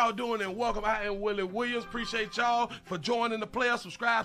y'all doing? And welcome. I am Willie Williams. Appreciate y'all for joining the player. Subscribe.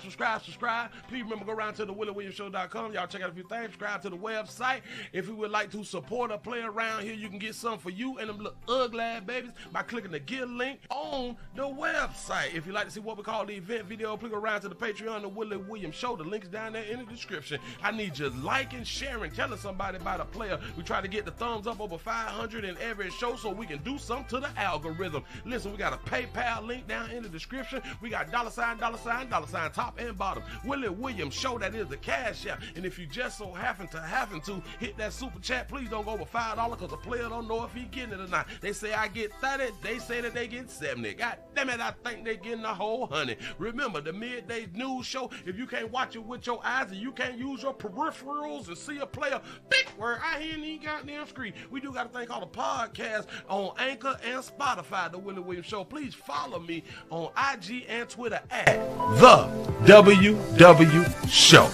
Please remember, go around to the WillieWilliamsShow.com. Y'all check out a few things. Subscribe to the website. If you would like to support a player around here, you can get something for you and them little ugly babies by clicking the Get link on the website. If you like to see what we call the event video, please go around to the Patreon, the Willie Williams Show. The link's down there in the description. I need you liking, sharing, telling somebody about a player. We try to get the thumbs up over 500 in every show so we can do something to the algorithm. Listen, we got a PayPal link down in the description. We got $, top and bottom. Willie Williams Show, that is the cash app. And if you just so happen to hit that super chat, please don't go over $5 because the player don't know if he getting it or not. They say I get 30, they say that they get 70. God damn it, I think they getting a whole 100. Remember, the midday news show, if you can't watch it with your eyes and you can't use your peripherals and see a player, big word, I hear any goddamn screen. We do got a thing called a podcast on Anchor and Spotify, the Willie Williams Show. Please follow me on IG and Twitter at the WW Show.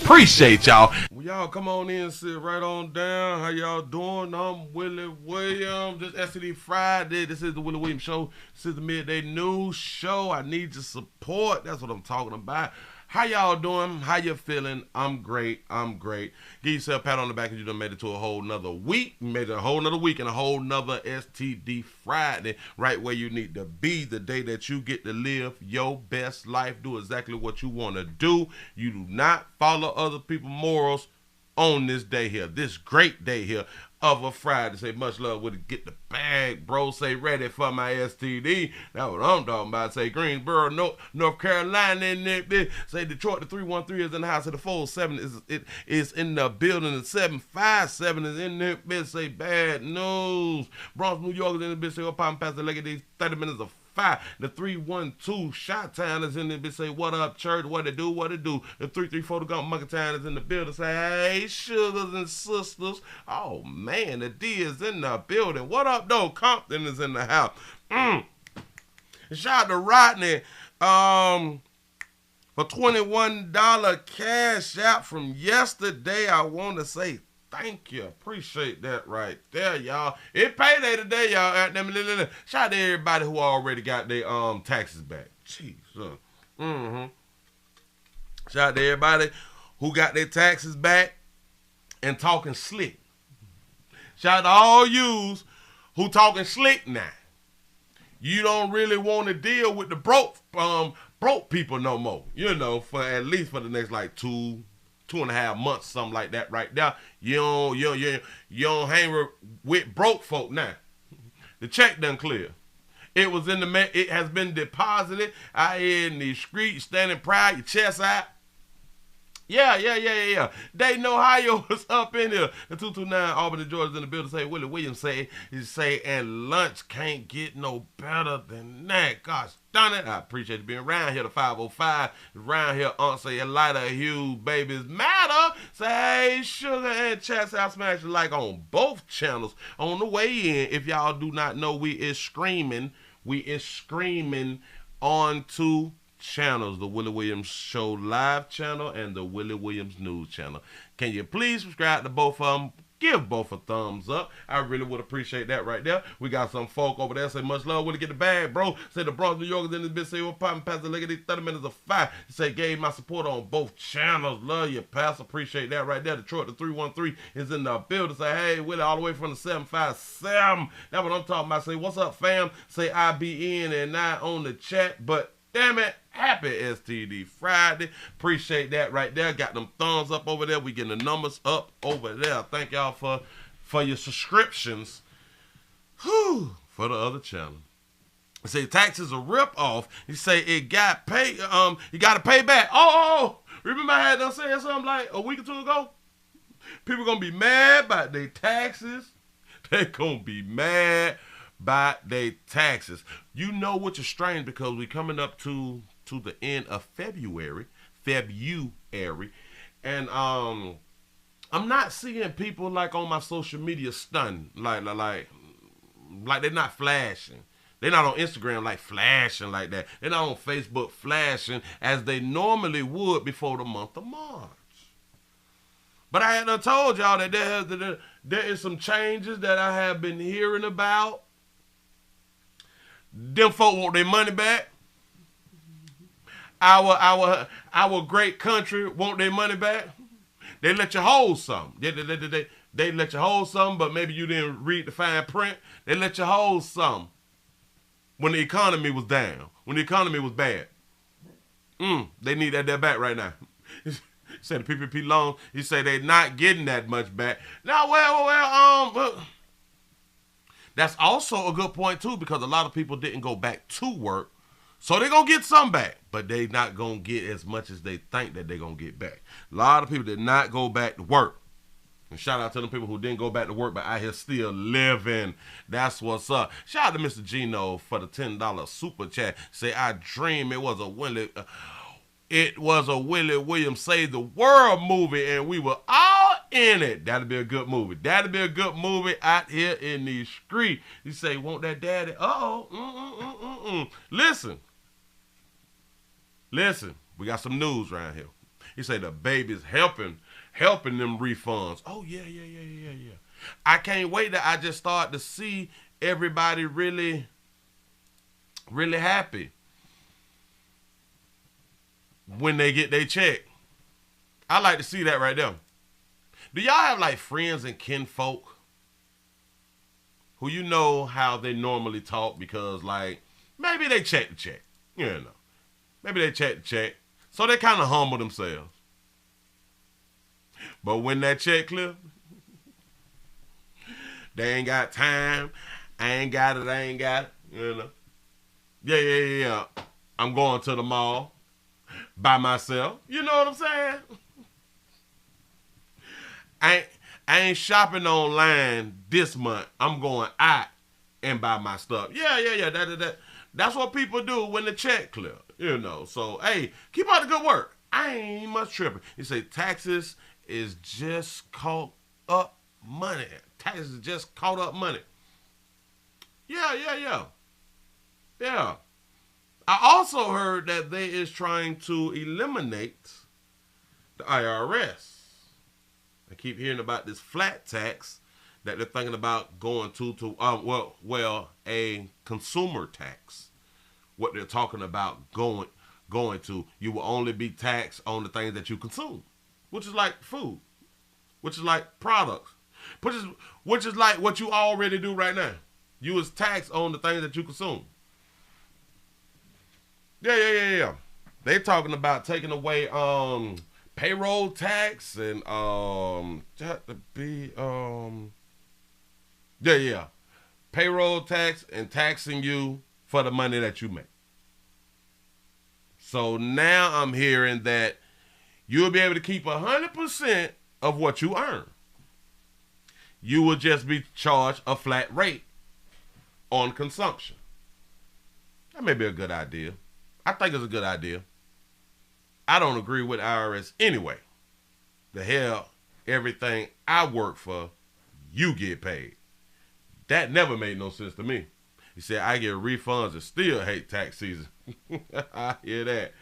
Appreciate y'all. Well, y'all come on in and sit right on down. How y'all doing? I'm Willie Williams. This STD Friday. This is the Willie Williams Show. This is the midday news show. I need your support. That's what I'm talking about. How y'all doing? How you feeling? I'm great. Give yourself a pat on the back because you done made it to a whole nother week. You made it a whole nother week and a whole nother STD Friday, right where you need to be, the day that you get to live your best life, do exactly what you want to do. You do not follow other people's morals on this day here, this great day here of a Friday. Say much love with it. Get the bag, bro. Say ready for my STD. That's what I'm talking about. Say Greensboro, North Carolina in there. Say Detroit, the 313 is in the house. Of the 47 is in the building. The 757 is in there. Bitch, say bad news. Bronx, New York is in the bitch. Say up and past the leg of these 30 minutes of 5. The 312 Shot Town is in there. Bitch, say what up, church? What it do? The 334 the Gump Monkey Town is in the building. Say hey, sugars and sisters. Oh man, the D is in the building. What up, though? Compton is in the house. Shout out to Rodney for $21 cash out from yesterday. I want to say thank you. Appreciate that right there, y'all. It payday today, y'all. Shout out to everybody who already got their taxes back. Jeez. Shout out to everybody who got their taxes back and talking slick. Shout out to all yous who talking slick now. You don't really want to deal with the broke people no more. You know, for at least for the next like 2.5 months, something like that right there. You don't hang with broke folk now. The check done clear. It has been deposited out here in the street, standing proud, your chest out. Yeah. They know how you was up in here. The 229 Albany, Georgia's in the building. Say Willie Williams say, and lunch can't get no better than that. Gosh darn it. I appreciate you being around here. The 505 around here. Say a lighter hue, babies matter. Say hey, sugar and chat. Say I smash the like on both channels. On the way in, if y'all do not know, we is screaming on two channels, the Willie Williams Show live channel and the Willie Williams News channel. Can you please subscribe to both of them? Give both a thumbs up. I really would appreciate that right there. We got some folk over there. Say much love. Willie, get the bag, bro. Say the Bronx, New York is in this bitch. Say we're popping past the leg of these 30 minutes of 5. Say gave my support on both channels. Love you, Pastor. Appreciate that right there. Detroit, the 313 is in the building. Say hey, Willie, all the way from the 757. That's what I'm talking about. Say what's up, fam? Say I be in and not on the chat, but damn it, happy STD Friday. Appreciate that right there. Got them thumbs up over there. We getting the numbers up over there. Thank y'all for your subscriptions. For the other channel. You say taxes a rip off. You say it got paid. You got to pay back. Oh, remember I had done saying something like a week or two ago? People gonna be mad about their taxes. They gonna be mad by their taxes. You know which is strange because we coming up to the end of February, and I'm not seeing people like on my social media stunned, like they're not flashing. They're not on Instagram like flashing like that. They're not on Facebook flashing as they normally would before the month of March. But I had told y'all that there is some changes that I have been hearing about. Them folk want their money back. Our great country want their money back. They let you hold something. They let you hold something, but maybe you didn't read the fine print. They let you hold something when the economy was down, when the economy was bad. They need that back right now. He said the PPP loan, he said they not getting that much back. Now, well, that's also a good point too, because a lot of people didn't go back to work. So they're going to get some back, but they not going to get as much as they think that they're going to get back. A lot of people did not go back to work. And shout out to them people who didn't go back to work, but out here still living. That's what's up. Shout out to Mr. Gino for the $10 super chat. Say, I dream it was a Willie Williams Save the World movie, and we were all in it. That'd be a good movie. That'd be a good movie out here in the street. You say, want that daddy? Listen, we got some news around here. He say the baby's helping them refunds. Oh, yeah. I can't wait that I just start to see everybody really, really happy when they get their check. I like to see that right there. Do y'all have like friends and kinfolk who you know how they normally talk because like maybe they check the check, you know. Maybe they check the check, so they kind of humble themselves. But when that check clear, they ain't got time. I ain't got it, you know. Yeah. I'm going to the mall by myself. You know what I'm saying? I ain't shopping online this month. I'm going out and buy my stuff. Yeah. That's what people do when the check clear, you know. So, hey, keep up the good work. I ain't much tripping. You say taxes is just caught up money. Taxes is just caught up money. Yeah. I also heard that they is trying to eliminate the IRS. I keep hearing about this flat tax that they're thinking about going to a consumer tax. What they're talking about going to, you will only be taxed on the things that you consume, which is like food, which is like products, which is like what you already do right now. You is taxed on the things that you consume. Yeah. They talking about taking away payroll tax and payroll tax and taxing you for the money that you make. So now I'm hearing that you'll be able to keep 100% of what you earn. You will just be charged a flat rate on consumption. That may be a good idea. I think it's a good idea. I don't agree with IRS anyway. The hell, everything I work for, you get paid. That never made no sense to me. He said, I get refunds and still hate tax season. I hear that.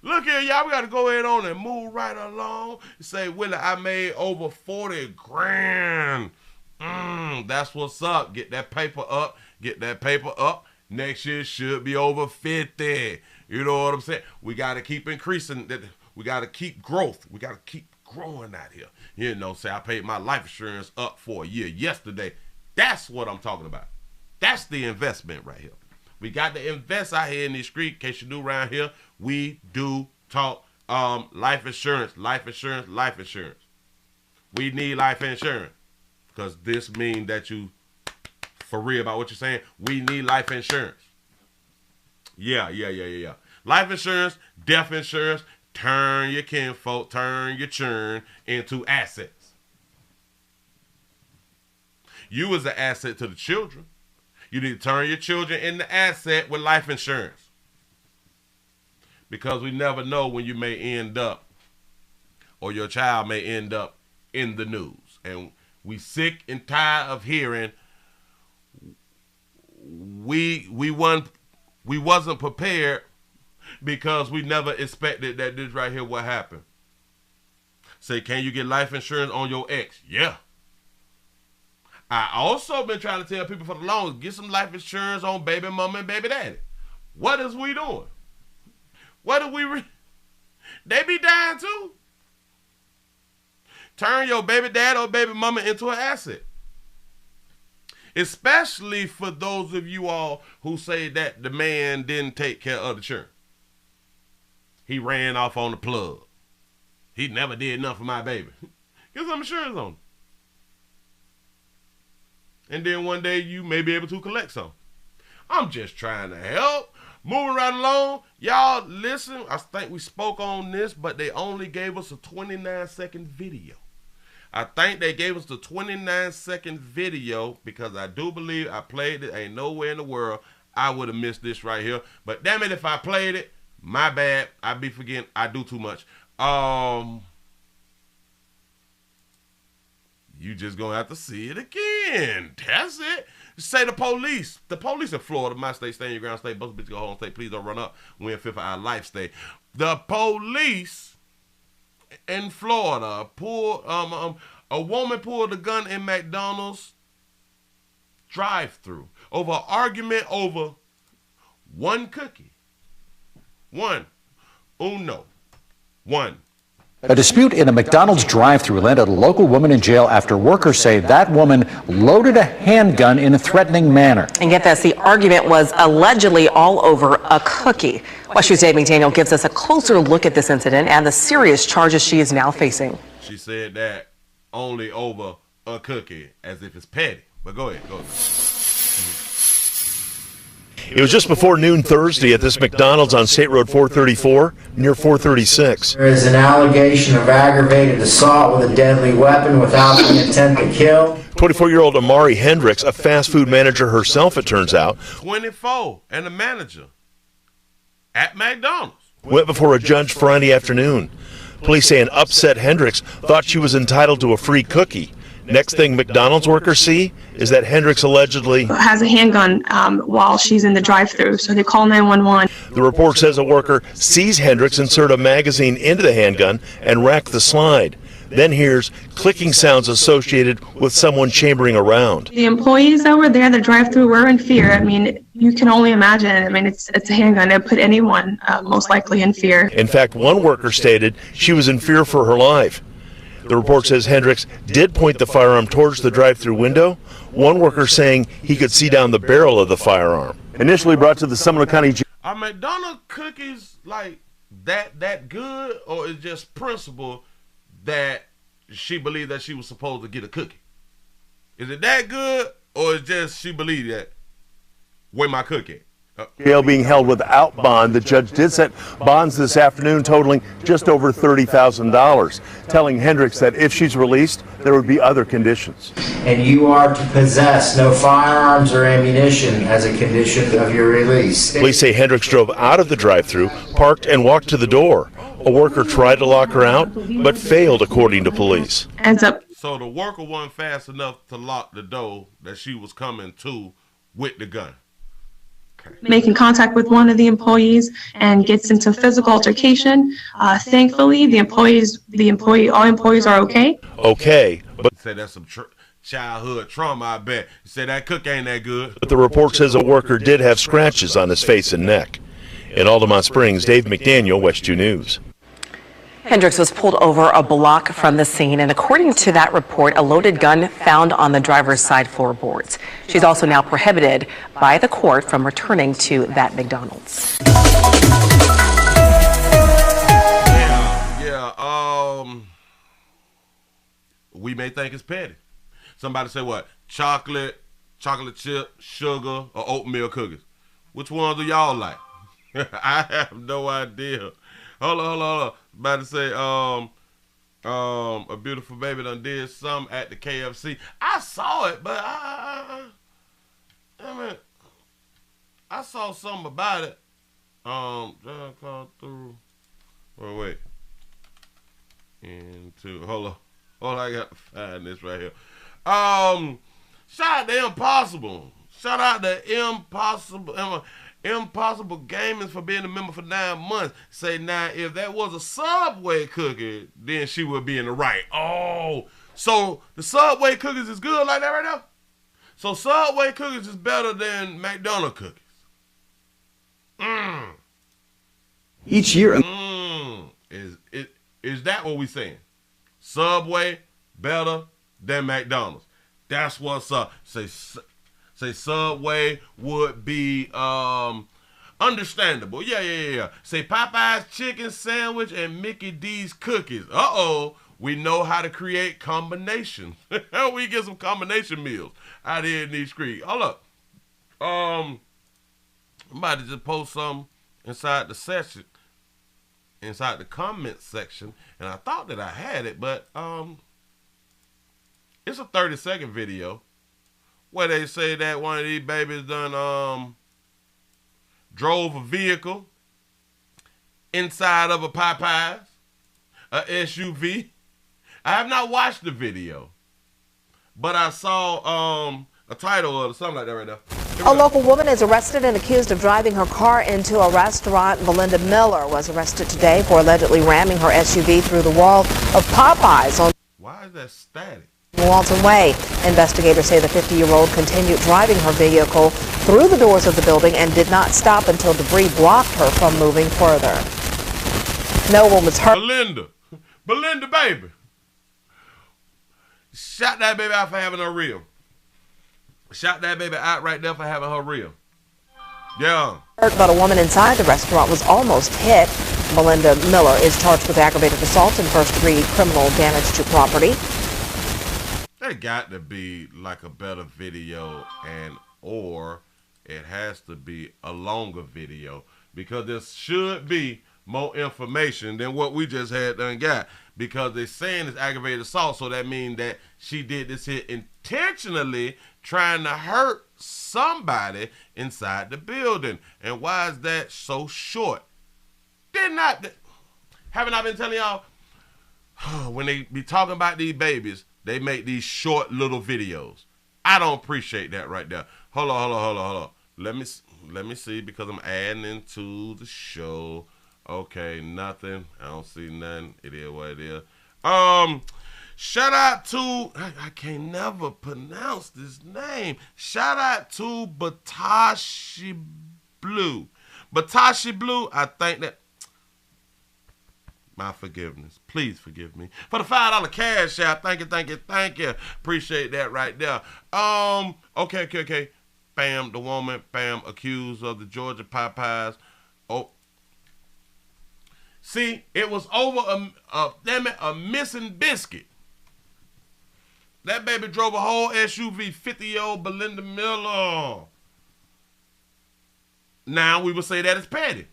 Look here, y'all, we got to go ahead on and move right along. He say, Willie, I made over 40 grand. That's what's up. Get that paper up. Next year should be over 50. You know what I'm saying? We got to keep increasing. We got to keep growth. We got to keep growing out here. You know, say I paid my life insurance up for a year yesterday. That's what I'm talking about. That's the investment right here. We got to invest out here in the street. In case you do around here, we do talk life insurance. We need life insurance because this means that you for real about what you're saying. We need life insurance. Yeah. Life insurance, death insurance, turn your kinfolk, turn your churn into assets. You as an asset to the children. You need to turn your children into asset with life insurance. Because we never know when you may end up, or your child may end up in the news. And we sick and tired of hearing we wasn't prepared because we never expected that this right here would happen. Say, can you get life insurance on your ex? Yeah. I also been trying to tell people for the longest, get some life insurance on baby mama and baby daddy. What is we doing? What are we? They be dying too. Turn your baby dad or baby mama into an asset. Especially for those of you all who say that the man didn't take care of the children. He ran off on the plug. He never did nothing for my baby. Get some insurance on him. And then one day you may be able to collect some. I'm just trying to help. Moving right along. Y'all listen, I think we spoke on this, but they only gave us a 29-second video. I think they gave us the 29-second video because I do believe I played it. Ain't nowhere in the world I would have missed this right here. But damn it, if I played it, my bad. I be forgetting. I do too much. You just gonna have to see it again. That's it. Say the police in Florida, my state, stand your ground state, bust bitch, go home state, please don't run up, win fifth of our life state. The police in Florida pulled, a woman pulled a gun in McDonald's drive-thru over an argument over one cookie. One. A dispute in a McDonald's drive-thru landed a local woman in jail after workers say that woman loaded a handgun in a threatening manner. And get this, the argument was allegedly all over a cookie. Watch News' Dave McDaniel gives us a closer look at this incident and the serious charges she is now facing. She said that only over a cookie, as if it's petty. But go ahead. It was just before noon Thursday at this McDonald's on State Road 434 near 436. There is an allegation of aggravated assault with a deadly weapon without the intent to kill. 24-year-old Amari Hendricks, a fast food manager herself, it turns out, 24 and a manager at McDonald's, went before a judge Friday afternoon. Police say an upset Hendricks thought she was entitled to a free cookie. Next thing McDonald's workers see is that Hendricks allegedly has a handgun while she's in the drive-thru, so they call 911. The report says a worker sees Hendricks insert a magazine into the handgun and rack the slide. Then hears clicking sounds associated with someone chambering around. The employees that were there in the drive-thru were in fear. I mean, you can only imagine. I mean, it's a handgun. It put anyone most likely in fear. In fact, one worker stated she was in fear for her life. The report says Hendricks did point the firearm towards the drive-thru window, one worker saying he could see down the barrel of the firearm. Initially brought to the Seminole County Jail. Are McDonald's cookies like that good, or is just principle that she believed that she was supposed to get a cookie? Is it that good, or is just she believed that where my cookie? Jail being held without bond. The judge did set bonds this afternoon totaling just over $30,000, telling Hendricks that if she's released, there would be other conditions. And you are to possess no firearms or ammunition as a condition of your release. Police say Hendricks drove out of the drive-thru, parked, and walked to the door. A worker tried to lock her out, but failed, according to police. So the worker wasn't fast enough to lock the door that she was coming to with the gun. Making contact with one of the employees and gets into physical altercation. Thankfully, all employees are okay. Okay, but say that's some childhood trauma, I bet. You say that cook ain't that good. But the report says a worker did have scratches on his face and neck. In Altamont Springs, Dave McDaniel, West 2 News. Hendricks was pulled over a block from the scene, and according to that report, a loaded gun found on the driver's side floorboards. She's also now prohibited by the court from returning to that McDonald's. We may think it's petty. Somebody say what? Chocolate chip, sugar, or oatmeal cookies. Which ones do y'all like? I have no idea. Hold on. About to say, a beautiful baby done did something at the KFC. I saw it, but I saw something about it. John called through. Wait. Hold on, I gotta find this right here. Shout out to Impossible. Shout out to Impossible Gaming for being a member for 9 months. Say now, if that was a Subway cookie, then she would be in the right. Oh, so the Subway cookies is good like that right now? So Subway cookies is better than McDonald's cookies. Each year. Is that what we saying? Subway better than McDonald's. That's what's up. Say Subway would be understandable. Yeah. Say Popeye's chicken sandwich and Mickey D's cookies. We know how to create combinations. We get some combination meals out here in these streets. Hold up. I'm about to just post some inside the session, inside the comment section, and I thought that I had it, but it's a 30-second video where they say that one of these babies done drove a vehicle inside of a Popeyes, a SUV. I have not watched the video, but I saw a title or something like that right there. A local woman is arrested and accused of driving her car into a restaurant. Belinda Miller was arrested today for allegedly ramming her SUV through the wall of Popeyes on Why is that static? Walton Way. Investigators say the 50-year-old continued driving her vehicle through the doors of the building and did not stop until debris blocked her from moving further. No one was hurt. Belinda, baby. Shot that baby out for having her real. Shot that baby out right there for having her real. Yeah. But a woman inside the restaurant was almost hit. Belinda Miller is charged with aggravated assault and first-degree criminal damage to property. There got to be like a better video, or it has to be a longer video, because there should be more information than what we just had done got, because they're saying it's aggravated assault, so that means that she did this here intentionally, trying to hurt somebody inside the building. And why is that so short? Haven't I been telling y'all, when they be talking about these babies, they make these short little videos. I don't appreciate that right there. Hold on. Let me see, because I'm adding into the show. Okay, nothing. I don't see nothing. It is what it is. Shout out to, I can't never pronounce this name. Shout out to Batashi Blue. Batashi Blue, I think that, my forgiveness. Please forgive me. For the $5 cash out. Thank you. Appreciate that right there. Okay. Bam, the woman, accused of the Georgia Popeyes. Oh. See, it was over a missing biscuit. That baby drove a whole SUV, 50-year-old Belinda Miller. Now we would say that is petty.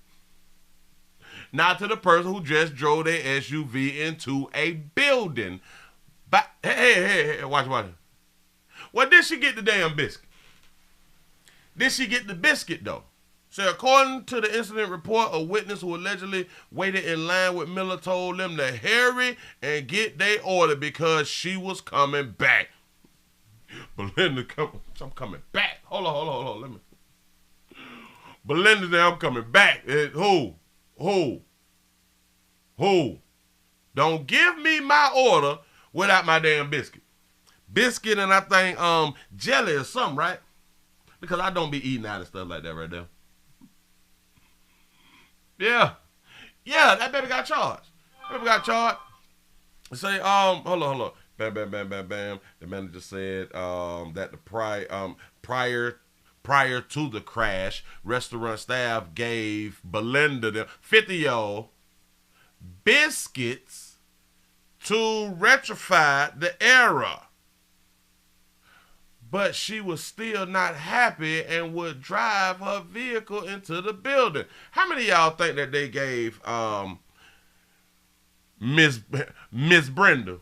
Not to the person who just drove their SUV into a building. But hey, watch. Well, did she get the damn biscuit? Did she get the biscuit, though? So according to the incident report, a witness who allegedly waited in line with Miller told them to hurry and get their order because she was coming back. Belinda, I'm coming back. Hold on. Let me. Belinda, I'm coming back. Who? Don't give me my order without my damn biscuit. Biscuit and I think jelly or something, right? Because I don't be eating out of stuff like that right there. Yeah, that baby got charged. Say, hold on. Bam. The manager said that the prior to the crash, restaurant staff gave Belinda the 50-year-old biscuits to rectify the error. But she was still not happy and would drive her vehicle into the building. How many of y'all think that they gave Miss Brenda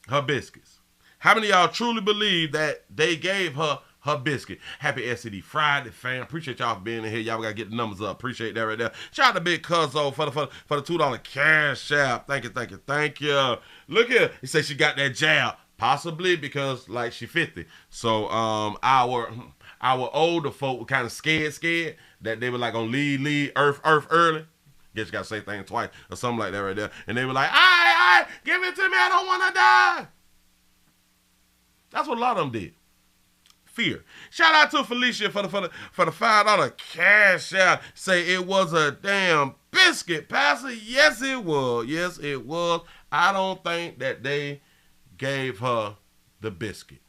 her biscuits? How many of y'all truly believe that they gave her biscuit? Happy SCD Friday, fam. Appreciate y'all for being in here. Y'all gotta get the numbers up. Appreciate that right there. Shout out to Big Cuzzo for the $2 cash app. Thank you. Look here. He said she got that jab. Possibly because like she 50. So our older folk were kind of scared that they were like gonna leave Earth early. Guess you gotta say things twice or something like that right there. And they were like, I give it to me, I don't wanna die. That's what a lot of them did. Fear. Shout out to Felicia for the $5 cash out. Say it was a damn biscuit, Pastor. Yes, it was. Yes, it was. I don't think that they gave her the biscuit.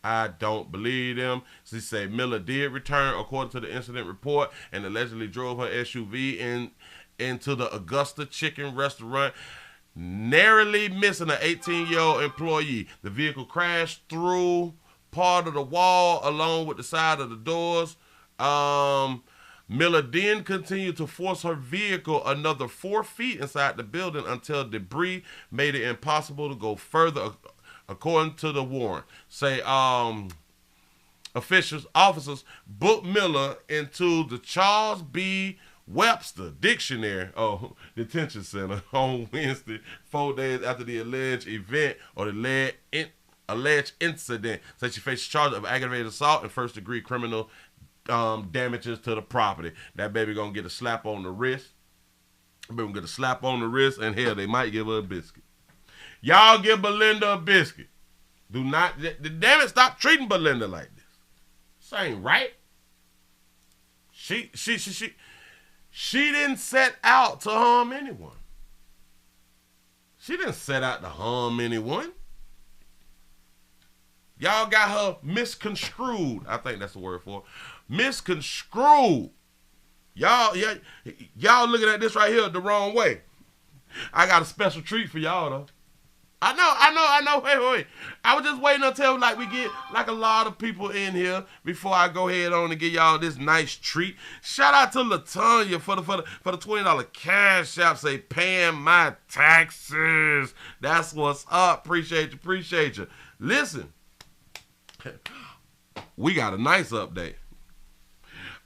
I don't believe them. She said Miller did return according to the incident report and allegedly drove her SUV into the Augusta Chicken Restaurant, narrowly missing an 18-year-old employee. The vehicle crashed through part of the wall along with the side of the doors. Miller then continued to force her vehicle another 4 feet inside the building until debris made it impossible to go further, according to the warrant. Say officers booked Miller into the Charles B. Webster Dictionary Detention Center on Wednesday, 4 days after the alleged event or the alleged incident. Said she faces charge of aggravated assault and first-degree criminal damages to the property. That baby gonna get a slap on the wrist. Baby gonna get a slap on the wrist, and hell, they might give her a biscuit. Y'all give Belinda a biscuit. Do not, damn it, stop treating Belinda like this. This ain't right. She didn't set out to harm anyone. She didn't set out to harm anyone. Y'all got her misconstrued. I think that's the word for it. Misconstrued. Y'all looking at this right here the wrong way. I got a special treat for y'all though. I know. Wait. I was just waiting until like we get like a lot of people in here before I go ahead on and give y'all this nice treat. Shout out to LaTanya for the $20 cash app. Say paying my taxes. That's what's up. Appreciate you. Listen, we got a nice update.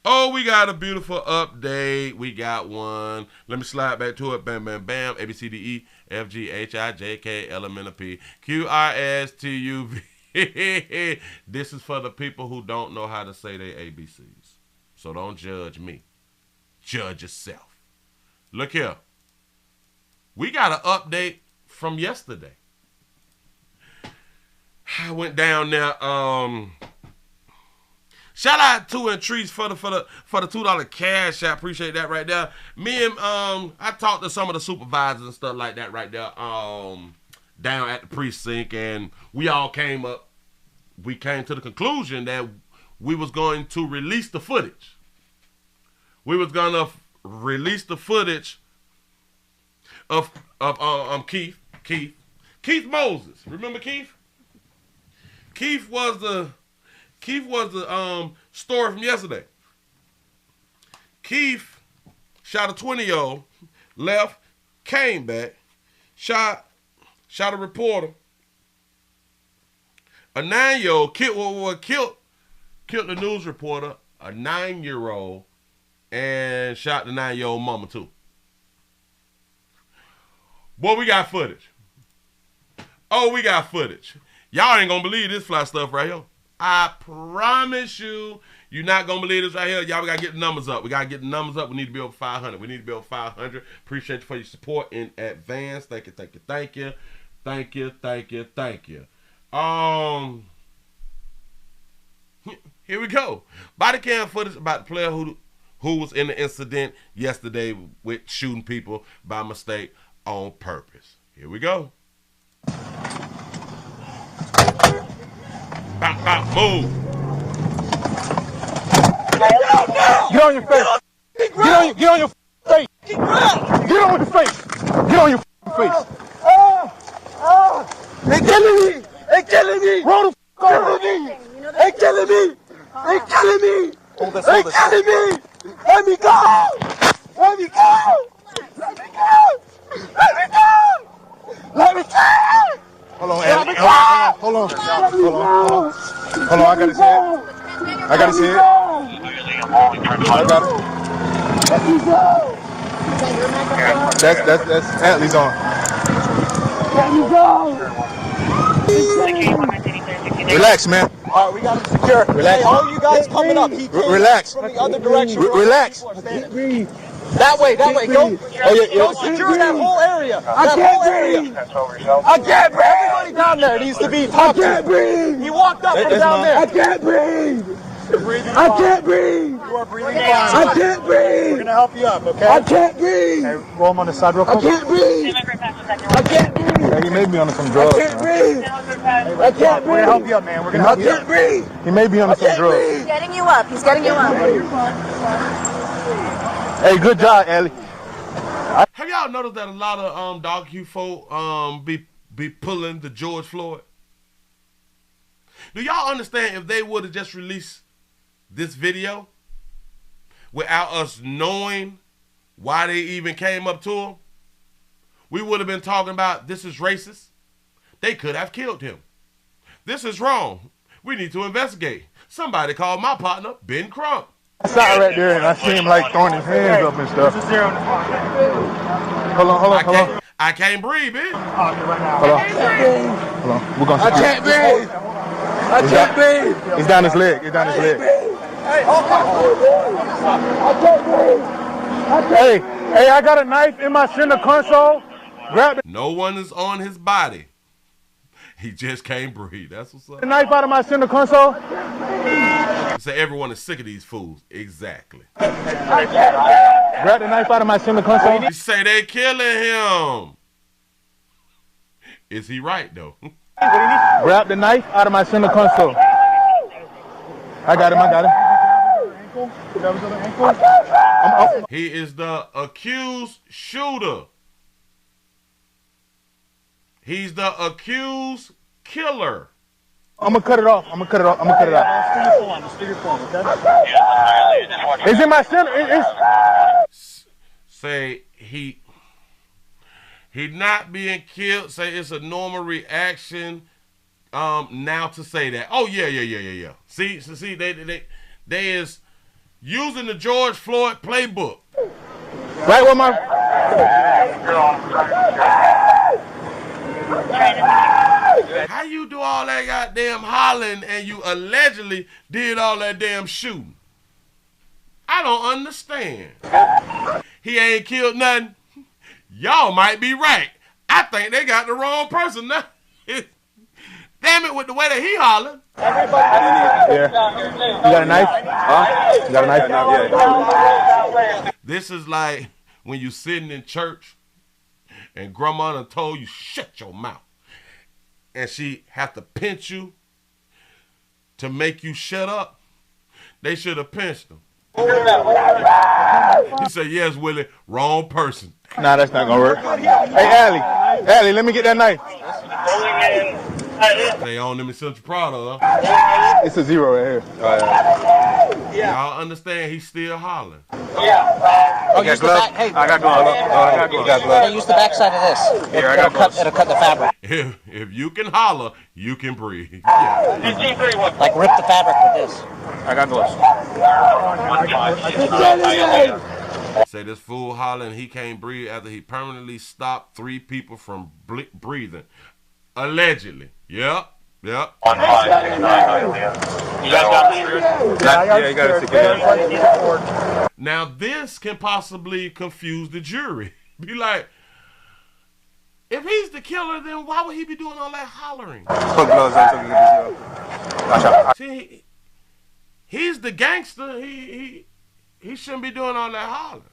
Oh, we got a beautiful update. We got one. Let me slide back to it. Bam, bam, bam. A, B, C, D, E, F, G, H, I, J, K, L, M, N, O, P, Q, R, S, T, U, V. This is for the people who don't know how to say their ABCs. So don't judge me. Judge yourself. Look here. We got an update from yesterday. I went down there. Shout out to Entreese for the $2 cash. I appreciate that right there. Me and I talked to some of the supervisors and stuff like that right there. Down at the precinct, and we all came to the conclusion that we was going to release the footage. We was gonna release the footage of Keith Moses. Remember Keith? Keith was the story from yesterday. Keith shot a 20-year-old, left, came back, shot a reporter. A 9-year-old killed the news reporter, a 9-year-old, and shot the 9-year-old mama too. Boy, we got footage. Oh, we got footage. Y'all ain't gonna believe this fly stuff right here. I promise you're not going to believe this right here. Y'all, we got to get the numbers up. We need to be over 500. Appreciate you for your support in advance. Thank you. Here we go. Body cam footage about the player who was in the incident yesterday with shooting people by mistake on purpose. Here we go. Move. Get on your face. Get on your face. Get on your face. Get on your face. They killing me. Roll the killing me. They killing me. Hold this. Killing me. Let me go. Hold on, Andy. Hold on. I gotta see it. I got it. That's Antley's on. Relax, man. All right, we got him secure. Relax. Hey, all you guys coming up. He came relax from the other direction. Relax. That way. Go. Go secure that whole area. I can't breathe. I can't breathe. Everybody down there needs to be talked to. I can't breathe. He walked up from down there. I can't breathe. I can't breathe. You are breathing fine. I can't breathe. We're gonna help you up, okay? I can't breathe. Okay, roll him on the side real quick. I can't breathe. I can't breathe. Yeah, he may be on some drugs. I can't breathe. I can't breathe. We're gonna help you up, man. We're gonna help you up. I can't breathe. He may be on some drugs. He's getting you up. He's getting you up. Hey, good job, Ellie. Have y'all noticed that a lot of dog Q folk be pulling the George Floyd? Do y'all understand if they would have just released this video without us knowing why they even came up to him? We would have been talking about this is racist. They could have killed him. This is wrong. We need to investigate. Somebody called my partner, Ben Crump. I saw right there and I see him like throwing his hands up and stuff. Hold on. I can't breathe, man. Hold on. We're gonna. I can't breathe. I can't breathe. It's down his leg. It's down his leg. Hey, I got a knife in my center console. Grab it. No one is on his body. He just can't breathe. That's what's up. The knife out of my center console. Say everyone is sick of these fools. Exactly. Grab the knife out of my center console. You say they killing him. Is he right though? Grab the knife out of my center console. I got him. He is the accused shooter. He's the accused killer. I'm gonna cut it off. It's in my center. Say he not being killed. Say it's a normal reaction. Now to say that. Oh yeah. See, they is using the George Floyd playbook. Right with my. How you do all that goddamn hollering and you allegedly did all that damn shooting? I don't understand. He ain't killed nothing. Y'all might be right. I think they got the wrong person now. Damn it, with the way that he hollering. Yeah. You got a knife? Huh? You got a knife? Yeah. This is like when you sitting in church and grandma done told you, shut your mouth. And she have to pinch you to make you shut up. They should have pinched him. He said, yes, Willie, wrong person. Nah, that's not gonna work. Hey, Allie, let me get that knife. They on them in Central Prada, It's a 0 right here. Y'all understand he's still hollering. Oh, use the back. Hey, I got gloves. Hey, use the back side of this. Here, I got gloves. It'll cut the fabric. If you can holler, you can breathe. Yeah. Like rip the fabric with this. I got gloves. Say this fool hollering he can't breathe after he permanently stopped 3 people from breathing. Allegedly. Yep. You guys got the Yeah, you got it together. Now this can possibly confuse the jury. Be like, if he's the killer, then why would he be doing all that hollering? Put gloves on so we can See, he's the gangster. He shouldn't be doing all that hollering.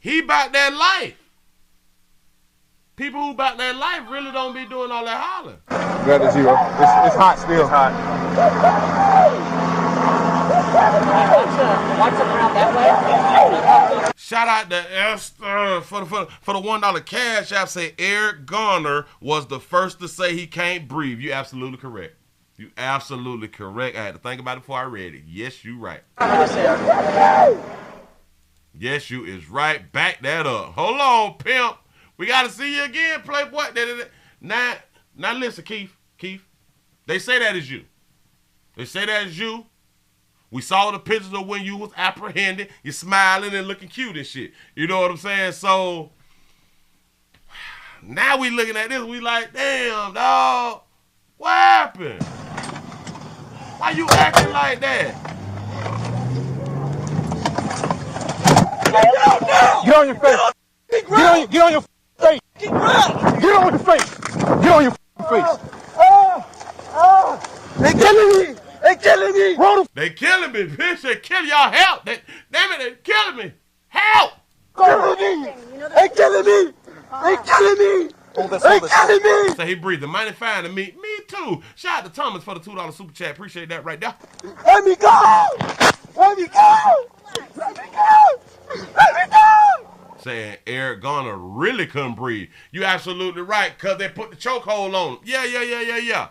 He about that life. People who about that life really don't be doing all that hollering. Got the 0. It's hot still. It's hot. Shout out to Esther for the $1 cash app. Say Eric Garner was the first to say he can't breathe. You absolutely correct. You absolutely correct. I had to think about it before I read it. Yes, you right. Yes, you is right. Back that up. Hold on, pimp. We got to see you again, Playboy. Now listen, Keith. They say that is you. We saw the pictures of when you was apprehended. You're smiling and looking cute and shit. You know what I'm saying? So, now we looking at this. We like, damn, dog. What happened? Why you acting like that? Get on your face. Get on your face. Get on your face. Get on your face. They killing me. They killing me. They killing me, bitch. They killing y'all. Help. Damn it, they killing me. Help. Killing me. They killing me. They killing me. They killing me. So he breathing mighty fine to me. Me too. Shout out to Thomas for the $2 super chat. Appreciate that right there. Let me go. Let me go. Let me go. Let me go. Saying Eric Garner really couldn't breathe. You absolutely right, because they put the chokehold on him. Yeah.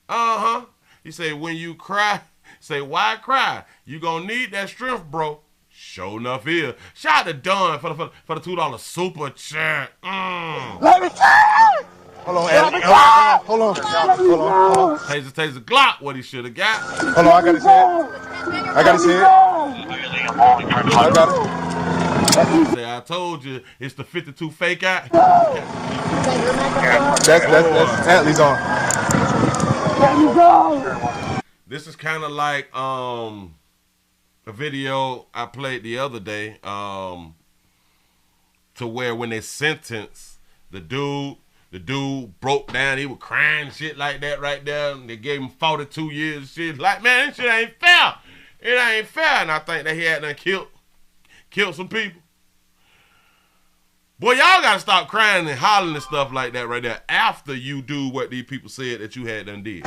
Uh-huh. He say, when you cry, say, why cry? You gonna need that strength, bro. Sure enough is. Shout out to Don for the $2 super chat. Let me go. Hold on, Ed. Hold on. Taser Glock, what he should have got. Hold on, I gotta see it. I gotta see it. I got it. Say, I told you, it's the 52 fake out. That's Atlee's on. Let me go. This is kind of like a video I played the other day, to where when they sentenced the dude broke down, he was crying shit like that right there, and they gave him 42 years and shit. Like, man, this shit ain't fair. It ain't fair. And I think that he had done killed some people. Boy, y'all gotta stop crying and hollering and stuff like that right there after you do what these people said that you had done did.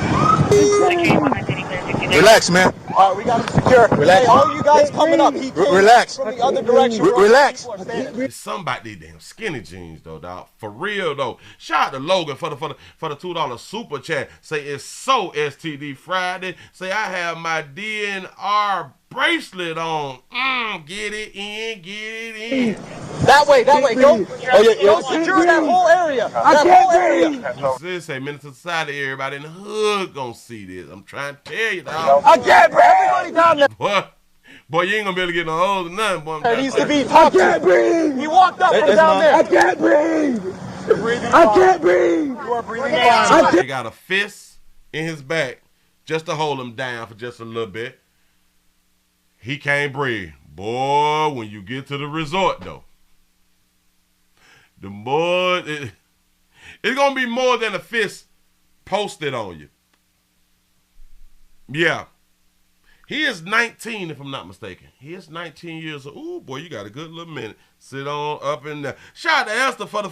Relax, man. All right, we got him secure. Relax. Hey, all you guys coming up. He came relax. From the other direction. Relax. It's something about these damn skinny jeans though, dog. For real though. Shout out to Logan for the $2 super chat. Say it's so STD Friday. Say I have my DNR bracelet on. Get it in. That way. Go secure that whole area. This say Minister Society, everybody in the hood gonna see this. I'm trying to tell you, dog. I can't breathe. Everybody down there. Boy, you ain't gonna be able to get no holes or nothing, boy. There needs to be talk. I can't breathe. He walked up from down there. I can't breathe. I can't breathe. You are breathing fine. He got a fist in his back just to hold him down for just a little bit. He can't breathe. Boy, when you get to the resort, though, the more, it's going to be more than a fist posted on you. Yeah. He is 19, if I'm not mistaken. He is 19 years old. Ooh, boy, you got a good little minute. Sit on up in there. Shout out to Esther for the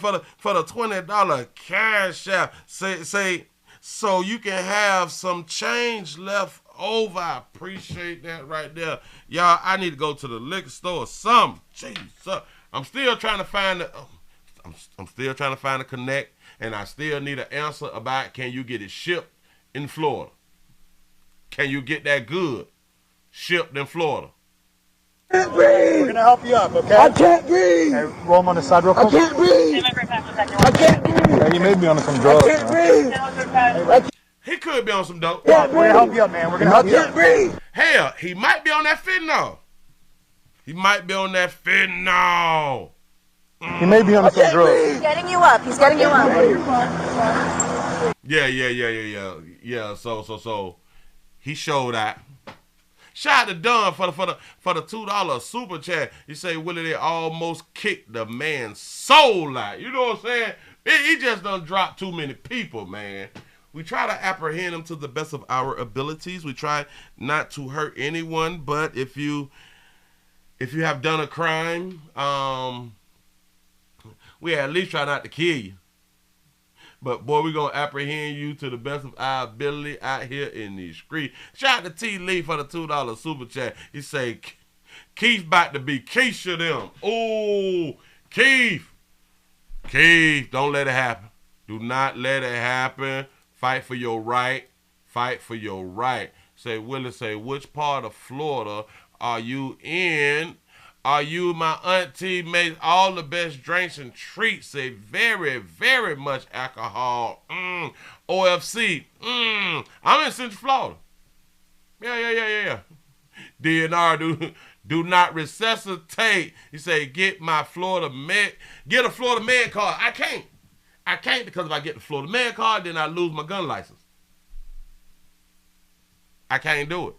$20 cash out. Say, so you can have some change left over. I appreciate that right there. Y'all, I need to go to the liquor store or something. Jesus. I'm still trying to find the connect, and I still need an answer about, can you get it shipped in Florida? Can you get that good shipped in Florida? I can't breathe. We're gonna help you up, okay? I can't breathe. Okay, roll him on the side real quick. I can't breathe. I can't breathe. Yeah, he may be on some drugs. I can't breathe. He could be on some dope. We're gonna help you up, man. We're gonna help you up. I can't breathe. Hell, he might be on that fentanyl. He may be on some drugs. He's getting you up. Yeah. So he showed that. Shout out to Don for the $2 super chat. You say, Willie, they almost kicked the man's soul out. You know what I'm saying? He just done dropped too many people, man. We try to apprehend him to the best of our abilities. We try not to hurt anyone, but if you have done a crime, we at least try not to kill you. But, boy, we're going to apprehend you to the best of our ability out here in these streets. Shout out to T. Lee for the $2 super chat. He say, Keith about to be Keisha them. Oh, Keith, don't let it happen. Do not let it happen. Fight for your right. Say, Willie, which part of Florida are you in? Are you my auntie makes all the best drinks and treats? Say very, very much alcohol. OFC. I'm in Central Florida. Yeah. DNR, do not resuscitate. You say, get a Florida med card. I can't because if I get the Florida med card, then I lose my gun license. I can't do it.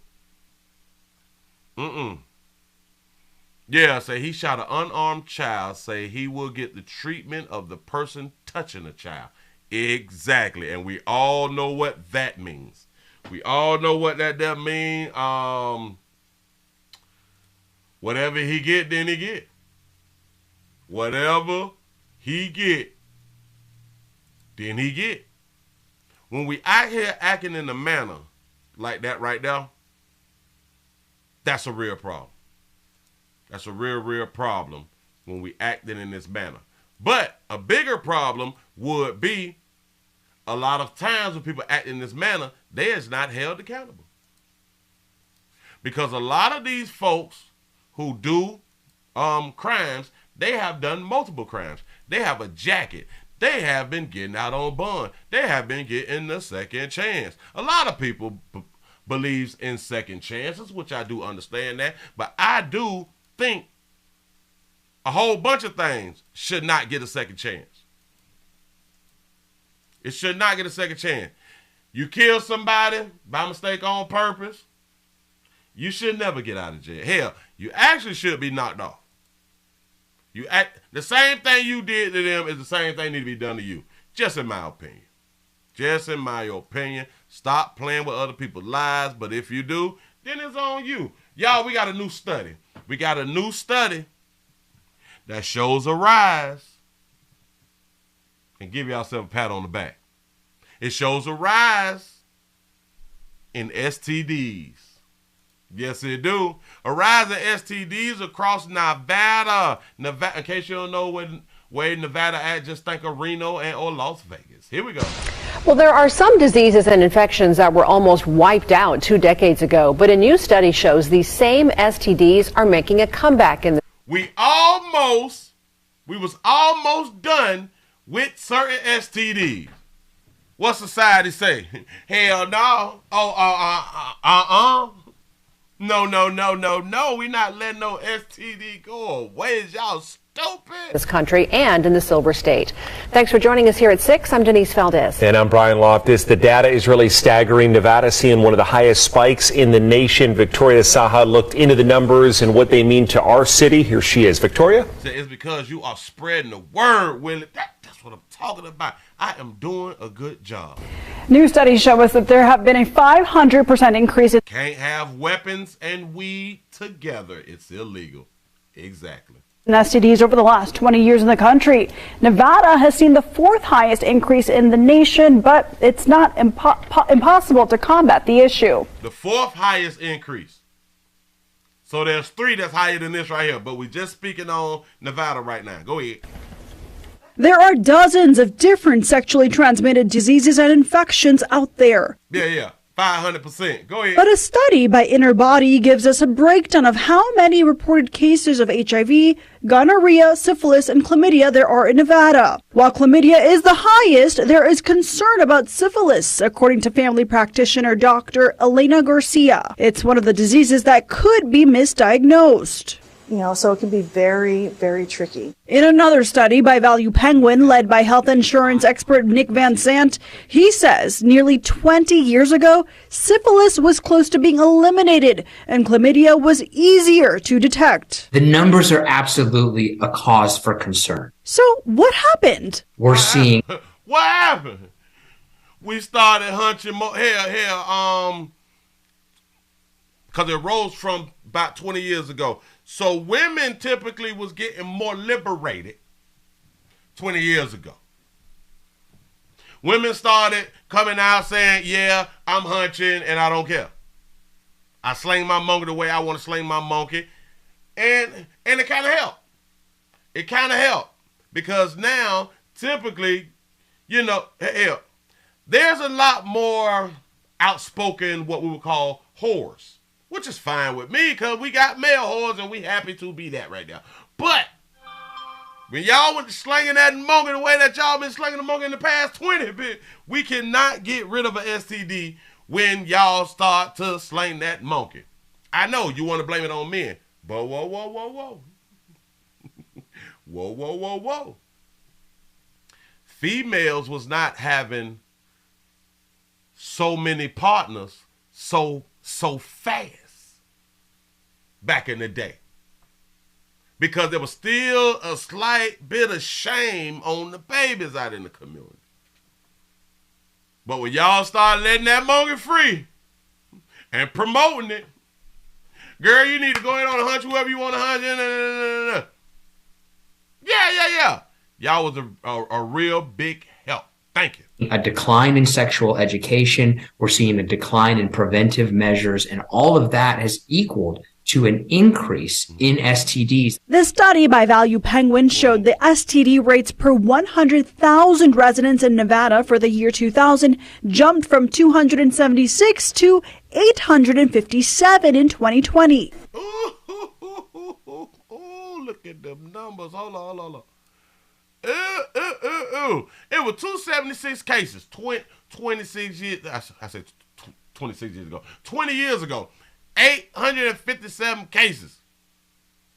Yeah, say he shot an unarmed child. Say he will get the treatment of the person touching the child. Exactly. And we all know what that means. We all know what that means. Whatever he get, then he get. Whatever he get, then he get. When we out here acting in a manner like that right now, that's a real problem. That's a real problem when we acting in this manner. But a bigger problem would be a lot of times when people act in this manner, they is not held accountable. Because a lot of these folks who do crimes, they have done multiple crimes. They have a jacket. They have been getting out on bond. They have been getting the second chance. A lot of people believes in second chances, which I do understand that. But I do think a whole bunch of things should not get a second chance. It should not get a second chance. You kill somebody by mistake on purpose, you should never get out of jail. Hell, you actually should be knocked off. The same thing you did to them is the same thing need to be done to you. Just in my opinion. Just in my opinion. Stop playing with other people's lives, but if you do, then it's on you. Y'all, we got a new study. We got a new study that shows a rise. And give yourself a pat on the back. It shows a rise in STDs. Yes, it do. A rise in STDs across Nevada. In case you don't know where Nevada at, just think of Reno or Las Vegas. Here we go. Well, there are some diseases and infections that were almost wiped out 2 decades ago, but a new study shows these same STDs are making a comeback in the... We was almost done with certain STDs. What society say? Hell no. No. We not letting no STD go away. Is y'all stupid? This country and in the Silver State. Thanks for joining us here at 6. I'm Denise Valdez. And I'm Brian Loftus. The data is really staggering. Nevada seeing one of the highest spikes in the nation. Victoria Saha looked into the numbers and what they mean to our city. Here she is. Victoria? It's because you are spreading the word, Willie. That's what I'm talking about. I am doing a good job. New studies show us that there have been a 500% increase in... Can't have weapons and weed together. It's illegal. Exactly. STDs over the last 20 years in the country. Nevada has seen the 4th highest increase in the nation, but it's not impossible to combat the issue. The 4th highest increase. So there's 3 that's higher than this right here, but we're just speaking on Nevada right now. Go ahead. There are dozens of different sexually transmitted diseases and infections out there. Yeah. 500%. Go ahead. But a study by Inner Body gives us a breakdown of how many reported cases of HIV, gonorrhea, syphilis, and chlamydia there are in Nevada. While chlamydia is the highest, there is concern about syphilis, according to family practitioner Dr. Elena Garcia. It's one of the diseases that could be misdiagnosed. So it can be very, very tricky. In another study by Value Penguin, led by health insurance expert Nick Van Sant, he says nearly 20 years ago, syphilis was close to being eliminated and chlamydia was easier to detect. The numbers are absolutely a cause for concern. So what happened? We're seeing... What happened? We started hunching more. Because it rose from about 20 years ago. So women typically was getting more liberated 20 years ago. Women started coming out saying, yeah, I'm hunching and I don't care. I sling my monkey the way I want to sling my monkey. And it kind of helped. It kind of helped. Because now, typically, there's a lot more outspoken, what we would call whores. Which is fine with me because we got male whores and we happy to be that right now. But when y'all went to slinging that monkey the way that y'all been slinging the monkey in the past 20, we cannot get rid of an STD when y'all start to sling that monkey. I know you want to blame it on men, but whoa. whoa. Females was not having so many partners so fast back in the day. because there was still a slight bit of shame on the babies out in the community. But when y'all start letting that monkey free and promoting it, girl, you need to go ahead on a hunch whoever you want to hunch. Yeah. Y'all was a real big help. Thank you. A decline in sexual education. We're seeing a decline in preventive measures, and all of that has equaled to an increase in STDs. This study by Value Penguin showed the STD rates per 100,000 residents in Nevada for the year 2000 jumped from 276 to 857 in 2020. Ooh, look at them numbers. Hold on. It was 276 cases, 26 years. I said 26 years ago. 20 years ago, 857 cases.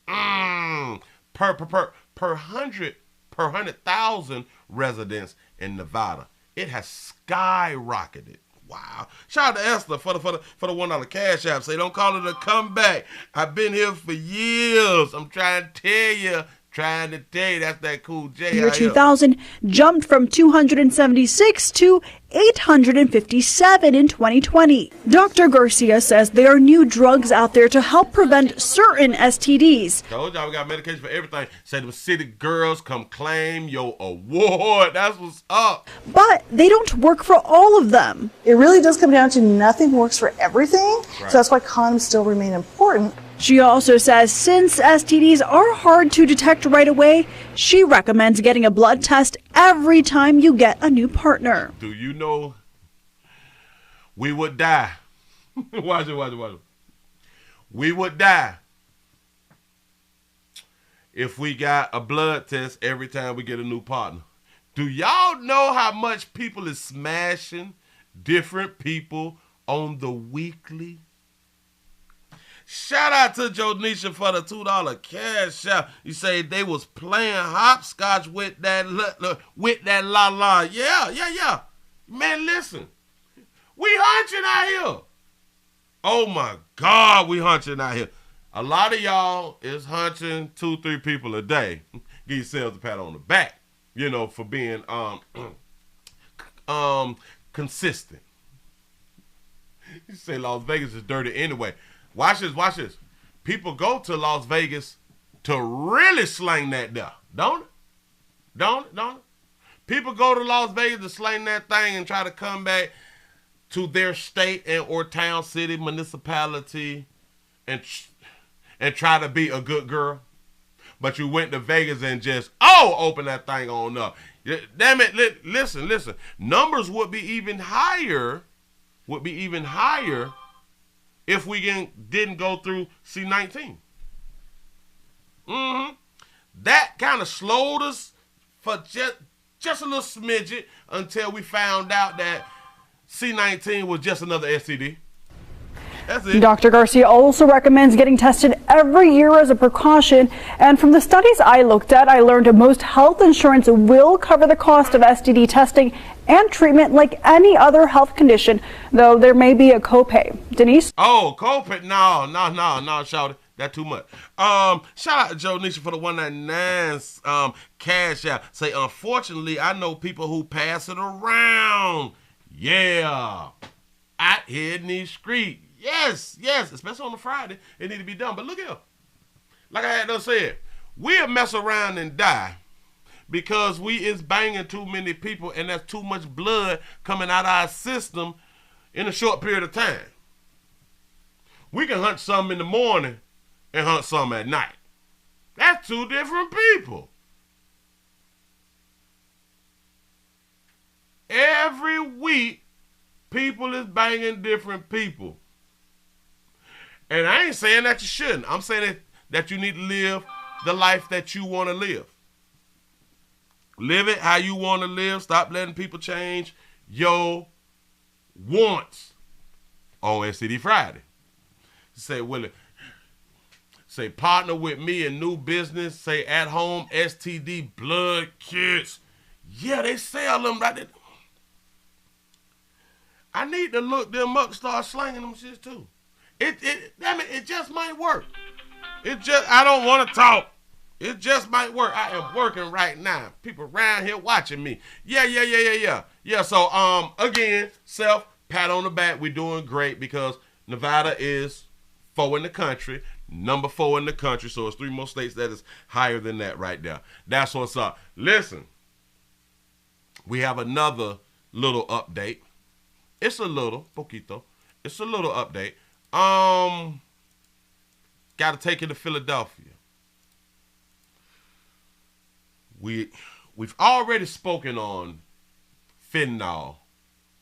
Per 100,000 residents in Nevada. It has skyrocketed. Wow. Shout out to Esther for the $1 cash app. Say, don't call it a comeback. I've been here for years. I'm trying to tell you. That's that Cool J. Year 2000 jumped from 276 to 857 in 2020. Dr. Garcia says there are new drugs out there to help prevent certain STDs. Told y'all we got medication for everything. Say them city girls come claim your award. That's what's up. But they don't work for all of them. It really does come down to nothing works for everything. Right. So that's why condoms still remain important. She also says since STDs are hard to detect right away, she recommends getting a blood test every time you get a new partner. Do you know we would die? Watch it. We would die if we got a blood test every time we get a new partner. Do y'all know how much people is smashing different people on the weekly? Shout out to Jonisha for the $2 cash out. You say they was playing hopscotch with that la. Yeah. Man, listen. We hunching out here. Oh my God, we hunching out here. A lot of y'all is hunching 2-3 people a day. Give yourselves a pat on the back, for being consistent. You say Las Vegas is dirty anyway. Watch this. People go to Las Vegas to really slang that there. Don't it? People go to Las Vegas to slang that thing and try to come back to their state and or town, city, municipality and try to be a good girl. But you went to Vegas and just, open that thing on up. Damn it, listen. Numbers would be even higher if we didn't go through C-19. That kind of slowed us for just a little smidget until we found out that C-19 was just another STD. That's it. Dr. Garcia also recommends getting tested every year as a precaution. And from the studies I looked at, I learned most health insurance will cover the cost of STD testing and treatment like any other health condition, though there may be a copay. Denise? Oh, copay? No, shout it. That's too much. Shout out to Joe Nisha for the 199 cash out. Say, unfortunately, I know people who pass it around. Yeah. Out here in these streets. Yes, especially on a Friday, it need to be done. But look here, like I had done said, we'll mess around and die because we is banging too many people and there's too much blood coming out of our system in a short period of time. We can hunt some in the morning and hunt some at night. That's two different people. Every week, people is banging different people. And I ain't saying that you shouldn't. I'm saying that you need to live the life that you want to live. Live it how you want to live. Stop letting people change your wants on STD Friday. Say, Willie, say partner with me in new business. Say at home STD blood kits. Yeah, they sell them right there. I need to look them up, start slanging them shit too. It just might work. I don't want to talk. It just might work. I am working right now. People around here watching me. Yeah. So, again, pat on the back. We're doing great because Nevada is 4 in the country, number 4 in the country. So it's 3 more states that is higher than that right there. That's what's up. Listen, we have another little update. It's a little, poquito. It's a little update. Got to take it to Philadelphia. We've already spoken on fentanyl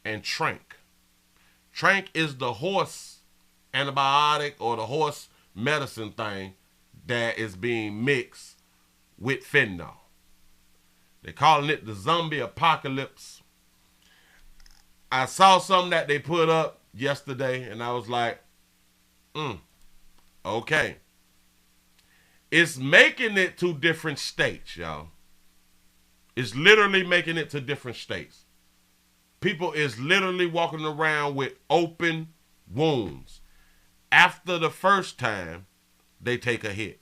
and Tranq. Tranq is the horse antibiotic or the horse medicine thing that is being mixed with fentanyl. They're calling it the zombie apocalypse. I saw something that they put up yesterday and I was like, okay. It's making it to different states, y'all. It's literally making it to different states. People is literally walking around with open wounds. After the first time, they take a hit.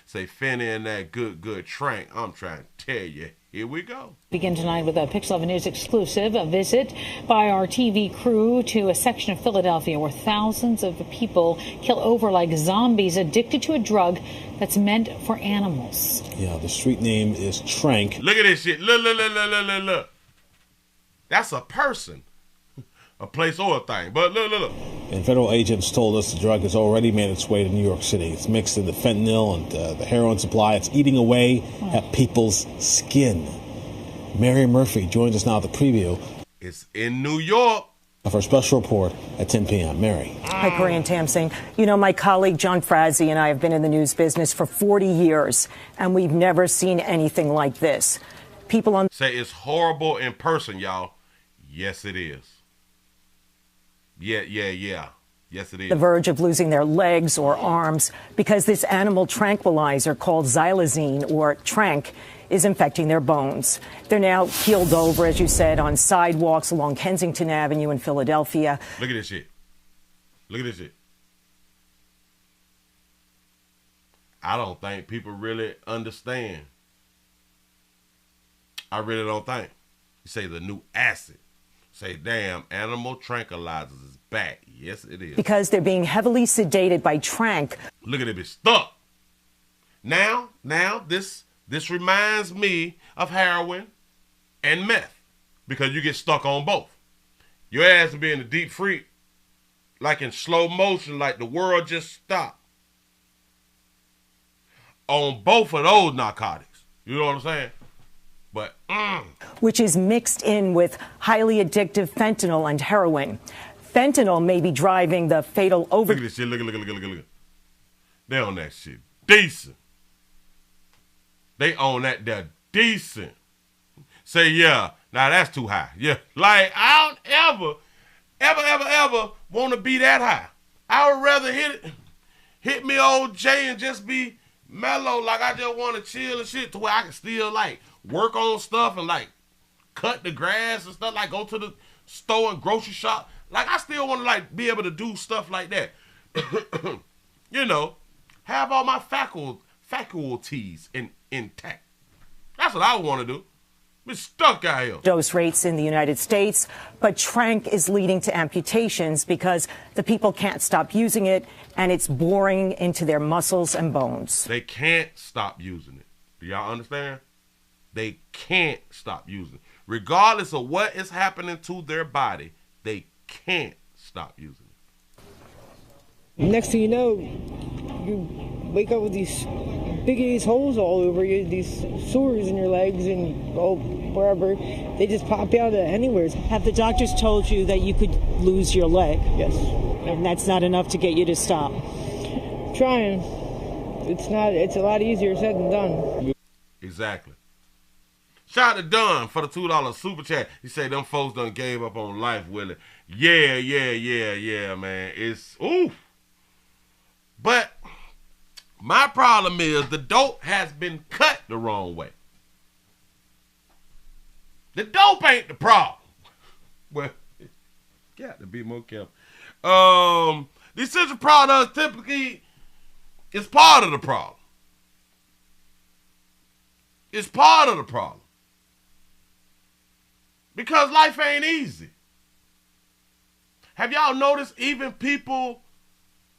Say, Finny and that good Tranq. I'm trying to tell you. Here we go. Begin tonight with a Pix 11 News exclusive, a visit by our TV crew to a section of Philadelphia where thousands of people kill over like zombies addicted to a drug that's meant for animals. Yeah, the street name is Tranq. Look at this shit. Look. That's a person. A place or a thing. But look. And federal agents told us the drug has already made its way to New York City. It's mixed in the fentanyl and the heroin supply. It's eating away at people's skin. Mary Murphy joins us now at the preview. It's in New York. Of our special report at 10 p.m. Mary. Hi, Corey and Tamsing. You know, my colleague John Frazzi and I have been in the news business for 40 years, and we've never seen anything like this. People on... Say it's horrible in person, y'all. Yes, it is. Yeah. Yes, it is. The verge of losing their legs or arms because this animal tranquilizer called xylazine or Tranq is infecting their bones. They're now keeled over, as you said, on sidewalks along Kensington Avenue in Philadelphia. Look at this shit. I don't think people really understand. I really don't think. You say the new acid. Say, damn, animal tranquilizers is back. Yes, it is. Because they're being heavily sedated by Tranq. Look at it, it's stuck. Now, this reminds me of heroin and meth because you get stuck on both. Your ass will be in the deep freeze, like in slow motion, like the world just stopped. On both of those narcotics. You know what I'm saying? But, which is mixed in with highly addictive fentanyl and heroin. Fentanyl may be driving the fatal over... Look at this shit. Look. They on that shit decent. They own that there decent. Say, yeah, now that's too high. Yeah, like, I don't ever want to be that high. I would rather hit me old J and just be mellow, like I just want to chill and shit to where I can still, like, work on stuff and, like, cut the grass and stuff, like, go to the store and grocery shop. Like, I still want to, like, be able to do stuff like that. You know, have all my faculties intact. That's what I want to do. We're stuck out here. Dose rates in the United States, but Tranq is leading to amputations because the people can't stop using it and it's boring into their muscles and bones. They can't stop using it. Do y'all understand? They can't stop using it. Regardless of what is happening to their body, they can't stop using it. Next thing you know, you wake up with these big holes all over you, these sores in your legs and wherever. They just pop out anywhere. Have the doctors told you that you could lose your leg? Yes. And that's not enough to get you to stop? Trying. It's a lot easier said than done. Exactly. Shout out to Dunn for the $2 super chat. He said them folks done gave up on life, Willie. Yeah, man. It's oof. But my problem is the dope has been cut the wrong way. The dope ain't the problem. Well, got to be more careful. The essential products typically is part of the problem. is part of the problem. Because life ain't easy. Have y'all noticed even people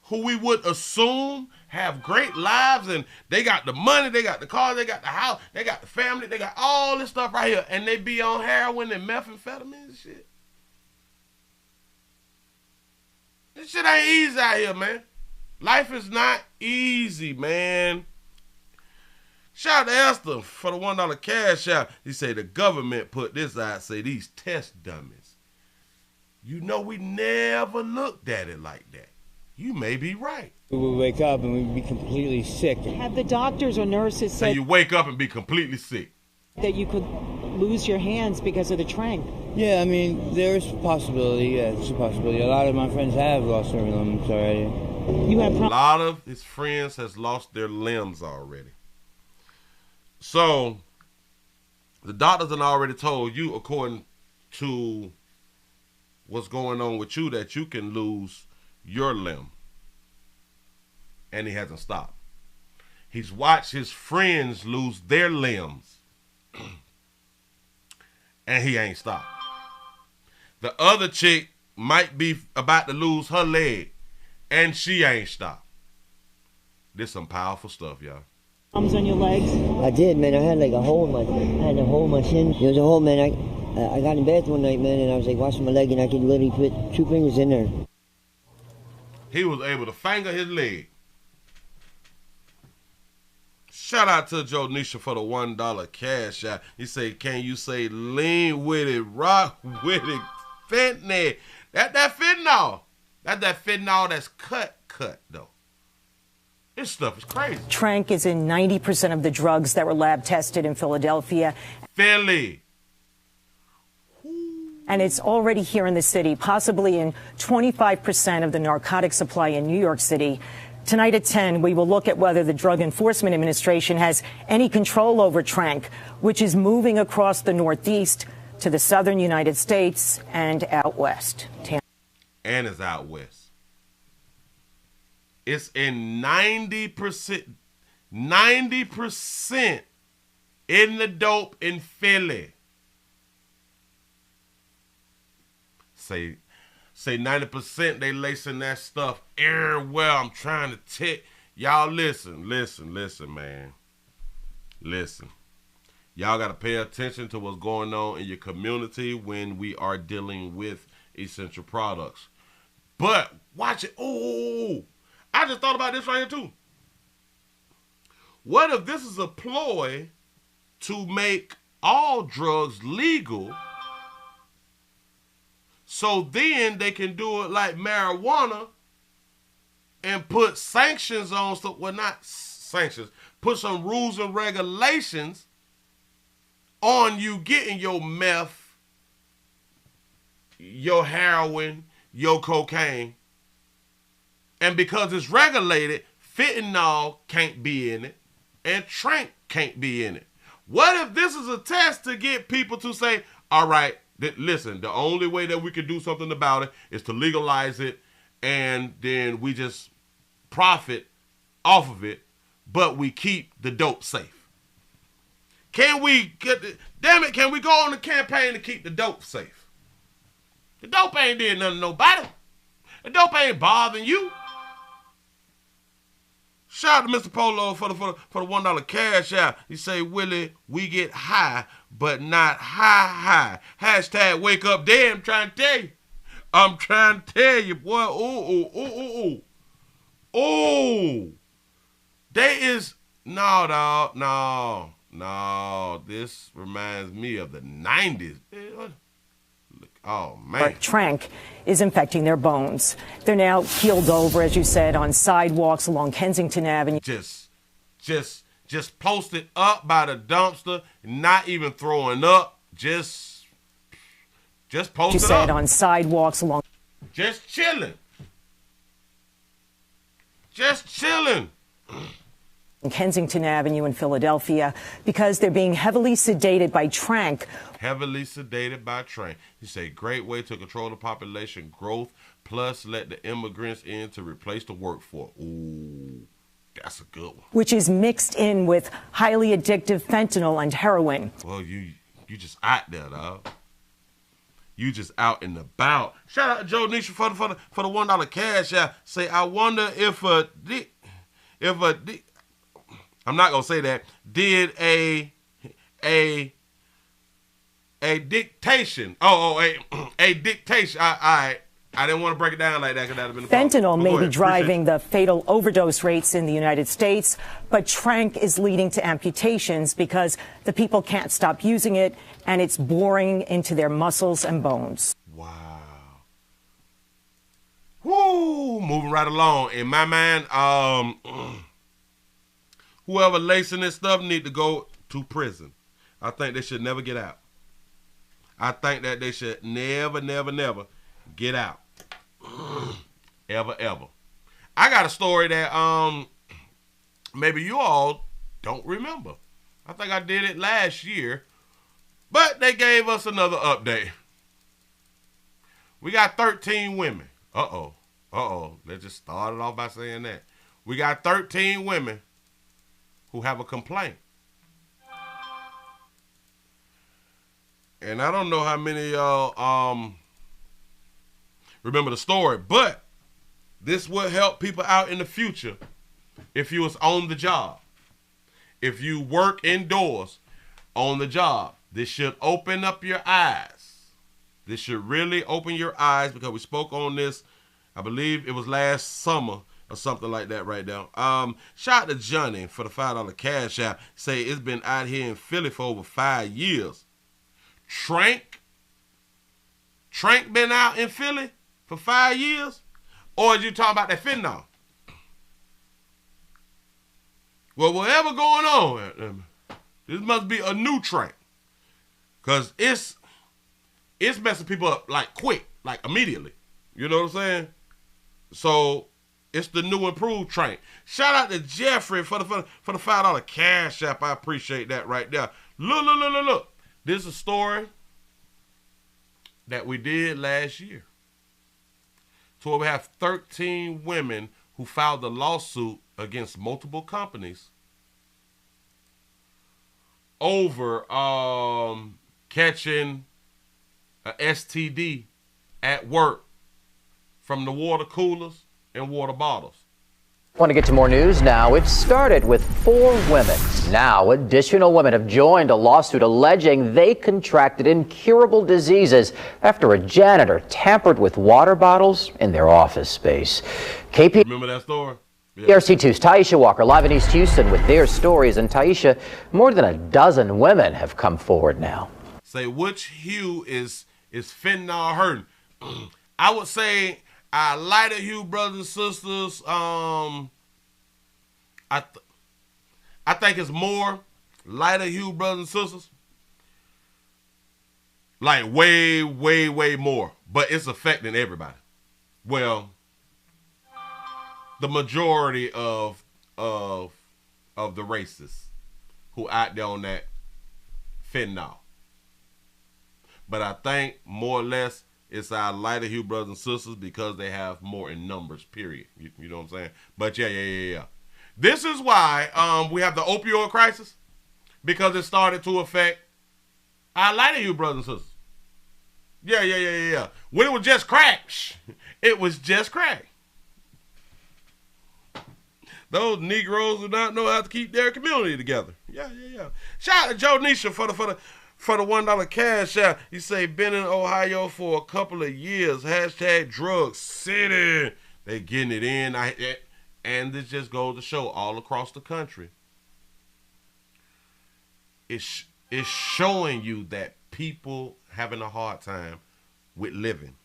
who we would assume have great lives and they got the money, they got the car, they got the house, they got the family, they got all this stuff right here, and they be on heroin and methamphetamine and shit? This shit ain't easy out here, man. Life is not easy, man. Shout out to Esther for the $1 cash out. He say the government put this out, say these test dummies. You know, we never looked at it like that. You may be right. We would wake up and we'd be completely sick. Have the doctors or nurses So said you wake up and be completely sick? that you could lose your hands because of the Tranq? Yeah, I mean, there's a possibility. Yeah, it's a possibility. A lot of my friends have lost their limbs already. You have a lot of his friends has lost their limbs already. So the doctors have already told you, according to what's going on with you, that you can lose your limb. And he hasn't stopped. He's watched his friends lose their limbs. And he ain't stopped. The other chick might be about to lose her leg. And she ain't stopped. This some powerful stuff, y'all. Arms on your legs? I did, man. I had like a hole in my shin. There was a hole, man. I got in bed one night, man, and I was like washing my leg, and I could literally put 2 fingers in there. He was able to finger his leg. Shout out to Joe Nisha for the $1 cash out. He say, can you say lean with it, rock with it, fentanyl? That fentanyl. That fentanyl that's cut though. This stuff is crazy. Tranq is in 90% of the drugs that were lab tested in Philadelphia. Philly. And it's already here in the city, possibly in 25% of the narcotic supply in New York City. Tonight at 10, we will look at whether the Drug Enforcement Administration has any control over Tranq, which is moving across the Northeast to the southern United States and out west. And it's out west. It's in 90% in the dope in Philly. Say 90% they lacing that stuff everywhere. I'm trying to tell y'all, listen, man. Listen. Y'all got to pay attention to what's going on in your community when we are dealing with essential products. But watch it. Oh, I just thought about this right here too. What if this is a ploy to make all drugs legal, so then they can do it like marijuana and put sanctions on stuff? Well, not sanctions. Put some rules and regulations on you getting your meth, your heroin, your cocaine. And because it's regulated, fentanyl can't be in it and Tranq can't be in it. What if this is a test to get people to say, all right, listen, the only way that we can do something about it is to legalize it, and then we just profit off of it, but we keep the dope safe. Can we can we go on the campaign to keep the dope safe? The dope ain't did nothing to nobody. The dope ain't bothering you. Shout out to Mr. Polo for the $1 cash out. He say, Willie, we get high, but not high. Hashtag wake up dead. I'm trying to tell you. I'm trying to tell you, boy. Oh. There is, no, dog. No. This reminds me of the 90s. Oh, man. Tranq is infecting their bones. They're now keeled over, as you said, on sidewalks along Kensington Avenue. Just posted up by the dumpster, not even throwing up. Just posted you said up. On sidewalks along. Just chilling. Kensington Avenue in Philadelphia because they're being heavily sedated by Tranq. Heavily sedated by Tranq. He said, great way to control the population growth, plus let the immigrants in to replace the workforce. Ooh. That's a good one. which is mixed in with highly addictive fentanyl and heroin. Well, you just out there, dog. You just out and about. Shout out to Joe Nisha for the $1 cash out. Say, I wonder if I'm not gonna say that. Did a dictation? A dictation. I didn't want to break it down like that because that'd have been a Fentanyl problem. may Go be ahead. driving the fatal overdose rates in the United States, but Tranq is leading to amputations because the people can't stop using it and it's boring into their muscles and bones. Wow. Woo! Moving right along. In my mind, whoever lacing this stuff need to go to prison. I think they should never get out. I think that they should never get out. Ever. I got a story that maybe you all don't remember. I think I did it last year, but they gave us another update. We got 13 women. Let's just start it off by saying that. We got 13 women who have a complaint. And I don't know how many of y'all remember the story, but this will help people out in the future if you was on the job. If you work indoors on the job, this should open up your eyes. This should really open your eyes because we spoke on this, I believe it was last summer or something like that right now. Shout out to Johnny for the $5 cash app. Say it's been out here in Philly for over 5 years. Tranq been out in Philly for 5 years? Or is you talking about that fentanyl? Well, whatever going on, this must be a new Tranq. Because it's messing people up like quick, like immediately. You know what I'm saying? So it's the new improved Tranq. Shout out to Jeffrey for the $5 cash app. I appreciate that right there. Look. This is a story that we did last year. So we have 13 women who filed a lawsuit against multiple companies over catching a STD at work from the water coolers and water bottles. Want to get to more news now? It started with 4 women. Now, additional women have joined a lawsuit alleging they contracted incurable diseases after a janitor tampered with water bottles in their office space. Remember that story? Yeah. ERC2's Taisha Walker live in East Houston with their stories. And Taisha, more than a dozen women have come forward now. Say, which hue is fentanyl hurting? I would say our lighter hue brothers and sisters, I think it's more lighter hue brothers and sisters. Like way more. But it's affecting everybody. Well, the majority of the races who out there on that fentanyl. But I think more or less it's our lighter hue brothers and sisters because they have more in numbers, period. You know what I'm saying? But yeah. This is why we have the opioid crisis, because it started to affect our lighter hue brothers and sisters. Yeah. When it was just crack, it was just crack. Those Negroes do not know how to keep their community together. Yeah. Shout out to Joe Nisha for the $1 cash out. He say, been in Ohio for a couple of years. # drug city. They getting it in. And this just goes to show all across the country. It's showing you that people having a hard time with living.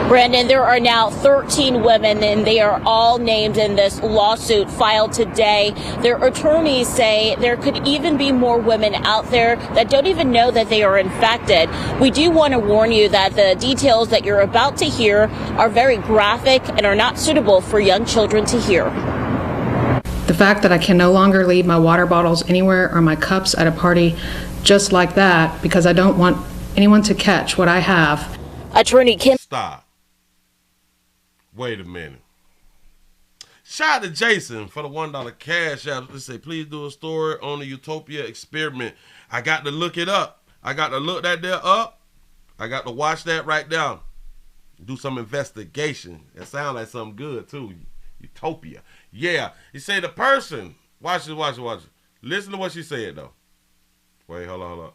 Brandon, there are now 13 women, and they are all named in this lawsuit filed today. Their attorneys say there could even be more women out there that don't even know that they are infected. We do want to warn you that the details that you're about to hear are very graphic and are not suitable for young children to hear. The fact that I can no longer leave my water bottles anywhere or my cups at a party just like that because I don't want anyone to catch what I have. Attorney Kim. Stop. Wait a minute. Shout out to Jason for the $1 cash app. Let's say, please do a story on the Utopia experiment. I got to look it up. I got to look that there up. I got to watch that right down. Do some investigation. That sounds like something good too. Utopia. Yeah. You say the person. Watch it. Listen to what she said though. Wait, hold on.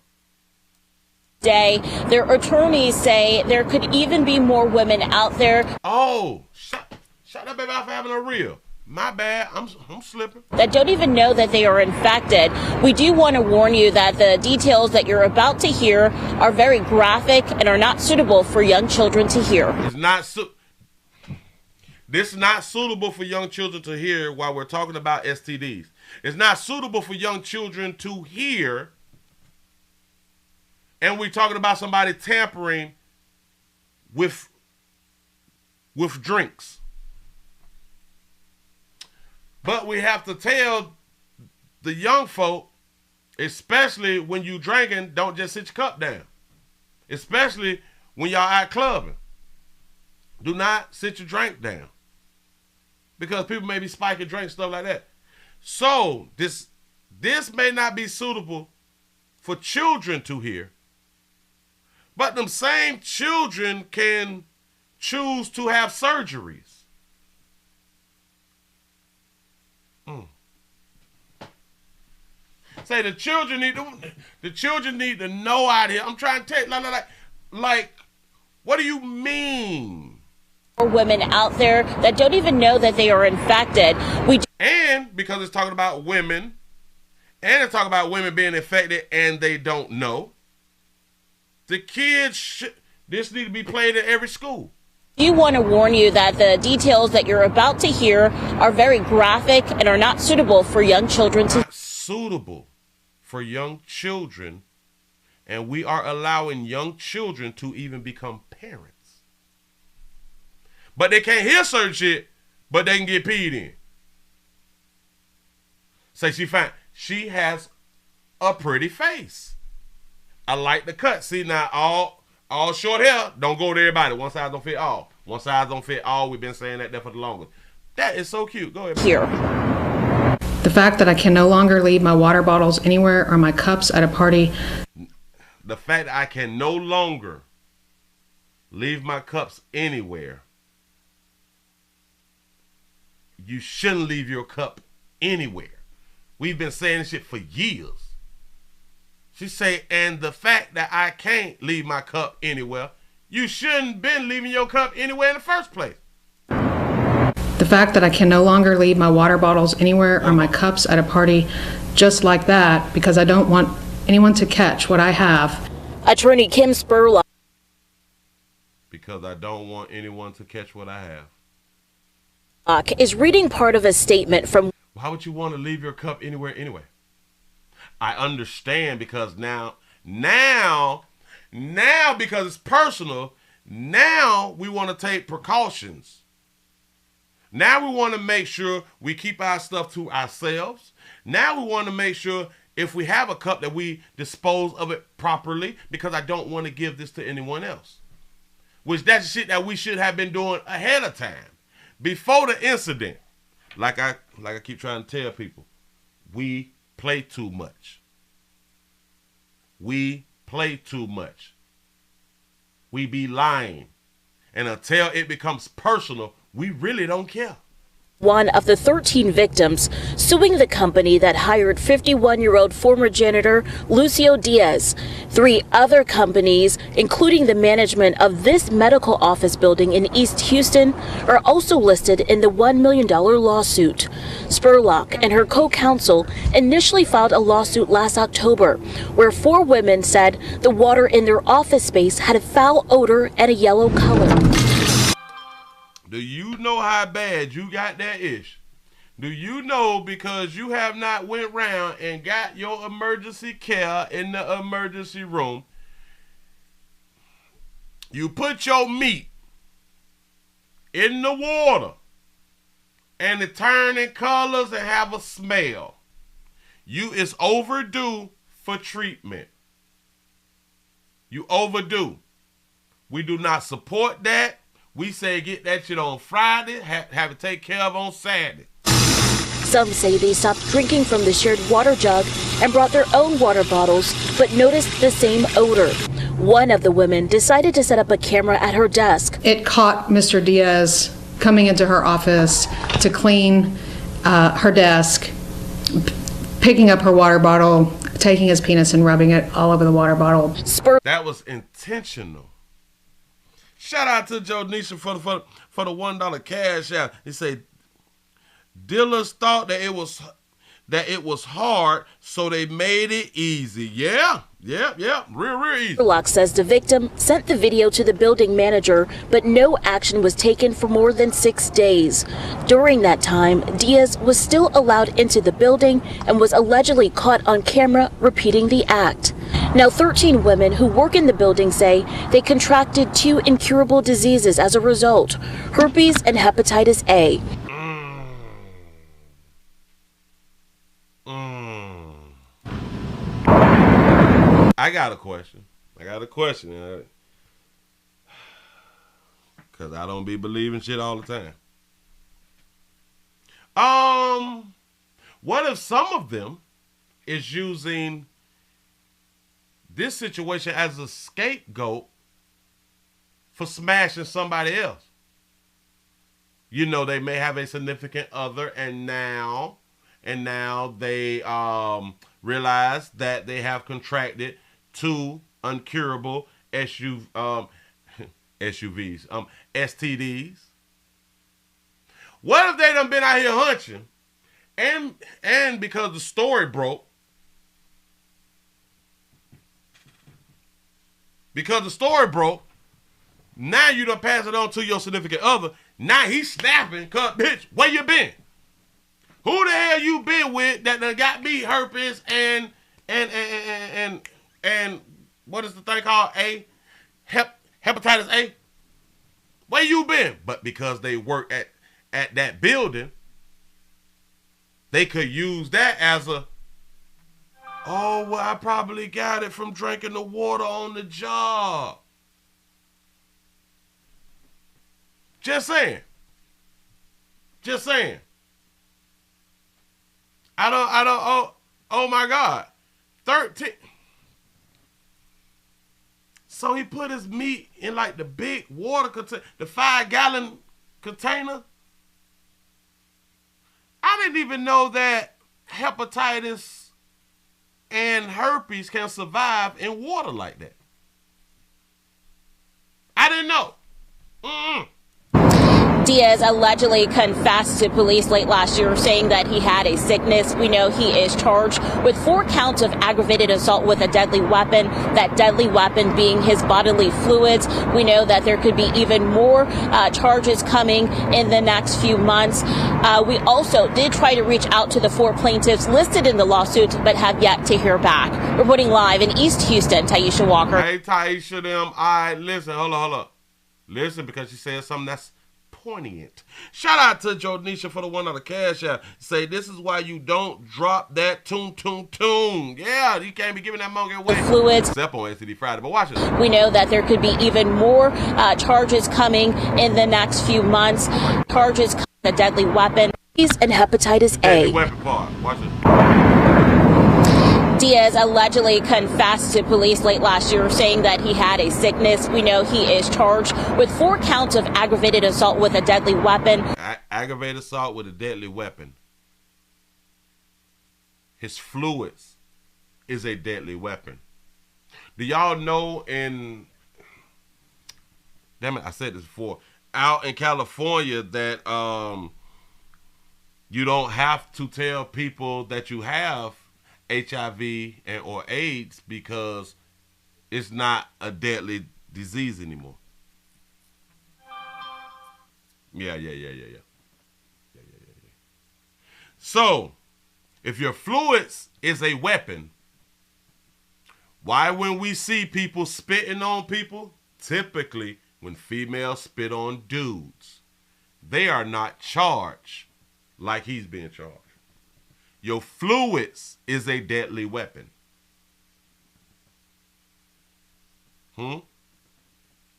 Day, their attorneys say there could even be more women out there. Oh, shut that baby out for having a reel. My bad, I'm slipping. That don't even know that they are infected. We do want to warn you that the details that you're about to hear are very graphic and are not suitable for young children to hear. This is not suitable for young children to hear while we're talking about STDs. It's not suitable for young children to hear. And we're talking about somebody tampering with drinks. But we have to tell the young folk, especially when you drinking, don't just sit your cup down. Especially when y'all out clubbing. Do not sit your drink down. Because people may be spiking drinks, stuff like that. So this may not be suitable for children to hear. But them same children can choose to have surgeries. Say the children need to know out here. I'm trying to tell you, like, what do you mean? Women out there that don't even know that they are infected. And because it's talking about women, and it's talking about women being infected and they don't know, the kids, this need to be played at every school. We want to warn you that the details that you're about to hear are very graphic and are not suitable for young children to. Not suitable for young children, and we are allowing young children to even become parents. But they can't hear certain shit, but they can get peed in. Say she fine. She has a pretty face. I like the cut. See, now all short hair don't go to everybody. One size don't fit all. One size don't fit all. We've been saying that there for the longest. That is so cute. Go ahead. Here. The fact that I can no longer leave my water bottles anywhere or my cups at a party. The fact that I can no longer leave my cups anywhere. You shouldn't leave your cup anywhere. We've been saying this shit for years. She say, and the fact that I can't leave my cup anywhere, you shouldn't been leaving your cup anywhere in the first place. The fact that I can no longer leave my water bottles anywhere or my cups at a party just like that because I don't want anyone to catch what I have. Attorney Kim Spurlock. Because I don't want anyone to catch what I have. Is reading part of a statement from. Why would you want to leave your cup anywhere anyway? I understand because now because it's personal, now we want to take precautions. Now we want to make sure we keep our stuff to ourselves. Now we want to make sure if we have a cup that we dispose of it properly because I don't want to give this to anyone else. Which that's shit that we should have been doing ahead of time. Before the incident, like I keep trying to tell people, we play too much. We play too much. We be lying. And until it becomes personal, we really don't care. One of the 13 victims suing the company that hired 51-year-old former janitor Lucio Diaz. 3 other companies, including the management of this medical office building in East Houston, are also listed in the $1 million lawsuit. Spurlock and her co-counsel initially filed a lawsuit last October, where 4 women said the water in their office space had a foul odor and a yellow color. Do you know how bad you got that ish? Do you know because you have not went round and got your emergency care in the emergency room, you put your meat in the water and it turn in colors and have a smell. You is overdue for treatment. You overdue. We do not support that. We say get that shit on Friday, have it taken care of on Saturday. Some say they stopped drinking from the shared water jug and brought their own water bottles, but noticed the same odor. One of the women decided to set up a camera at her desk. It caught Mr. Diaz coming into her office to clean her desk, picking up her water bottle, taking his penis and rubbing it all over the water bottle. That was intentional. Shout out to Joe Nisha for the $1 cash out. He said dealers thought that it was hard, so they made it easy. Yeah, real easy. Locke says the victim sent the video to the building manager, but no action was taken for more than 6 days. During that time, Diaz was still allowed into the building and was allegedly caught on camera repeating the act. Now, 13 women who work in the building say they contracted 2 incurable diseases as a result: herpes and hepatitis A. I got a question. Because I don't be believing shit all the time. What if some of them is using this situation as a scapegoat for smashing somebody else? You know, they may have a significant other, and now they realize that they have contracted 2 uncurable STDs. What if they done been out here hunching, and because the story broke, now you done pass it on to your significant other. Now he's snapping, cause bitch, where you been? Who the hell you been with that done got me herpes and what is the thing called? Hepatitis A? Where you been? But because they work at that building, they could use that as a, oh, well, I probably got it from drinking the water on the job. Just saying. Oh my God. 13. So he put his meat in like the big water container, the 5-gallon container. I didn't even know that hepatitis and herpes can survive in water like that. I didn't know. Diaz allegedly confessed to police late last year, saying that he had a sickness. We know he is charged with 4 counts of aggravated assault with a deadly weapon, that deadly weapon being his bodily fluids. We know that there could be even more charges coming in the next few months. We also did try to reach out to the 4 plaintiffs listed in the lawsuit, but have yet to hear back. Reporting live in East Houston, Taisha Walker. Hey, Taisha, all right, listen, hold up. Listen, because she said something that's poignant. Shout out to Joe Nisha for the $1 cash out. Say this is why you don't drop that tune. Yeah, you can't be giving that monkey away. Fluids. Except on STD Friday, but watch it. We know that there could be even more charges coming in the next few months. Charges, a deadly weapon, and hepatitis A. Deadly weapon part. Watch it. Diaz allegedly confessed to police late last year, saying that he had a sickness. We know he is charged with 4 counts of aggravated assault with a deadly weapon. Aggravated assault with a deadly weapon. His fluids is a deadly weapon. Do y'all know damn it, I said this before, out in California that you don't have to tell people that you have HIV or AIDS because it's not a deadly disease anymore. Yeah. So, if your fluids is a weapon, why when we see people spitting on people, typically when females spit on dudes, they are not charged like he's being charged. Your fluids is a deadly weapon.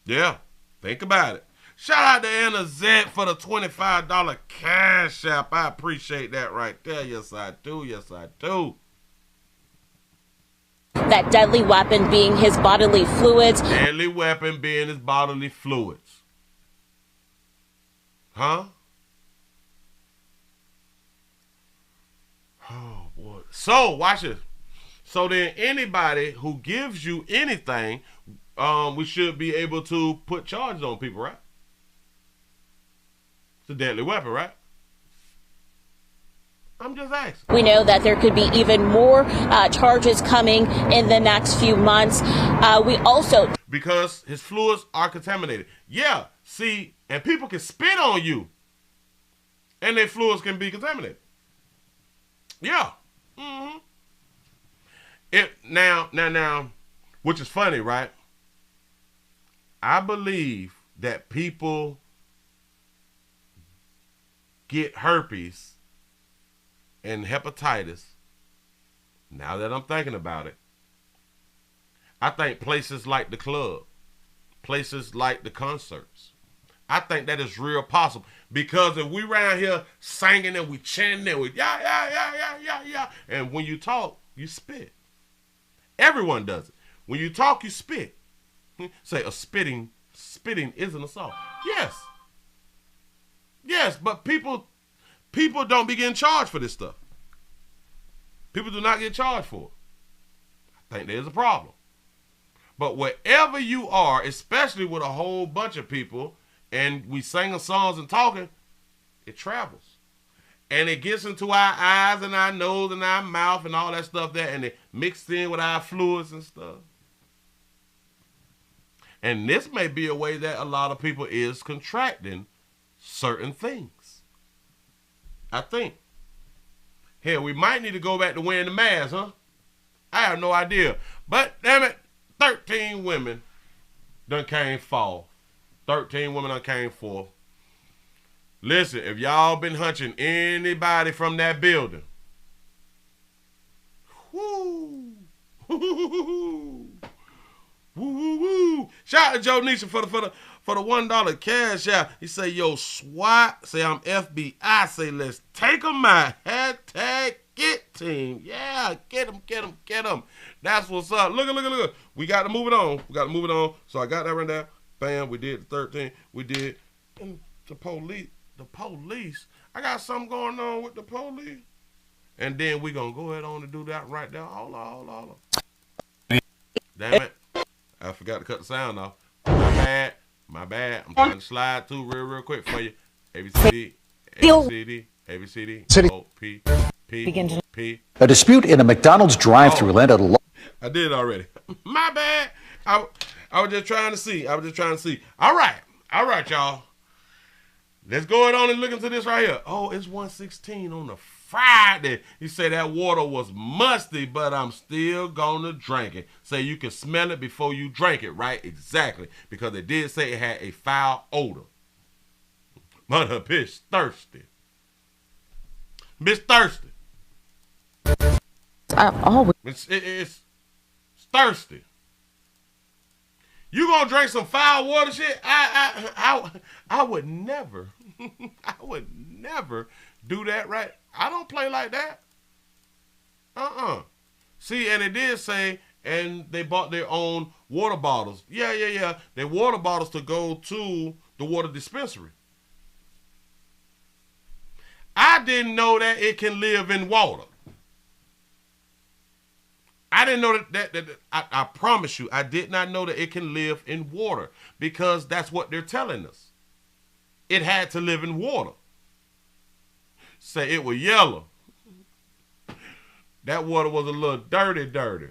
Yeah, think about it. Shout out to Anna Zett for the $25 cash app. I appreciate that right there. Yes, I do. Yes, I do. That deadly weapon being his bodily fluids. Deadly weapon being his bodily fluids. Huh? Oh, boy. So, watch this. So then anybody who gives you anything, we should be able to put charges on people, right? It's a deadly weapon, right? I'm just asking. We know that there could be even more charges coming in the next few months. We also... Because his fluids are contaminated. Yeah, see, and people can spit on you, and their fluids can be contaminated. Yeah. Mm-hmm. Now, which is funny, right? I believe that people get herpes and hepatitis. Now that I'm thinking about it, I think places like the club, places like the concerts, I think that is real possible. Because if we around here singing and we chanting and we yeah, and when you talk, you spit. Everyone does it. When you talk, you spit. Say a spitting isn't assault. Yes, but people don't be getting charged for this stuff. People do not get charged for it. I think there's a problem. But wherever you are, especially with a whole bunch of people, and we singing songs and talking, it travels. And it gets into our eyes and our nose and our mouth and all that stuff there, and it mixed in with our fluids and stuff. And this may be a way that a lot of people is contracting certain things. I think. Hell, we might need to go back to wearing the mask, huh? I have no idea. But, damn it, 13 women done came forth. 13 women done came forth. Listen, if y'all been hunching anybody from that building, whoo, woo, woo, woo. Shout out to Joe Nisha for the $1 cash out. He say, yo, SWAT. Say, I'm FBI. Say, let's take them out. Hashtag get team. Yeah, get them. That's what's up. Look. We got to move it on. So I got that right there. Bam, we did the 13. We did the police. I got something going on with the police. And then we going to go ahead on and do that right there. Hold on. Damn it. I forgot to cut the sound off. My bad. I'm trying to slide through real quick for you. ABCD, O, P. A dispute in a McDonald's drive-thru landed a... I did already. My bad. I was just trying to see. All right, y'all. Let's go ahead on and look into this right here. Oh, it's 1:16 on a Friday. He said that water was musty, but I'm still gonna drink it. Say you can smell it before you drink it, right? Exactly. Because they did say it had a foul odor. But her bitch thirsty. It's thirsty. You gonna drink some foul water shit? I would never. I would never do that, right? I don't play like that. See, and it did say, and they bought their own water bottles. Yeah. Their water bottles to go to the water dispensary. I didn't know that it can live in water. I didn't know that I promise you, I did not know that it can live in water, because that's what they're telling us. It had to live in water. Say it was yellow. That water was a little dirty.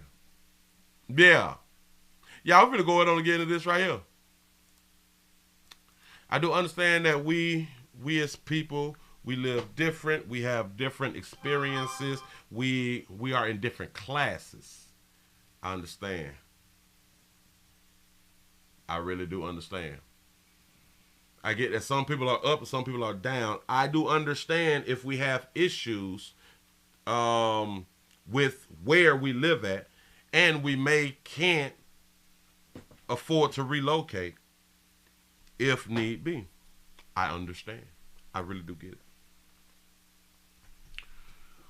Yeah. Y'all, we're going to go ahead on and get into this right here. I do understand that we as people, we live different. We have different experiences. We are in different classes. I understand. I really do understand. I get that some people are up and some people are down. I do understand if we have issues with where we live at, and we can't afford to relocate. if need be. I understand. I really do get it.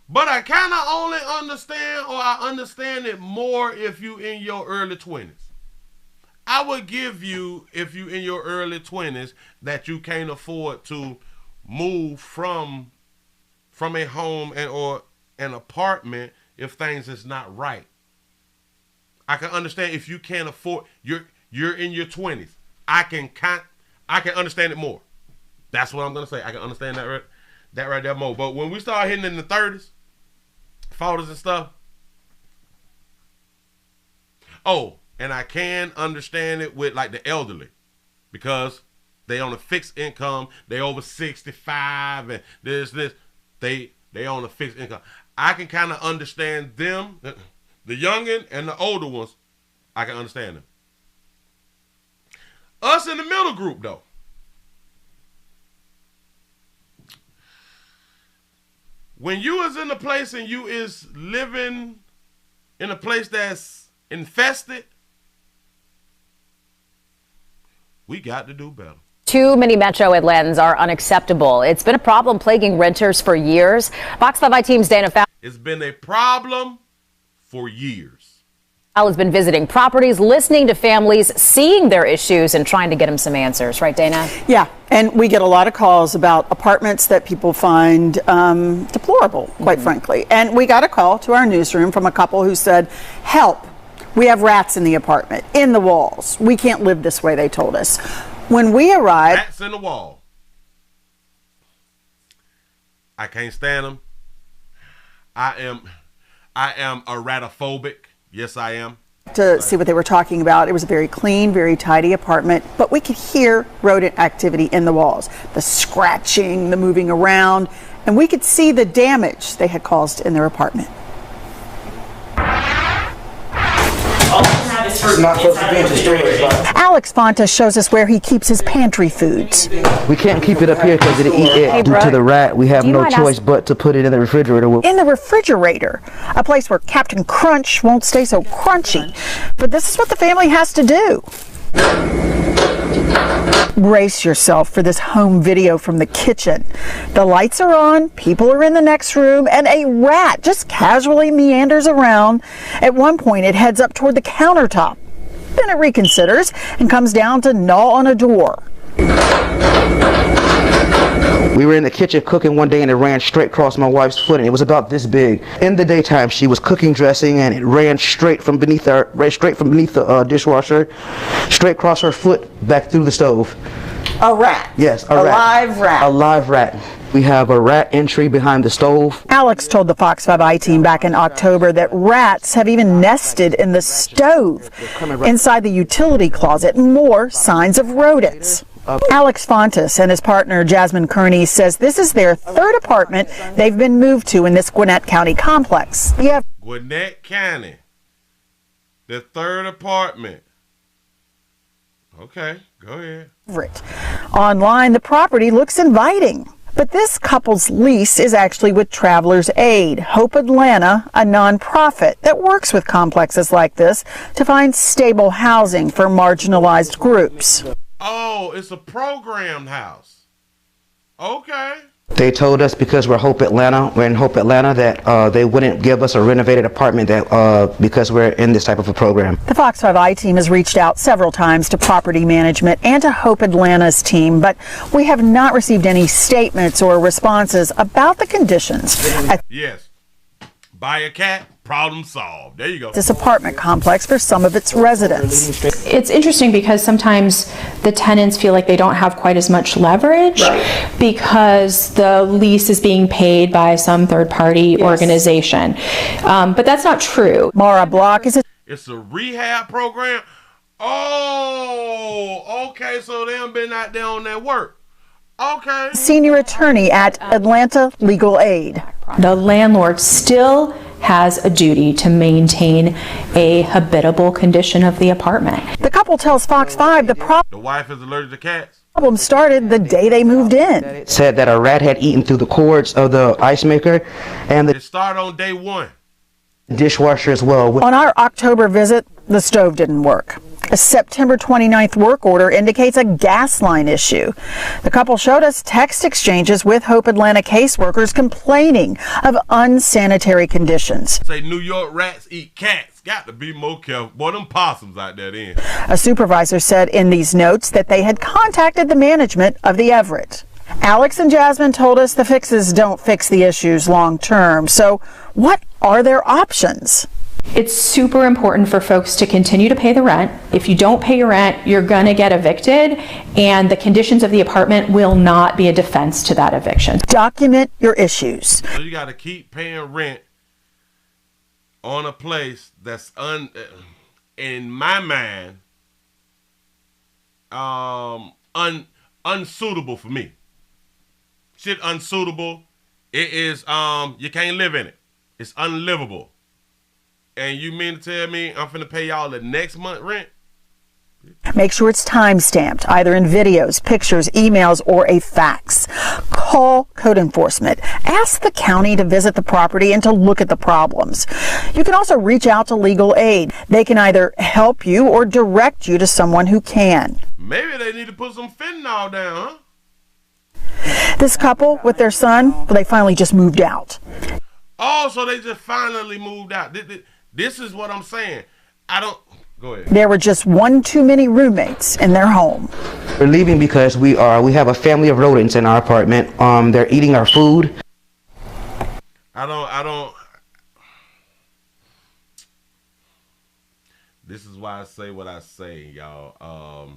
But I kind of only understand, or I understand it more if you in your early 20s. I would give you, if you in your early 20s, that you can't afford to move from a home or an apartment if things is not right. I can understand if you can't afford, you're in your 20s. I can understand it more. That's what I'm gonna say. I can understand that right there more. But when we start hitting in the 30s, 40s and stuff. Oh, and I can understand it with like the elderly, because they on a fixed income, they over 65 and this, they on a fixed income. I can kind of understand them, the youngin' and the older ones. I can understand them. Us in the middle group though. When you is in a place and you is living in a place that's infested, we got to do better. Too many Metro Atlantans are unacceptable. It's been a problem plaguing renters for years. Fox 5 team's Dana Fowler. It's been a problem for years. Has been visiting properties, listening to families, seeing their issues, and trying to get them some answers. Right, Dana? Yeah, and we get a lot of calls about apartments that people find deplorable, quite frankly. And we got a call to our newsroom from a couple who said, help, we have rats in the apartment, in the walls. We can't live this way, they told us. When we arrived... Rats in the wall. I can't stand them. I am eratophobic. Yes, I am. To see what they were talking about. It was a very clean, very tidy apartment, but we could hear rodent activity in the walls. The scratching, the moving around, and we could see the damage they had caused in their apartment. Alex Fonta shows us where he keeps his pantry foods. We can't keep it up here because it'll eat it due to the rat. We have no choice but to put it in the refrigerator. In the refrigerator, a place where Captain Crunch won't stay so crunchy. But this is what the family has to do. Brace yourself for this home video from the kitchen. The lights are on, people are in the next room, and a rat just casually meanders around. At one point, it heads up toward the countertop. Then it reconsiders and comes down to gnaw on a door. We were in the kitchen cooking one day and it ran straight across my wife's foot, and it was about this big. In the daytime, she was cooking dressing and it ran straight from beneath the dishwasher, straight across her foot, back through the stove. A rat? Yes, a live rat. A live rat. We have a rat entry behind the stove. Alex told the Fox 5 team back in October that rats have even nested in the stove, inside the utility closet. More signs of rodents. Alex Fontas and his partner Jasmine Kearney says this is their third apartment they've been moved to in this Gwinnett County complex. Gwinnett County, the third apartment. Okay, go ahead. Online, the property looks inviting. But this couple's lease is actually with Travelers Aid, Hope Atlanta, a nonprofit that works with complexes like this to find stable housing for marginalized groups. Oh, it's a programmed house. Okay. They told us because we're in Hope Atlanta, that they wouldn't give us a renovated apartment because we're in this type of a program. The Fox 5 team has reached out several times to property management and to Hope Atlanta's team, but we have not received any statements or responses about the conditions. Yes. Buy a cat, problem solved. There you go. This apartment complex for some of its residents. It's interesting because sometimes the tenants feel like they don't have quite as much leverage because the lease is being paid by some third-party organization. But that's not true. Mara Block is It's a rehab program. Oh, okay. So they haven't been out there on that work. Okay. Senior attorney at Atlanta Legal Aid. The landlord still has a duty to maintain a habitable condition of the apartment. The couple tells Fox 5 the wife is allergic to cats. Problem started the day they moved in. It said that a rat had eaten through the cords of the ice maker, and It started on day one. Dishwasher as well. On our October visit, the stove didn't work. A September 29th work order indicates a gas line issue. The couple showed us text exchanges with Hope Atlanta caseworkers complaining of unsanitary conditions. Say New York rats eat cats. Got to be more careful. Boy, them possums out there then. A supervisor said in these notes that they had contacted the management of the Everett. Alex and Jasmine told us the fixes don't fix the issues long term. So what are their options? It's super important for folks to continue to pay the rent. If you don't pay your rent, you're going to get evicted, and the conditions of the apartment will not be a defense to that eviction. Document your issues. So you got to keep paying rent on a place that's in my mind, unsuitable for me. Shit unsuitable. It is you can't live in it. It's unlivable. And you mean to tell me I'm finna pay y'all the next month rent? Make sure it's time-stamped, either in videos, pictures, emails, or a fax. Call code enforcement. Ask the county to visit the property and to look at the problems. You can also reach out to legal aid. They can either help you or direct you to someone who can. Maybe they need to put some fentanyl down, huh? This couple with their son, well, they finally just moved out. Oh, so they just finally moved out. This is what I'm saying. Go ahead. There were just one too many roommates in their home. We're leaving because we have a family of rodents in our apartment. They're eating our food. I don't. This is why I say what I say, y'all.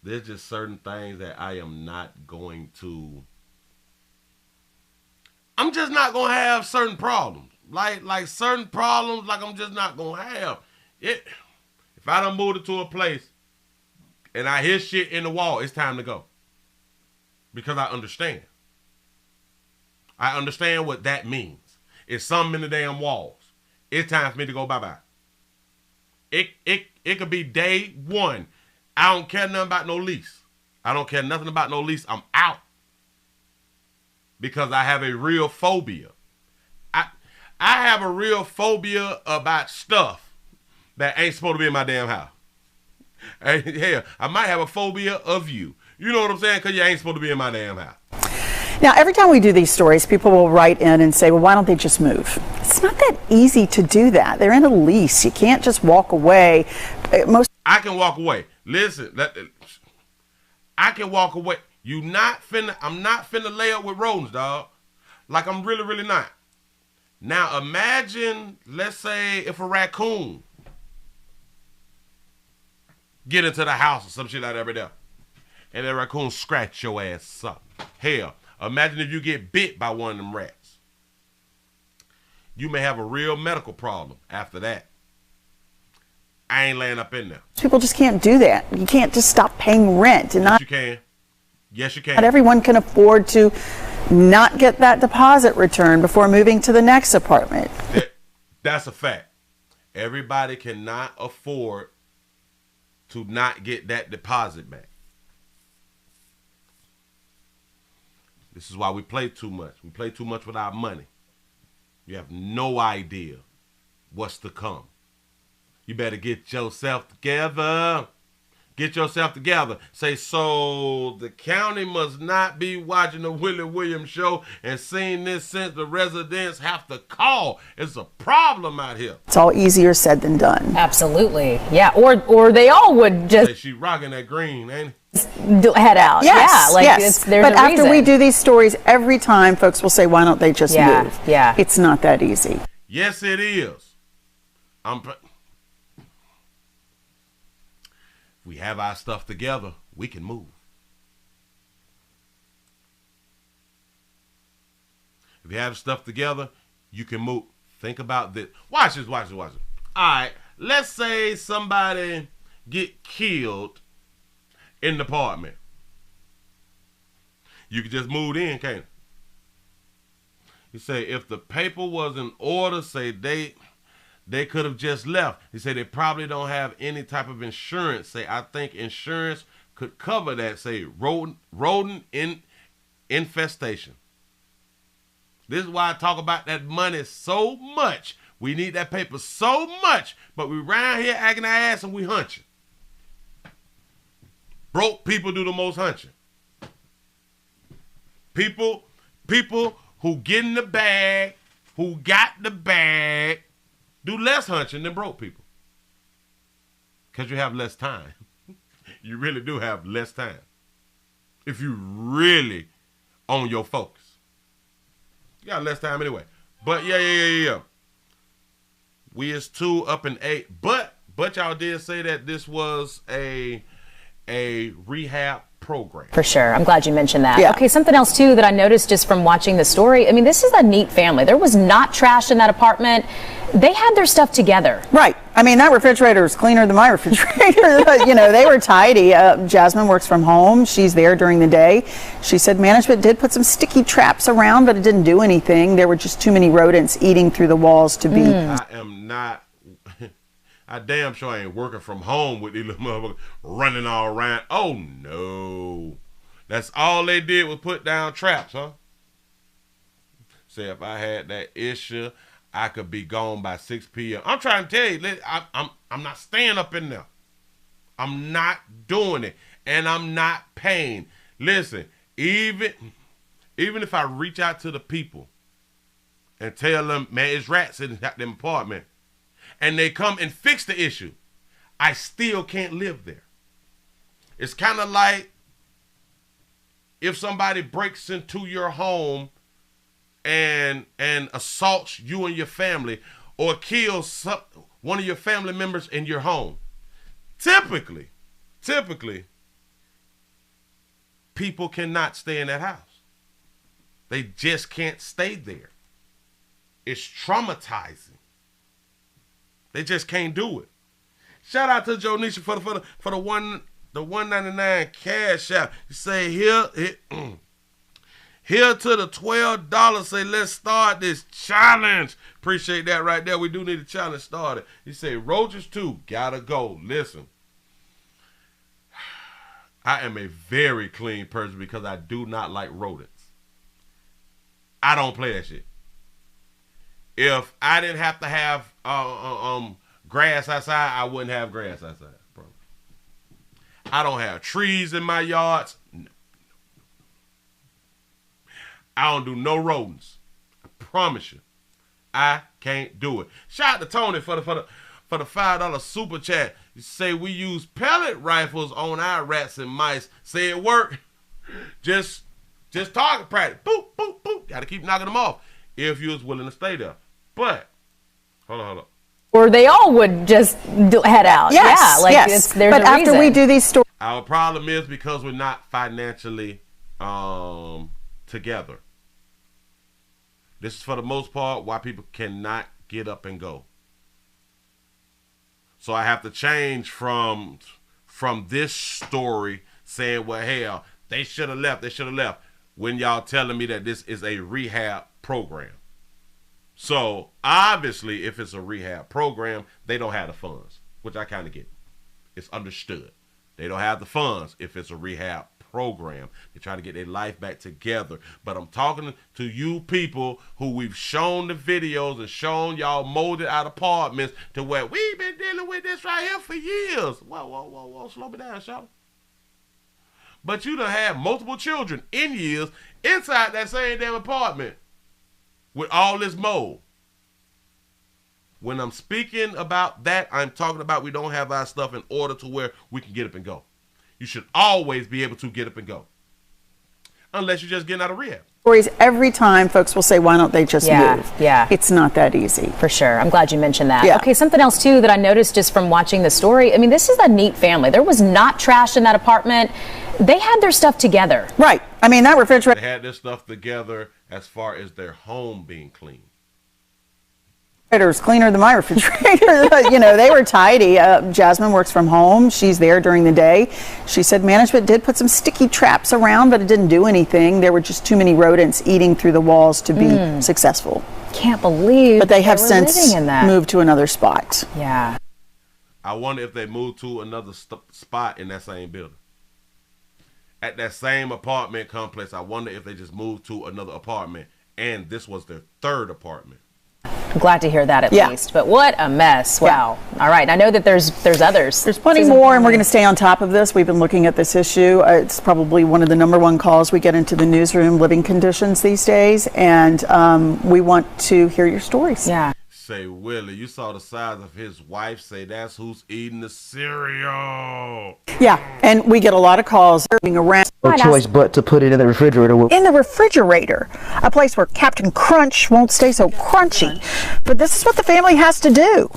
There's just certain things that I am not going to. I'm just not gonna have certain problems. Like certain problems, like I'm just not gonna have it. If I done moved into a place and I hear shit in the wall, it's time to go. Because I understand. I understand what that means. It's something in the damn walls. It's time for me to go bye-bye. It could be day one. I don't care nothing about no lease. I don't care nothing about no lease. I'm out. Because I have a real phobia. I have a real phobia about stuff that ain't supposed to be in my damn house. Hell, I might have a phobia of you. You know what I'm saying? Because you ain't supposed to be in my damn house. Now, every time we do these stories, people will write in and say, well, why don't they just move? It's not that easy to do that. They're in a lease. You can't just walk away. I can walk away. Listen, I can walk away. I'm not finna lay up with rodents, dog. Like, I'm really, really not. Now, imagine, let's say, if a raccoon get into the house or some shit like that right there, and that raccoon scratch your ass up. Hell, imagine if you get bit by one of them rats. You may have a real medical problem after that. I ain't laying up in there. People just can't do that. You can't just stop paying rent. And Yes, you can. Yes, you can. Not everyone can afford to not get that deposit returned before moving to the next apartment. That's a fact. Everybody cannot afford to not get that deposit back. This is why we play too much. We play too much with our money. You have no idea what's to come. You better get yourself together. Get yourself together. Say, so the county must not be watching the Willie Williams show and seeing this since the residents have to call. It's a problem out here. It's all easier said than done. Absolutely. Yeah. Or they all would just. Say, she rocking that green, ain't it? Head out. Yes, yeah. Like yes. There's but a after reason. we do these stories, every time folks will say, why don't they just move? Yeah. It's not that easy. Yes, it is. We have our stuff together, we can move. If you have stuff together, you can move. Think about this. Watch this. All right, let's say somebody get killed in the apartment. You can just move in, can't you? You say, if the paper was in order, say they could have just left. He said they probably don't have any type of insurance. Say, I think insurance could cover that. Say, rodent infestation. This is why I talk about that money so much We need that paper so much, but we round here acting our ass and we hunching. Broke people do the most hunching. People who get in the bag, who got the bag, do less hunching than broke people. Because you have less time. You really do have less time. If you really on your focus. You got less time anyway. But yeah. We is 2 up and 8. But y'all did say that this was a rehab program. For sure. I'm glad you mentioned that. Yeah. Okay, something else too that I noticed just from watching the story. I mean, this is a neat family. There was not trash in that apartment. They had their stuff together. Right. I mean, that refrigerator is cleaner than my refrigerator. You know, they were tidy. Jasmine works from home. She's there during the day. She said management did put some sticky traps around, but it didn't do anything. There were just too many rodents eating through the walls to be. I am not. I damn sure I ain't working from home with these little motherfuckers running all around. Oh, no. That's all they did was put down traps, huh? Say if I had that issue, I could be gone by 6 p.m. I'm trying to tell you, I'm not staying up in there. I'm not doing it. And I'm not paying. Listen, even if I reach out to the people and tell them, man, it's rats in that them apartment, and they come and fix the issue, I still can't live there. It's kind of like if somebody breaks into your home and assaults you and your family, or kills one of your family members in your home. Typically, people cannot stay in that house. They just can't stay there. It's traumatizing. They just can't do it. Shout out to Jonisha for the $1.99 cash app. You say here to the $12. Say let's start this challenge. Appreciate that right there. We do need a challenge started. You say roaches too gotta go. Listen, I am a very clean person because I do not like rodents. I don't play that shit. If I didn't have to have grass outside, I wouldn't have grass outside, bro. I don't have trees in my yards. No. I don't do no rodents. I promise you. I can't do it. Shout out to Tony for the $5 super chat. You say we use pellet rifles on our rats and mice. Say it work. Just target practice. Boop, boop, boop. Got to keep knocking them off if you was willing to stay there. But, hold on. Or they all would just head out. Yes, yeah, like yes. There's but a after reason. we do these stories. Our problem is because we're not financially together. This is for the most part why people cannot get up and go. So I have to change from this story saying, well, hell, they should have left, when y'all telling me that this is a rehab program. So obviously, if it's a rehab program, they don't have the funds, which I kind of get. It's understood. They don't have the funds if it's a rehab program. They're trying to get their life back together. But I'm talking to you people who we've shown the videos and shown y'all molded out apartments to where we've been dealing with this right here for years. Whoa, slow me down, y'all. But you done had multiple children in years inside that same damn apartment with all this mold. When I'm speaking about that, I'm talking about we don't have our stuff in order to where we can get up and go. You should always be able to get up and go. Unless you're just getting out of rehab. Stories every time folks will say, why don't they just move? Yeah. It's not that easy. For sure. I'm glad you mentioned that. Yeah. Okay, something else too that I noticed just from watching the story. I mean, this is a neat family. There was not trash in that apartment. They had their stuff together. Right. I mean, that refrigerator. They had their stuff together as far as their home being clean. Is cleaner than my refrigerator. You know, they were tidy. Jasmine works from home. She's there during the day. She said management did put some sticky traps around, but it didn't do anything. There were just too many rodents eating through the walls to be successful. Can't believe. But they have were since living in that. moved to another spot. Yeah. I wonder if they moved to another spot in that same building. At that same apartment complex, I wonder if they just moved to another apartment and this was their third apartment. I'm glad to hear that at least. But what a mess. Wow. All right. I know that there's others. There's plenty more, and we're going to stay on top of this. We've been looking at this issue. It's probably one of the #1 calls we get into the newsroom, living conditions these days, and we want to hear your stories. Yeah. Say, Willie, you saw the size of his wife. Say, that's who's eating the cereal. Yeah, and we get a lot of calls being around. No choice but to put it in the refrigerator. In the refrigerator, a place where Captain Crunch won't stay so crunchy. But this is what the family has to do.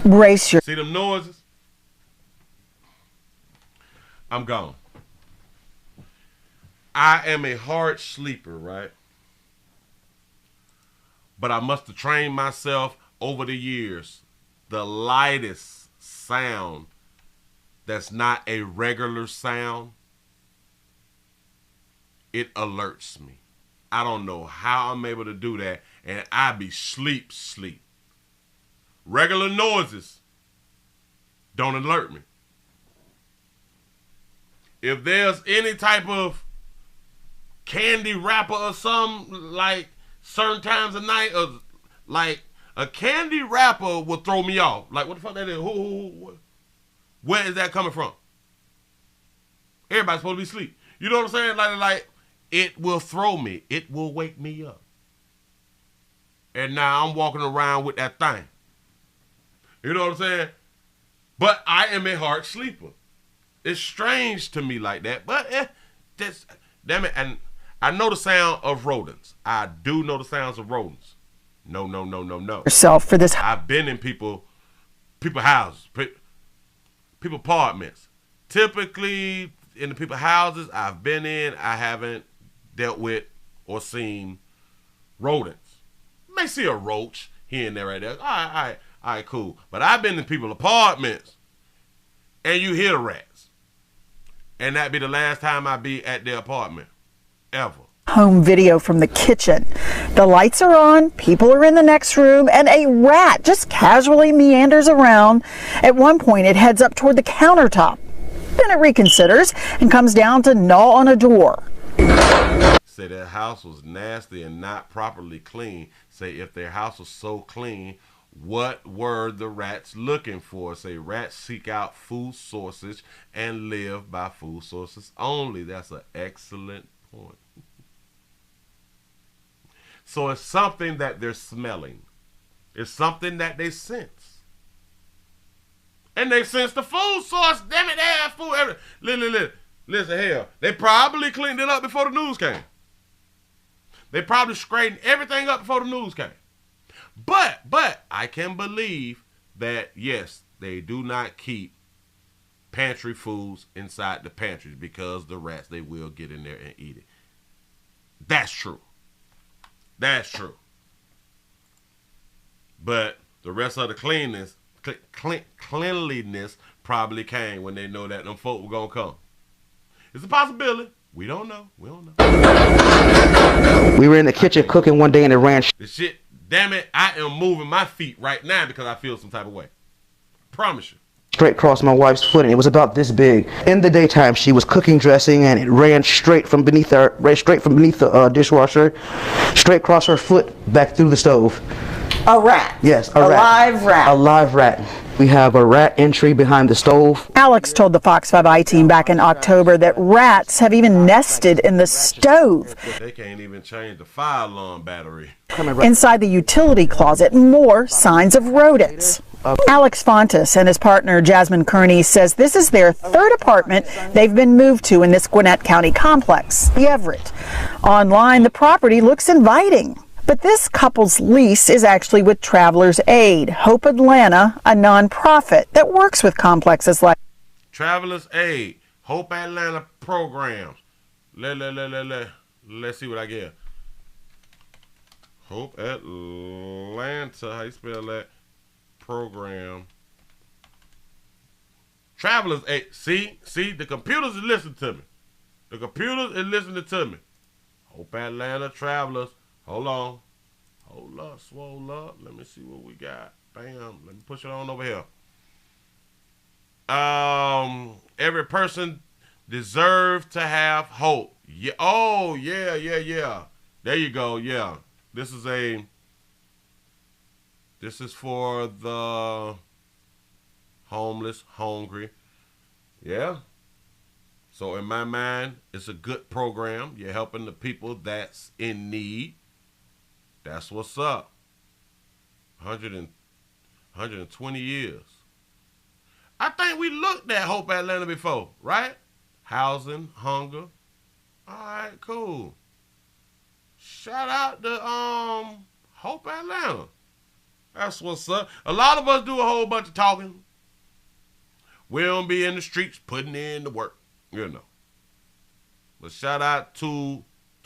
Brace your... See them noises? I'm gone. I am a hard sleeper, right? But I must have trained myself over the years. The lightest sound that's not a regular sound, it alerts me. I don't know how I'm able to do that, and I be sleep. Regular noises don't alert me. If there's any type of candy wrapper or something, like certain times of night, or like a candy wrapper will throw me off. Like, what the fuck that is? Where is that coming from? Everybody's supposed to be asleep. You know what I'm saying? Like it will throw me. It will wake me up. And now I'm walking around with that thing. You know what I'm saying? But I am a hard sleeper. It's strange to me like that. But damn it. And I know the sound of rodents. I do know the sounds of rodents. No. Yourself for this. I've been in people houses, people apartments. Typically in the people houses I've been in, I haven't dealt with or seen rodents. You may see a roach here and there, right there. All right, cool. But I've been in people apartments, and you hear the rats, and that be the last time I be at their apartment ever. Home video from the kitchen. The lights are on, people are in the next room, and a rat just casually meanders around. At one point, it heads up toward the countertop. Then it reconsiders and comes down to gnaw on a door. Say their house was nasty and not properly clean. Say if their house was so clean, what were the rats looking for? Say rats seek out food sources and live by food sources only. That's an excellent point. So it's something that they're smelling. It's something that they sense. And they sense the food source. Damn it, they have food. Listen, hell, they probably cleaned it up before the news came. They probably straightened everything up before the news came. But I can believe that, yes, they do not keep pantry foods inside the pantries because the rats, they will get in there and eat it. That's true. That's true. But the rest of the cleanliness probably came when they know that them folk were going to come. It's a possibility. We don't know. We were in the kitchen cooking one day and it ran. The shit, damn it, I am moving my feet right now because I feel some type of way. Promise you. Straight across my wife's foot, and it was about this big. In the daytime, she was cooking dressing, and it ran straight from beneath the dishwasher, straight across her foot, back through the stove. A rat. Yes, a live rat. A live rat. We have a rat entry behind the stove. Alex told the Fox 5 team back in October that rats have even nested in the stove. They can't even change the fire alarm battery. Inside the utility closet, more signs of rodents. Alex Fontes and his partner Jasmine Kearney says this is their third apartment they've been moved to in this Gwinnett County complex, the Everett. Online, the property looks inviting. But this couple's lease is actually with Travelers Aid, Hope Atlanta, a nonprofit that works with complexes like Travelers Aid, Hope Atlanta programs. Let's see what I get. Hope Atlanta, how you spell that? Program. Travelers Aid. See, the computers is listening to me. The computers is listening to me. Hope Atlanta Travelers. Hold on. Hold up, swole up. Let me see what we got. Bam. Let me push it on over here. Every person deserves to have hope. Yeah. Oh, yeah. There you go. Yeah. This is for the homeless, hungry. Yeah. So in my mind, it's a good program. You're helping the people that's in need. That's what's up. 120 years. I think we looked at Hope Atlanta before, right? Housing, hunger. All right, cool. Shout out to Hope Atlanta. That's what's up. A lot of us do a whole bunch of talking. We don't be in the streets putting in the work, you know. But shout out to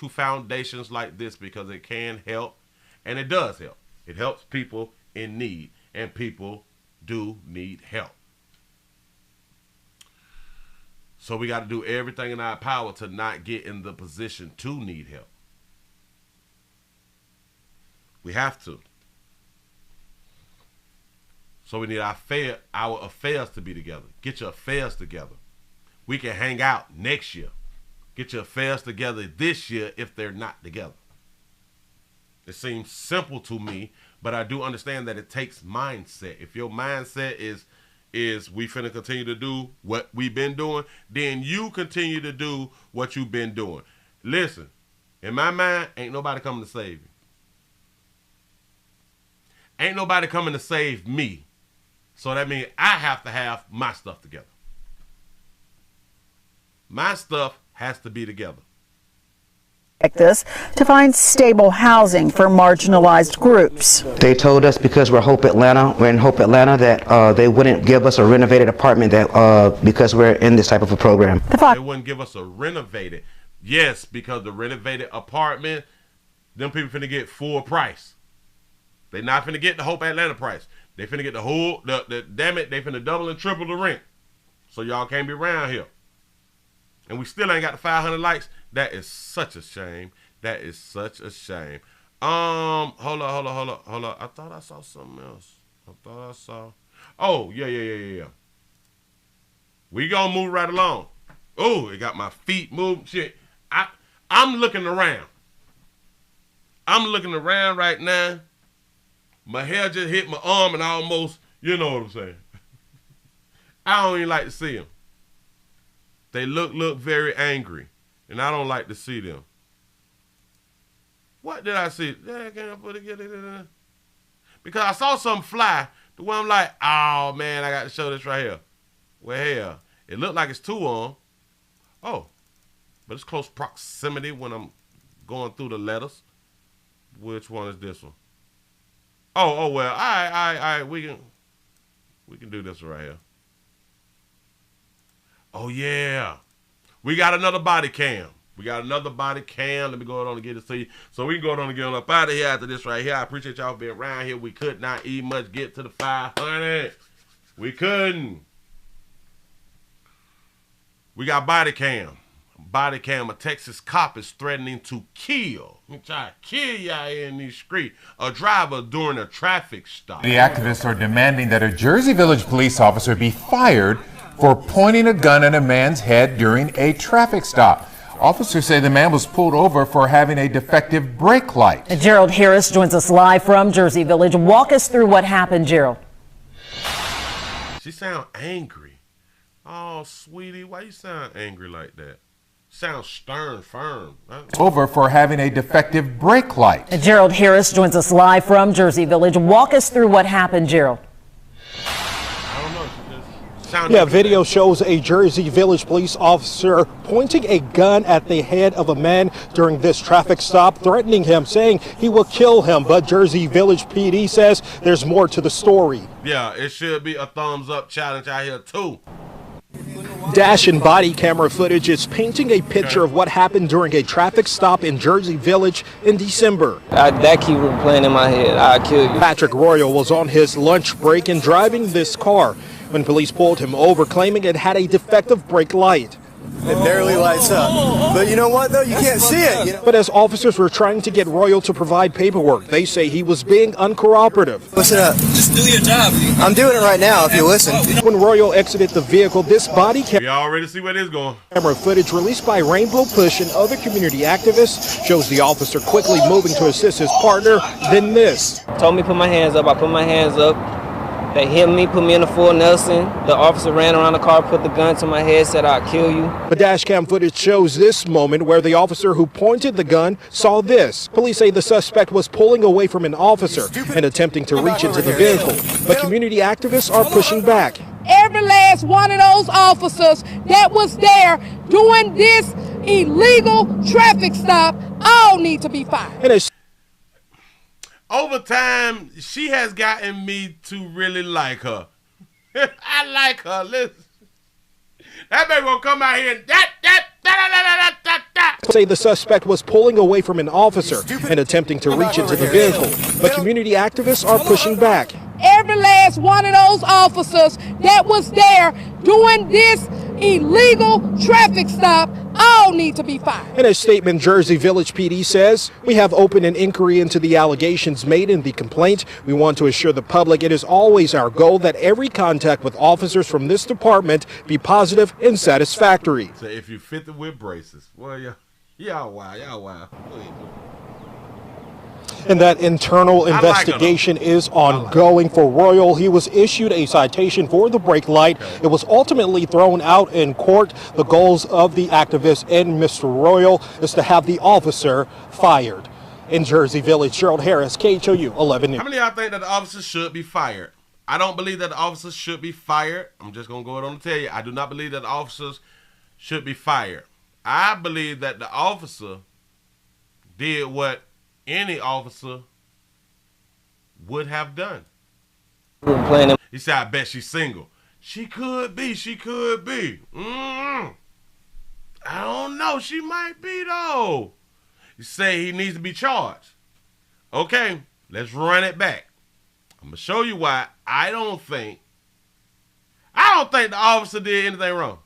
foundations like this because it can help, and it does help. It helps people in need, and people do need help. So we got to do everything in our power to not get in the position to need help. We have to. So we need our affairs to be together. Get your affairs together. We can hang out next year. Get your affairs together this year if they're not together. It seems simple to me, but I do understand that it takes mindset. If your mindset is we finna continue to do what we've been doing, then you continue to do what you've been doing. Listen, in my mind, ain't nobody coming to save you. Ain't nobody coming to save me. So that means I have to have my stuff together. My stuff has to be together. Like this to find stable housing for marginalized groups. They told us because we're in Hope Atlanta, that they wouldn't give us a renovated apartment because we're in this type of a program. They wouldn't give us a renovated. Yes, because the renovated apartment, them people finna get full price. They not finna get the Hope Atlanta price. They finna get damn it, they finna double and triple the rent. So y'all can't be around here. And we still ain't got the 500 likes. That is such a shame. That is such a shame. Hold up. I thought I saw something else. Oh, yeah. We gonna move right along. Oh, it got my feet moving. Shit. I'm looking around. I'm looking around right now. My hair just hit my arm and I almost, you know what I'm saying. I don't even like to see them. They look very angry, and I don't like to see them. What did I see? Because I saw something fly, the one I'm like, oh man, I got to show this right here. Well, hell, it looked like it's two on. Oh, but it's close proximity when I'm going through the letters. Which one is this one? Oh well, all right, we can do this right here. Oh, yeah. We got another body cam. Let me go on and get it to you. So we can go on and get on up out of here after this right here. I appreciate y'all being around here. We could not even much get to the 500. We couldn't. We got body cam. A Texas cop is threatening to kill. Try to kill y'all in these streets. A driver during a traffic stop. The activists are demanding that a Jersey Village police officer be fired for pointing a gun at a man's head during a traffic stop. Officers say the man was pulled over for having a defective brake light. Gerald Harris joins us live from Jersey Village. Walk us through what happened, Gerald. She sound angry. Oh, sweetie, why you sound angry like that? Sounds stern, firm. Over for having a defective brake light. Gerald Harris joins us live from Jersey Village. Walk us through what happened, Gerald. Yeah, video shows a Jersey Village police officer pointing a gun at the head of a man during this traffic stop, threatening him, saying he will kill him. But Jersey Village PD says there's more to the story. Yeah, it should be a thumbs up challenge out here too. Dash and body camera footage is painting a picture of what happened during a traffic stop in Jersey Village in December. That keep playing in my head. I'll kill you. Patrick Royal was on his lunch break and driving this car when police pulled him over, claiming it had a defective brake light. It barely lights up. But you know what, though? You can't see it. You know? But as officers were trying to get Royal to provide paperwork, they say he was being uncooperative. Listen up. Just do your job. I'm doing it right now if you listen. When Royal exited the vehicle, this body We already see where this is going. camera footage released by Rainbow Push and other community activists shows the officer quickly moving to assist his partner. Then this. Told me to put my hands up. I put my hands up. They hit me, put me in a full Nelson. The officer ran around the car, put the gun to my head, said, "I'll kill you." The dash cam footage shows this moment where the officer who pointed the gun saw this. Police say the suspect was pulling away from an officer and attempting to reach into the vehicle. But community activists are pushing back. Every last one of those officers that was there doing this illegal traffic stop all need to be fired. And as over time, she has gotten me to really like her. I like her. Listen. That baby gonna come out here and say the suspect was pulling away from an officer and attempting to reach into the vehicle. But community activists are pushing back. Every last one of those officers that was there doing this illegal traffic stop all need to be fired. In a statement, Jersey Village PD says, "We have opened an inquiry into the allegations made in the complaint. We want to assure the public it is always our goal that every contact with officers from this department be positive and satisfactory." So if you fit the with braces, well, y'all wow. And that internal investigation is ongoing for Royal. He was issued a citation for the brake light. It was ultimately thrown out in court. The goals of the activist and Mr. Royal is to have the officer fired. In Jersey Village, Gerald Harris, KHOU 11 News. How many of y'all think that the officers should be fired? I don't believe that the officers should be fired. I'm just going to go ahead and tell you, I do not believe that the officers should be fired. I believe that the officer did what any officer would have done. He said, "I bet she's single." She could be. I don't know. She might be, though. You say he needs to be charged. Okay, let's run it back. I'm going to show you why I don't think the officer did anything wrong.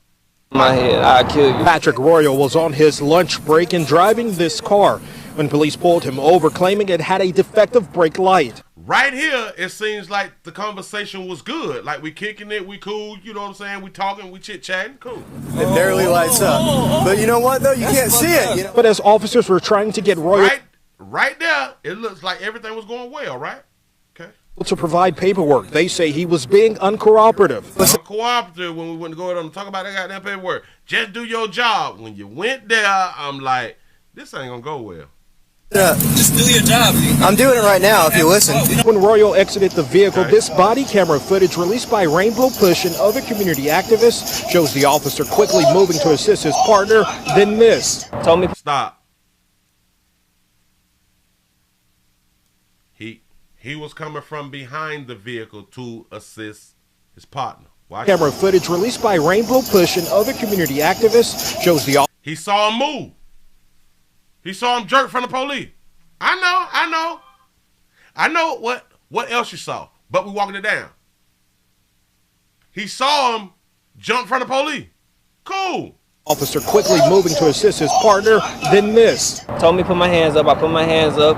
My head, I'll kill you. Patrick Royal was on his lunch break and driving this car when police pulled him over, claiming it had a defective brake light. Right here, it seems like the conversation was good. Like, we kicking it, we cool, you know what I'm saying? We talking, we chit-chatting, cool. It barely lights up. But you know what, though? You can't see it. You know? But as officers were trying to get Royal right there, it looks like everything was going well, right? Okay. To provide paperwork, they say he was being uncooperative. Uncooperative when we went to go ahead and talk about that goddamn paperwork. Just do your job. When you went there, I'm like, this ain't gonna go well. Just do your job. I'm doing it right now if you listen. When Royal exited the vehicle, this body camera footage released by Rainbow Push and other community activists shows the officer quickly moving to assist his partner. Then this. Told me stop. He was coming from behind the vehicle to assist his partner. Watch camera footage released by Rainbow Push and other community activists shows the he saw him move. He saw him jerk from the police. I know what else you saw, but we walking it down. He saw him jump from the police. Cool. Officer quickly moving to assist his partner. Then this. Told me to put my hands up. I put my hands up.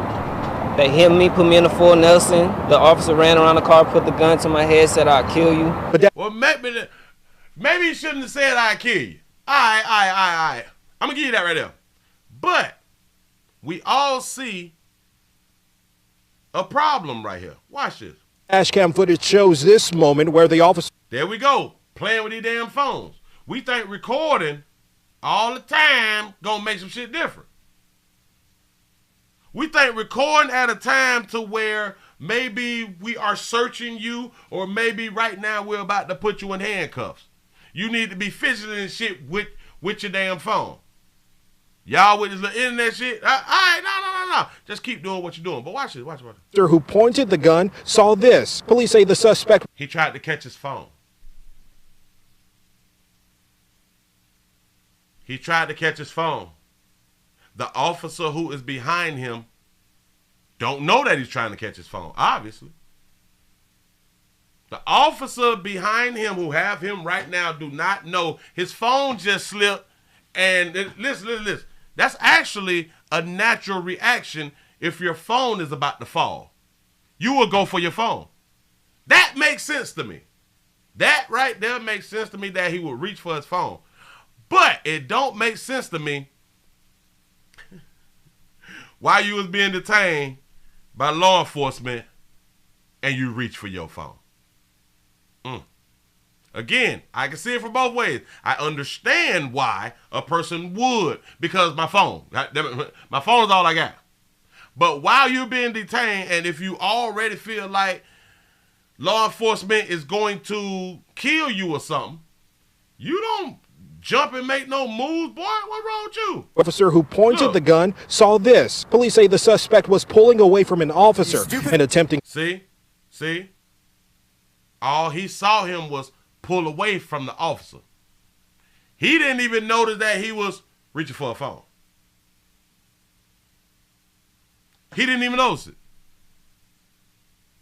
They hit me, put me in a full Nelson. The officer ran around the car, put the gun to my head, said, "I'll kill you." Well, maybe he shouldn't have said, "I'll kill you." All right. I'm going to give you that right there. But we all see a problem right here. Watch this. Dashcam footage shows this moment where the officer... There we go, playing with these damn phones. We think recording all the time going to make some shit different. We think recording at a time to where maybe we are searching you, or maybe right now we're about to put you in handcuffs. You need to be fidgeting and shit with your damn phone. Y'all with this little internet shit? All right, no. Just keep doing what you're doing. But watch it. Watch it. Who pointed the gun saw this. Police say the suspect... He tried to catch his phone. The officer who is behind him don't know that he's trying to catch his phone, obviously. The officer behind him who have him right now do not know. His phone just slipped. And listen. That's actually a natural reaction if your phone is about to fall. You will go for your phone. That makes sense to me. That right there makes sense to me that he would reach for his phone. But it don't make sense to me why you was being detained by law enforcement and you reach for your phone. Again, I can see it from both ways. I understand why a person would, because my phone. My phone is all I got. But while you're being detained, and if you already feel like law enforcement is going to kill you or something, you don't jump and make no moves, boy. What's wrong with you? Officer who pointed the gun saw this. Police say the suspect was pulling away from an officer and attempting. See? All he saw him was pull away from the officer. He didn't even notice that he was reaching for a phone. He didn't even notice it.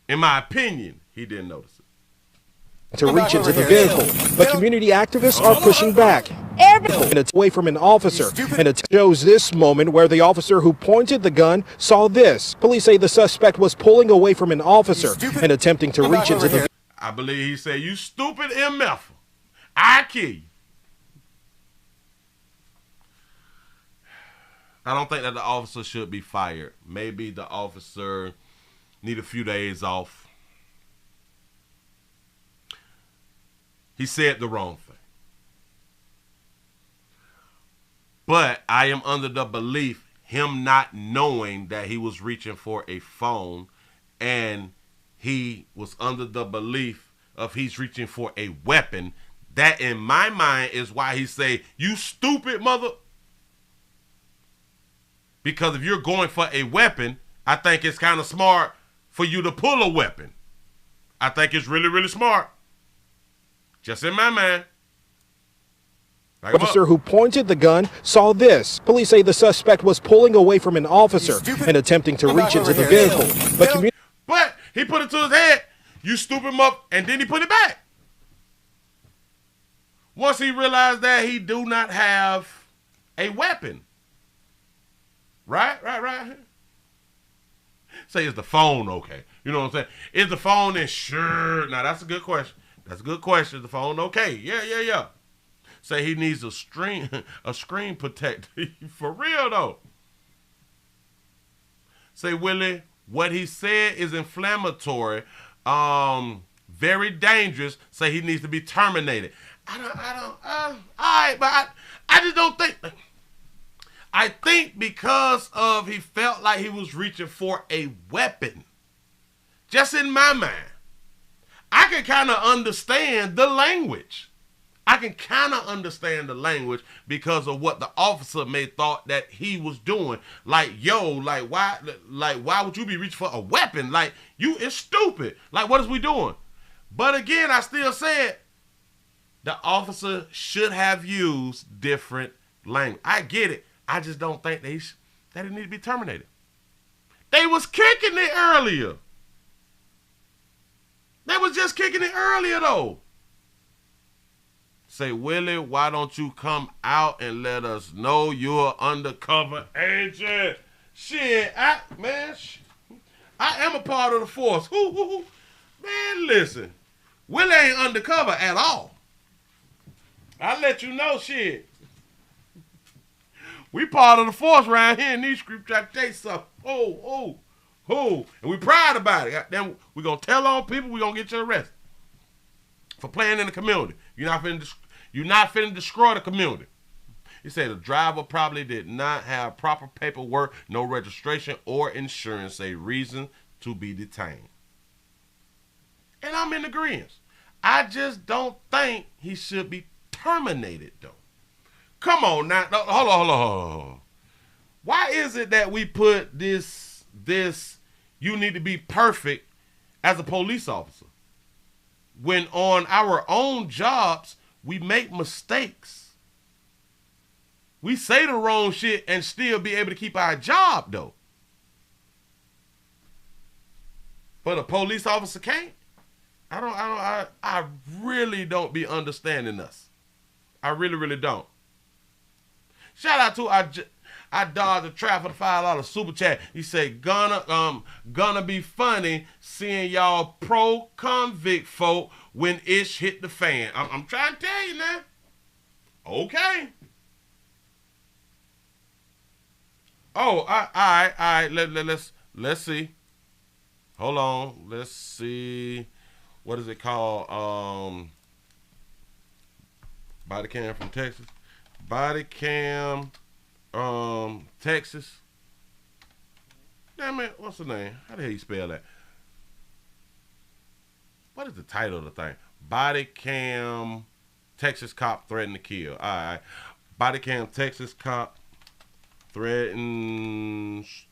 In my opinion, he didn't notice it. To reach into the vehicle, but community activists are pushing back. And it's away from an officer. And it shows this moment where the officer who pointed the gun saw this. Police say the suspect was pulling away from an officer and attempting to reach into the. I believe he said, "You stupid MF, I kill you." I don't think that the officer should be fired. Maybe the officer need a few days off. He said the wrong thing. But I am under the belief, him not knowing that he was reaching for a phone, and he was under the belief of he's reaching for a weapon. That in my mind is why he say, "You stupid mother." Because if you're going for a weapon, I think it's kind of smart for you to pull a weapon. I think it's really, really smart. Just in my mind. The officer who pointed the gun saw this. Police say the suspect was pulling away from an officer and attempting to reach into the vehicle. But he put it to his head. "You stupid mup," and then he put it back. Once he realized that he do not have a weapon. Right. Say, is the phone okay? You know what I'm saying? Is the phone insured? Now, that's a good question. Is the phone okay? Yeah. Say he needs a screen protector. For real, though. Say, Willie, what he said is inflammatory, very dangerous. Say he needs to be terminated. I just don't think. I think because of he felt like he was reaching for a weapon. Just in my mind, I can kind of understand the language. Because of what the officer may thought that he was doing. Like, why would you be reaching for a weapon? Like, it's stupid. Like, what is we doing? But again, I still said the officer should have used different language. I get it. I just don't think that it need to be terminated. They was kicking it earlier. They was just kicking it earlier, though. Say, "Willie, why don't you come out and let us know you're an undercover agent?" Shit, I am a part of the force. Man, listen. Willie ain't undercover at all. I let you know, shit. We part of the force around here in these streets. Try to tell you something. And we proud about it. Then we gonna tell on people. We gonna get you arrested for playing in the community. You're not finna destroy the community. He said the driver probably did not have proper paperwork, no registration or insurance, a reason to be detained. And I'm in agreement. I just don't think he should be terminated, though. Come on now. Hold on. Why is it that we put this you need to be perfect as a police officer, when on our own jobs we make mistakes? We say the wrong shit and still be able to keep our job, though. But a police officer can't. I really don't be understanding us. I really, really don't. Shout out to I dodged the trap for the $5 super chat. He said, gonna be funny seeing y'all pro-convict folk when ish hit the fan. I'm trying to tell you now. Okay. Oh, all right. Let's see. Hold on. Let's see. What is it called? Body cam from Texas. Body cam, Texas. Damn it, what's the name? How the hell you spell that? What is the title of the thing? Body cam, Texas cop threatened to kill. All right. Body cam, Texas cop threatens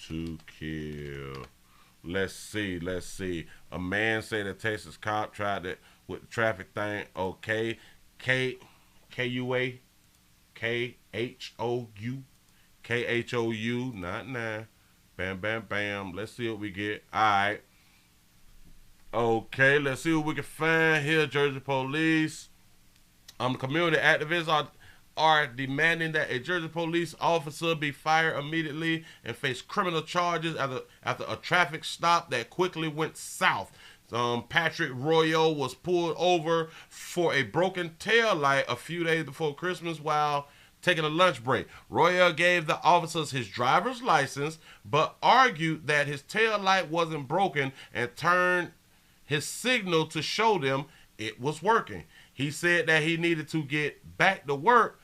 to kill. Let's see. A man said a Texas cop tried to with the traffic thing. Okay. KUA, KHOU, not now. Bam, bam, bam. Let's see what we get. All right. Okay, let's see what we can find here. Jersey police. Community activists are demanding that a Jersey police officer be fired immediately and face criminal charges after a traffic stop that quickly went south. Patrick Royal was pulled over for a broken tail light a few days before Christmas while taking a lunch break. Royal gave the officers his driver's license, but argued that his tail light wasn't broken and turned his signal to show them it was working. He said that he needed to get back to work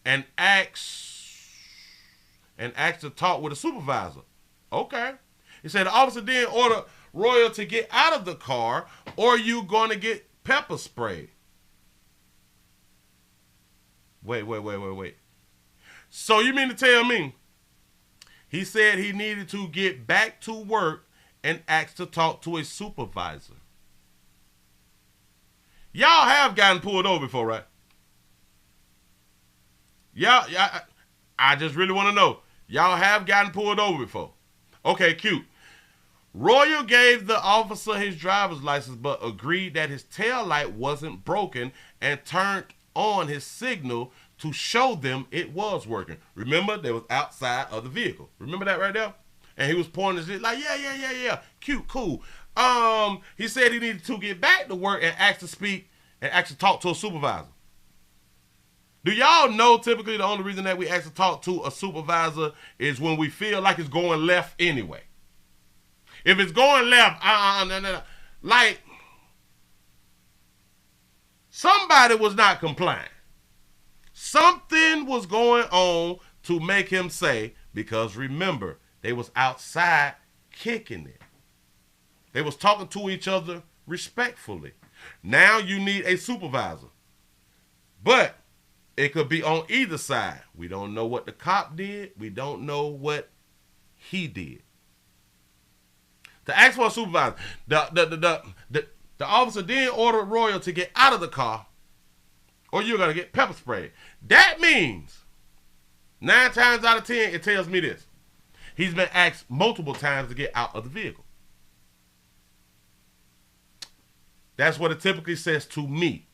and asked to talk with a supervisor. Okay. He said the officer then ordered Royal to get out of the car or you going to get pepper sprayed. Wait. So you mean to tell me he said he needed to get back to work and asked to talk to a supervisor? Y'all have gotten pulled over before, right? Yeah, I just really want to know. Y'all have gotten pulled over before. Okay, cute. Royal gave the officer his driver's license but agreed that his tail light wasn't broken and turned on his signal to show them it was working. Remember, they was outside of the vehicle. Remember that right there? And he was pointing his like, yeah. Cute, cool. He said he needed to get back to work and asked to talk to a supervisor. Do y'all know typically the only reason that we ask to talk to a supervisor is when we feel like it's going left anyway? If it's going left, no. Like, somebody was not complying. Something was going on to make him say, because remember, they was outside kicking it. They was talking to each other respectfully. Now you need a supervisor. But it could be on either side. We don't know what the cop did. We don't know what he did. To ask for a supervisor, the officer then ordered Royal to get out of the car or you're going to get pepper sprayed. That means 9 times out of 10, it tells me this. He's been asked multiple times to get out of the vehicle. That's what it typically says to me.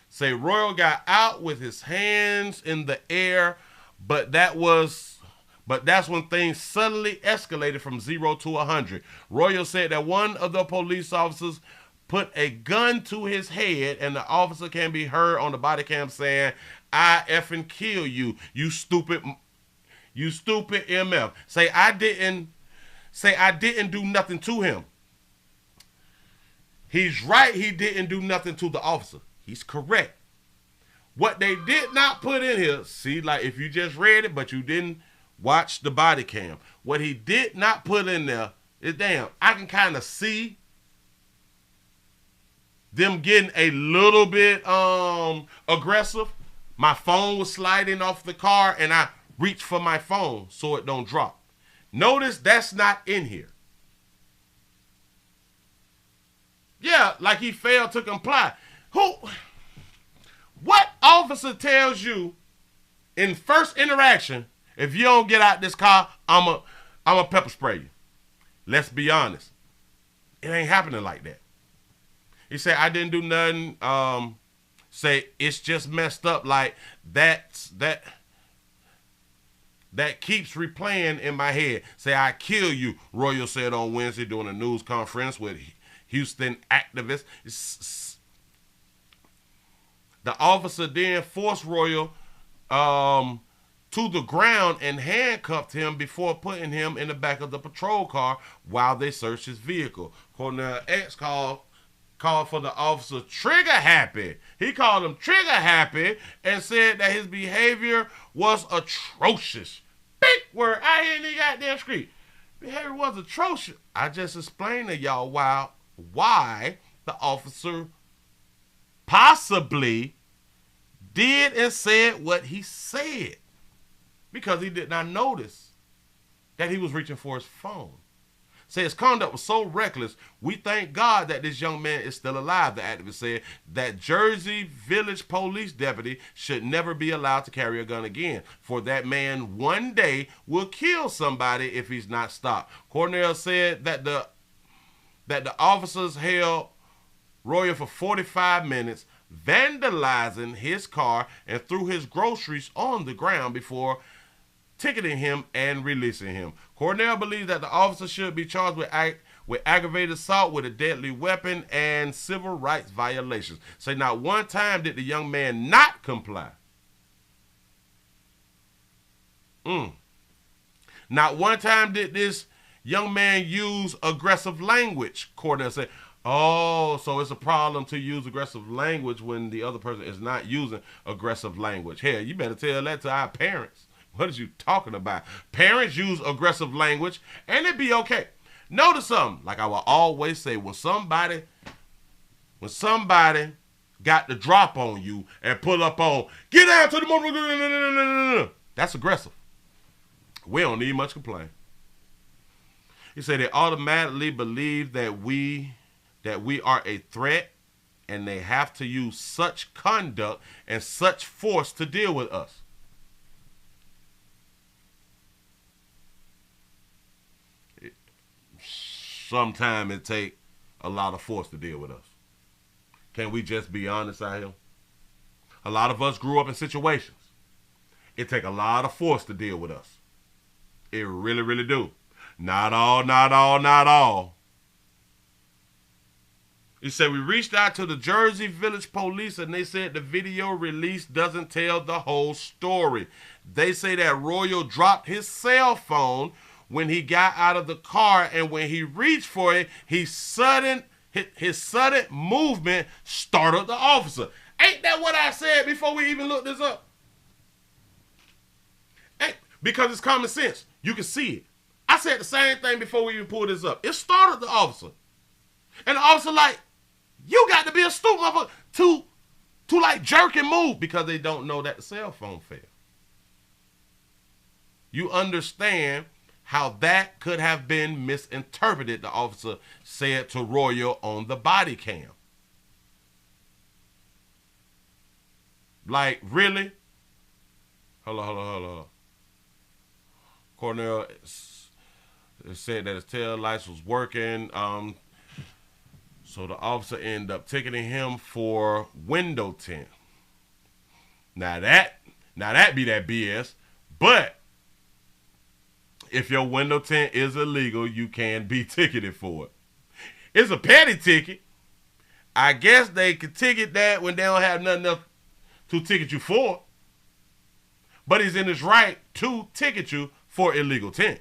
Say Royal got out with his hands in the air, but that's when things suddenly escalated from 0 to 100. Royal said that one of the police officers put a gun to his head, and the officer can be heard on the body cam saying, "I effing kill you, you stupid MF." Say I didn't do nothing to him. He's right, he didn't do nothing to the officer. He's correct. What they did not put in here, see, like if you just read it, but you didn't watch the body cam. What he did not put in there is, damn, I can kind of see them getting a little bit aggressive. My phone was sliding off the car and I reached for my phone so it don't drop. Notice that's not in here. Yeah, like he failed to comply. What officer tells you in first interaction, if you don't get out this car, I'm a pepper spray you? Let's be honest. It ain't happening like that. He said, I didn't do nothing. Say, it's just messed up. Like, that keeps replaying in my head. Say, I kill you, Royal said on Wednesday during a news conference with Houston activists. The officer then forced Royal to the ground and handcuffed him before putting him in the back of the patrol car while they searched his vehicle. Cornell X called for the officer trigger happy. He called him trigger happy and said that his behavior was atrocious. Big word. I hear the goddamn scream. Behavior was atrocious. I just explained to y'all why the officer possibly did and said what he said. Because he did not notice that he was reaching for his phone. Say his conduct was so reckless, we thank God that this young man is still alive, the activist said. That Jersey Village police deputy should never be allowed to carry a gun again, for that man one day will kill somebody if he's not stopped. Cornell said that the officers held Royal for 45 minutes, vandalizing his car and threw his groceries on the ground before ticketing him and releasing him. Cornell believes that the officer should be charged with aggravated assault with a deadly weapon and civil rights violations. Say not one time did the young man not comply. Not one time did this young man use aggressive language, Cornell said. Oh, so it's a problem to use aggressive language when the other person is not using aggressive language. Hell, you better tell that to our parents. What is you talking about? Parents use aggressive language and it be okay. Notice something, like I will always say, when somebody got the drop on you and pull up on, get out to the moment, that's aggressive. We don't need much complaint. He said they automatically believe that we are a threat and they have to use such conduct and such force to deal with us. Sometimes it take a lot of force to deal with us. Can we just be honest out here? A lot of us grew up in situations. It take a lot of force to deal with us. It really, really do. Not all. He said, we reached out to the Jersey Village police and they said the video release doesn't tell the whole story. They say that Royal dropped his cell phone when he got out of the car, and when he reached for it, his sudden movement startled the officer. Ain't that what I said before we even looked this up? Because it's common sense. You can see it. I said the same thing before we even pulled this up. It startled the officer. And the officer like, you got to be a stupid motherfucker to like jerk and move, because they don't know that the cell phone failed. You understand how that could have been misinterpreted, the officer said to Royal on the body cam. Like, really? Hold on. Cornell said that his tail lights was working. So the officer ended up ticketing him for window tint. Now that be that BS, but if your window tint is illegal, you can be ticketed for it. It's a petty ticket. I guess they could ticket that when they don't have nothing else to ticket you for. But he's in his right to ticket you for illegal tint.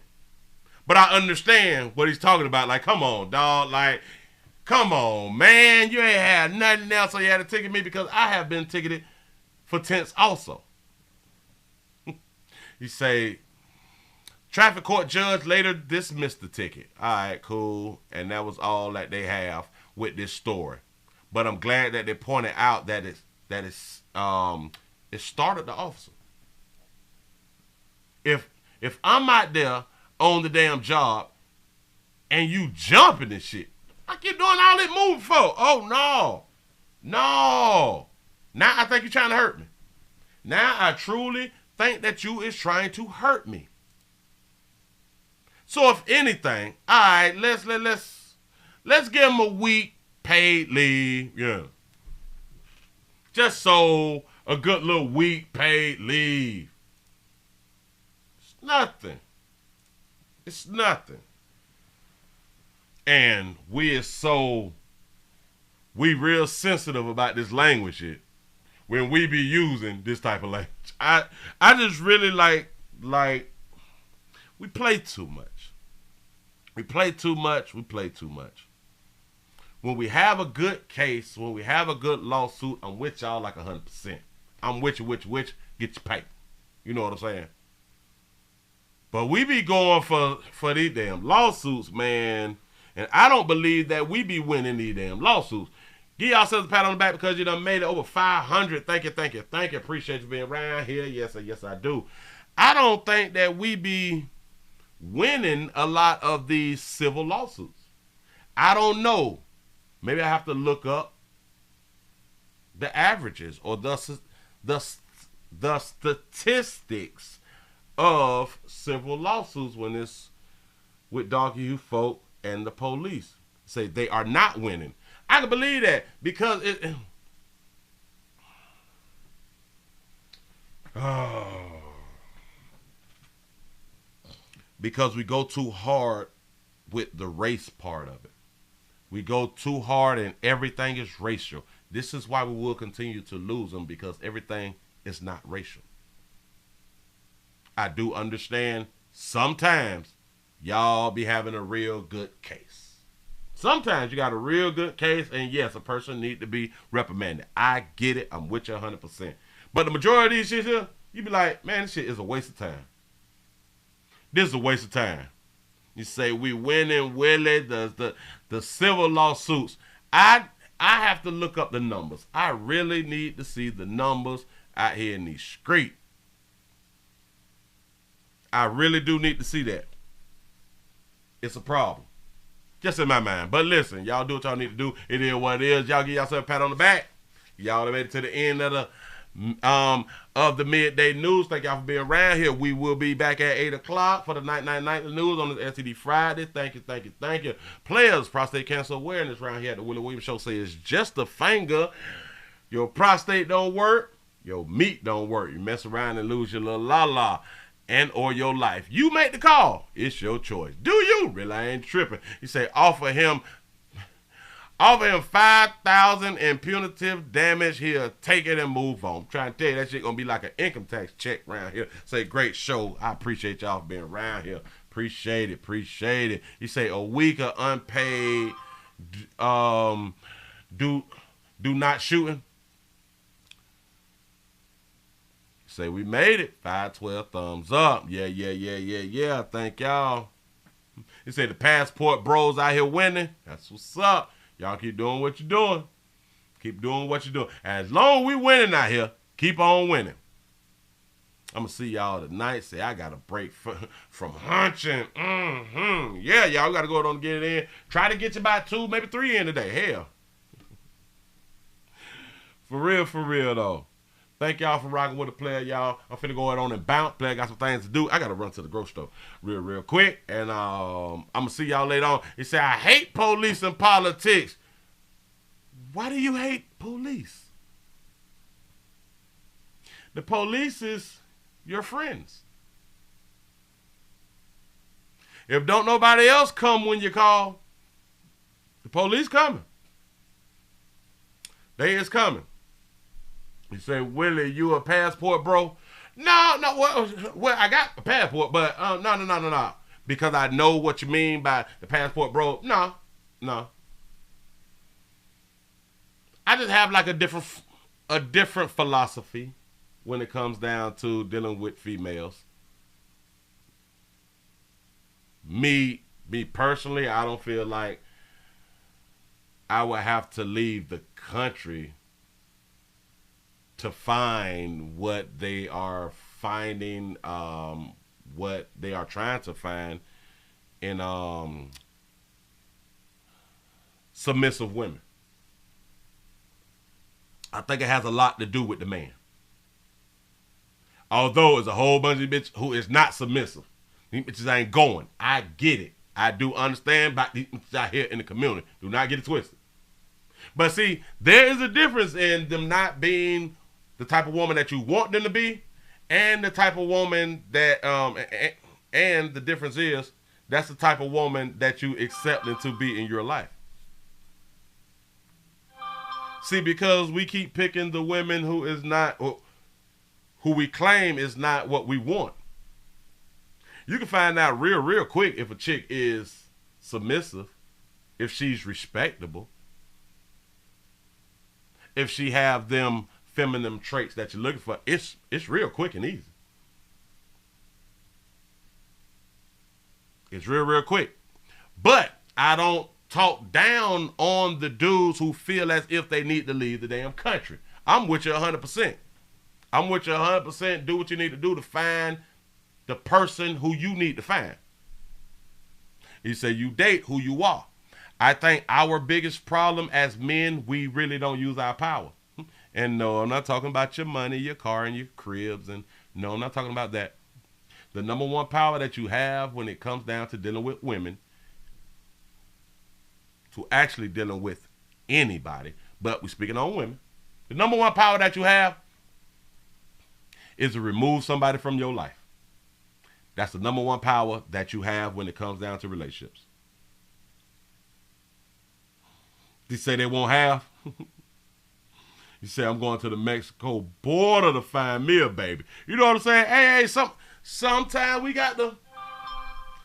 But I understand what he's talking about. Like, come on, dog. Like, come on, man. You ain't had nothing else, so you had to ticket me, because I have been ticketed for tints also. You say, traffic court judge later dismissed the ticket. All right, cool. And that was all that they have with this story. But I'm glad that they pointed out that it started the officer. If I'm out there on the damn job and you jumping and shit, like you doing all that moving for? Oh no. Now I think you're trying to hurt me. Now I truly think that you is trying to hurt me. So if anything, all right, let's Let's give them a week paid leave. Yeah. Just so a good little week paid leave. It's nothing. It's nothing. And we real sensitive about this language shit when we be using this type of language. I just really like we play too much. We play too much. When we have a good case, when we have a good lawsuit, I'm with y'all like 100%. I'm with you, get your paper. You know what I'm saying? But we be going for these damn lawsuits, man. And I don't believe that we be winning these damn lawsuits. Give yourselves a pat on the back because you done made it over 500. Thank you. Appreciate you being around here. Yes, I do. I don't think that we be winning a lot of these civil lawsuits. I don't know. Maybe I have to look up the averages or the statistics of civil lawsuits when it's with doggy folk and the police. Say they are not winning. I can believe that because because we go too hard with the race part of it. We go too hard and everything is racial. This is why we will continue to lose them because everything is not racial. I do understand sometimes y'all be having a real good case. Sometimes you got a real good case and yes, a person need to be reprimanded. I get it. I'm with you 100%. But the majority of these shit here, you be like, man, this shit is a waste of time. This is a waste of time. You say we winning, Willie, the civil lawsuits. I have to look up the numbers. I really need to see the numbers out here in these streets. I really do need to see that. It's a problem. Just in my mind. But listen, y'all do what y'all need to do. It is what it is. Y'all give yourself a pat on the back. Y'all made it to the end of the midday news. Thank y'all for being around here. We will be back at 8 o'clock for the night news on the STD Friday. Thank you. Players, prostate cancer awareness around here at the Willie Williams Show say it's just a finger. Your prostate don't work. Your meat don't work. You mess around and lose your little la-la and or your life. You make the call. It's your choice. Do you? Really, I ain't tripping. You say offer him $5,000 in punitive damage. He'll take it and move on. I'm trying to tell you that shit gonna be like an income tax check around here. Say great show. I appreciate y'all for being around here. Appreciate it. You say a week of unpaid do not shooting. Say we made it. 512 thumbs up. Yeah. Thank y'all. You say the passport bros out here winning. That's what's up. Y'all keep doing what you're doing. Keep doing what you're doing. As long as we winning out here, keep on winning. I'm going to see y'all tonight. Say I got a break from hunching. Yeah, y'all got to go on and get it in. Try to get you about 2, maybe 3 in today. Hell. For real though. Thank y'all for rocking with the player, y'all. I'm finna go on and bounce. Player got some things to do. I gotta run to the grocery store real quick. And I'm gonna see y'all later on. He said, I hate police and politics. Why do you hate police? The police is your friends. If don't nobody else come when you call, the police coming. They is coming. You say, Willie, you a passport bro? No, well, I got a passport, but no. Because I know what you mean by the passport bro. No. I just have like a different philosophy when it comes down to dealing with females. Me personally, I don't feel like I would have to leave the country to find what they are finding, what they are trying to find in submissive women. I think it has a lot to do with the man. Although it's a whole bunch of bitches who is not submissive. These bitches ain't going. I get it. I do understand about these out here in the community. Do not get it twisted. But see, there is a difference in them not being the type of woman that you want them to be, and the type of woman that, and the difference is, that's the type of woman that you accept them to be in your life. See, because we keep picking the women who is not, who we claim is not what we want. You can find out real quick if a chick is submissive, if she's respectable, if she have them feminine traits that you're looking for. It's real quick and easy. It's real quick. But I don't talk down on the dudes who feel as if they need to leave the damn country. I'm with you 100%. I'm with you 100%. Do what you need to do to find the person who you need to find. You say you date who you are. I think our biggest problem as men, we really don't use our power. And no, I'm not talking about your money, your car, and your cribs. And no, I'm not talking about that. The number one power that you have when it comes down to dealing with women, to actually dealing with anybody, but we're speaking on women. The number one power that you have is to remove somebody from your life. That's the number one power that you have when it comes down to relationships. They say they won't have. You say, I'm going to the Mexico border to find me a baby. You know what I'm saying? Hey, sometimes we got to,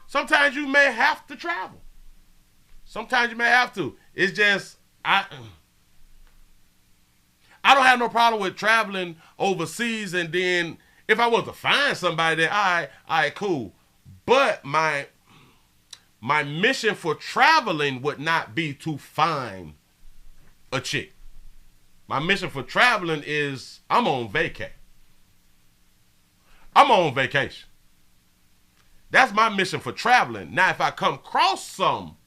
sometimes you may have to travel. Sometimes you may have to. It's just, I don't have no problem with traveling overseas, and then if I was to find somebody, then all right, cool. But my mission for traveling would not be to find a chick. My mission for traveling is I'm on vacation. I'm on vacation. That's my mission for traveling. Now, if I come across some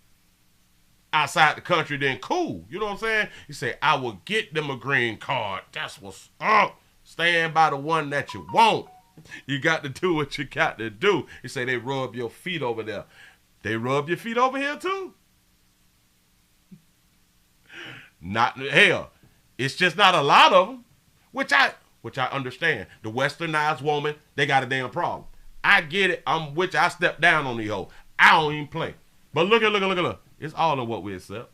outside the country, then cool. You know what I'm saying? You say, I will get them a green card. That's what's up. Stand by the one that you want. You got to do what you got to do. You say they rub your feet over there. They rub your feet over here too? Not, hell, it's just not a lot of them, which I understand. The westernized woman, they got a damn problem. I get it. I'm with you. I step down on these hoes. I don't even play. But look. It's all in what we accept.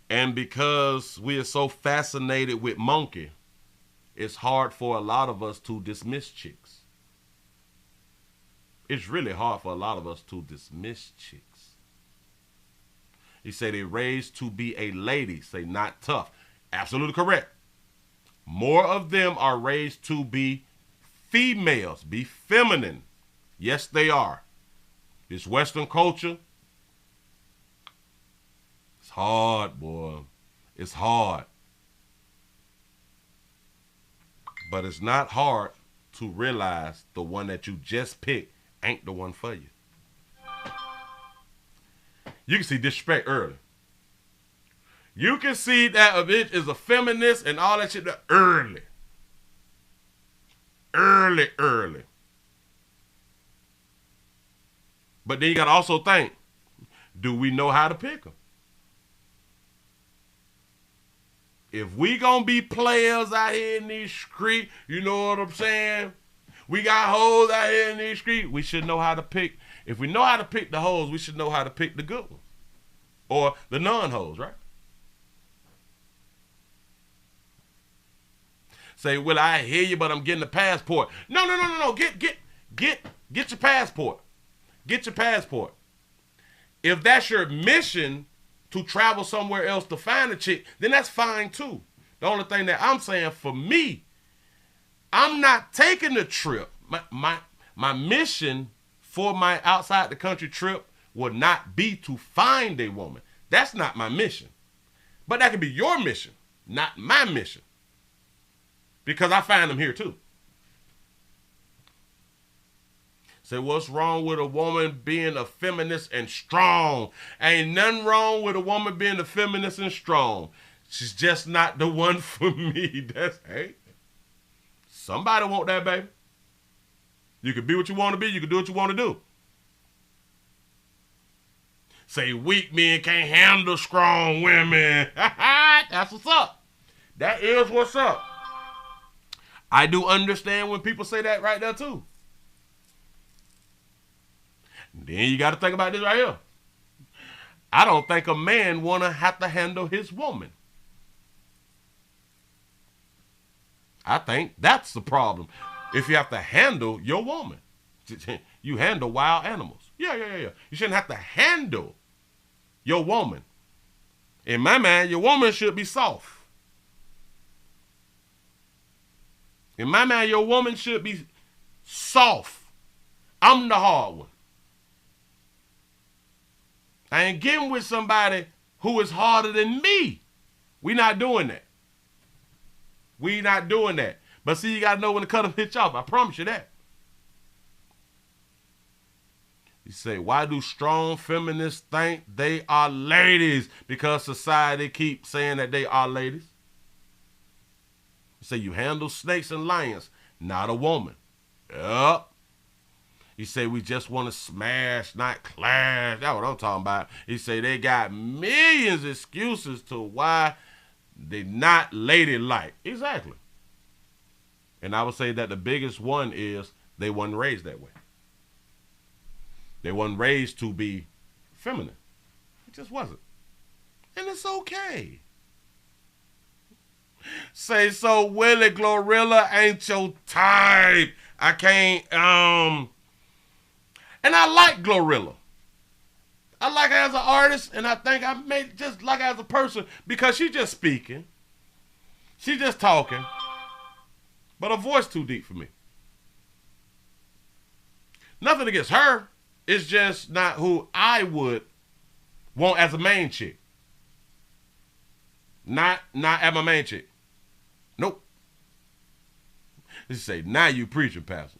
And because we are so fascinated with monkey, it's hard for a lot of us to dismiss chicks. It's really hard for a lot of us to dismiss chicks. You say they raised to be a lady, say not tough. Absolutely correct. More of them are raised to be females, be feminine. Yes, they are. This Western culture, it's hard, boy. It's hard. But it's not hard to realize the one that you just picked ain't the one for you. You can see disrespect early. You can see that a bitch is a feminist and all that shit early. Early. But then you got to also think, do we know how to pick them? If we going to be players out here in these streets, you know what I'm saying? We got hoes out here in these streets. We should know how to pick. If we know how to pick the hoes, we should know how to pick the good ones. Or the non-hoes, right? Say, well, I hear you, but I'm getting a passport. No. Get your passport. Get your passport. If that's your mission to travel somewhere else to find a chick, then that's fine too. The only thing that I'm saying for me, I'm not taking the trip. My mission for my outside the country trip will not be to find a woman. That's not my mission. But that could be your mission, not my mission. Because I find them here too. Say, what's wrong with a woman being a feminist and strong? Ain't nothing wrong with a woman being a feminist and strong. She's just not the one for me. That's, hey, somebody want that, baby. You can be what you want to be. You can do what you want to do. Say weak men can't handle strong women. That's what's up. That is what's up. I do understand when people say that right there too. Then you got to think about this right here. I don't think a man want to have to handle his woman. I think that's the problem. If you have to handle your woman, you handle wild animals. Yeah. You shouldn't have to handle your woman. In my mind, your woman should be soft. In my mind, your woman should be soft. I'm the hard one. I ain't getting with somebody who is harder than me. We not doing that. We not doing that. But see, you got to know when to cut a bitch off. I promise you that. You say, why do strong feminists think they are ladies? Because society keeps saying that they are ladies. You say, you handle snakes and lions, not a woman. Yup. You say, we just want to smash, not clash. That's what I'm talking about. You say, they got millions of excuses to why they not ladylike. Exactly. And I would say that the biggest one is they wasn't raised that way. They wasn't raised to be feminine. It just wasn't. And it's okay. Say, so Willie, Glorilla ain't your type. I can't, and I like Glorilla. I like her as an artist, and I think I may just like her as a person because she's just speaking. She's just talking. But her voice too deep for me. Nothing against her. It's just not who I would want as a main chick. Not as my main chick. Nope. Just say, now you preaching, Pastor.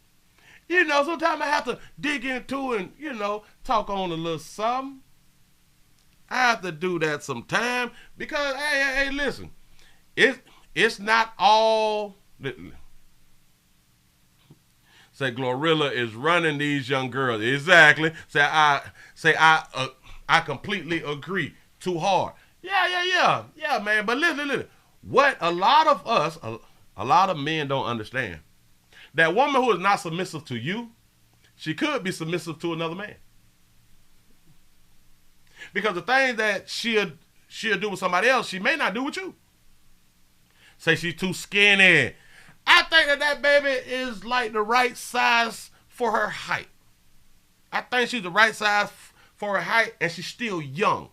You know, sometimes I have to dig into and, talk on a little something. I have to do that sometime because, hey, listen. It's not all... Say Glorilla is running these young girls. Exactly. Say I completely agree. Too hard. Yeah, man. But listen. What a lot of us, a lot of men don't understand. That woman who is not submissive to you, she could be submissive to another man. Because the things that she'll do with somebody else, she may not do with you. Say she's too skinny. I think that baby is like the right size for her height. I think she's the right size for her height, and she's still young.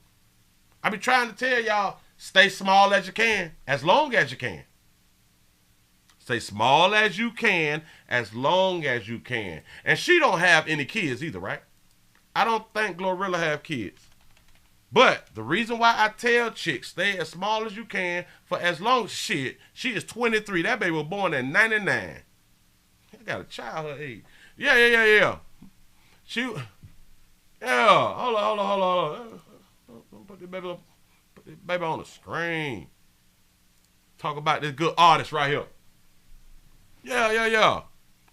I be trying to tell y'all, stay small as you can, as long as you can. Stay small as you can, as long as you can. And she don't have any kids either, right? I don't think Glorilla have kids. But the reason why I tell chicks, stay as small as you can for as long as she is 23. That baby was born in 99. I got a child her age. Yeah. Hold on. Put the baby on the screen. Talk about this good artist right here. Yeah.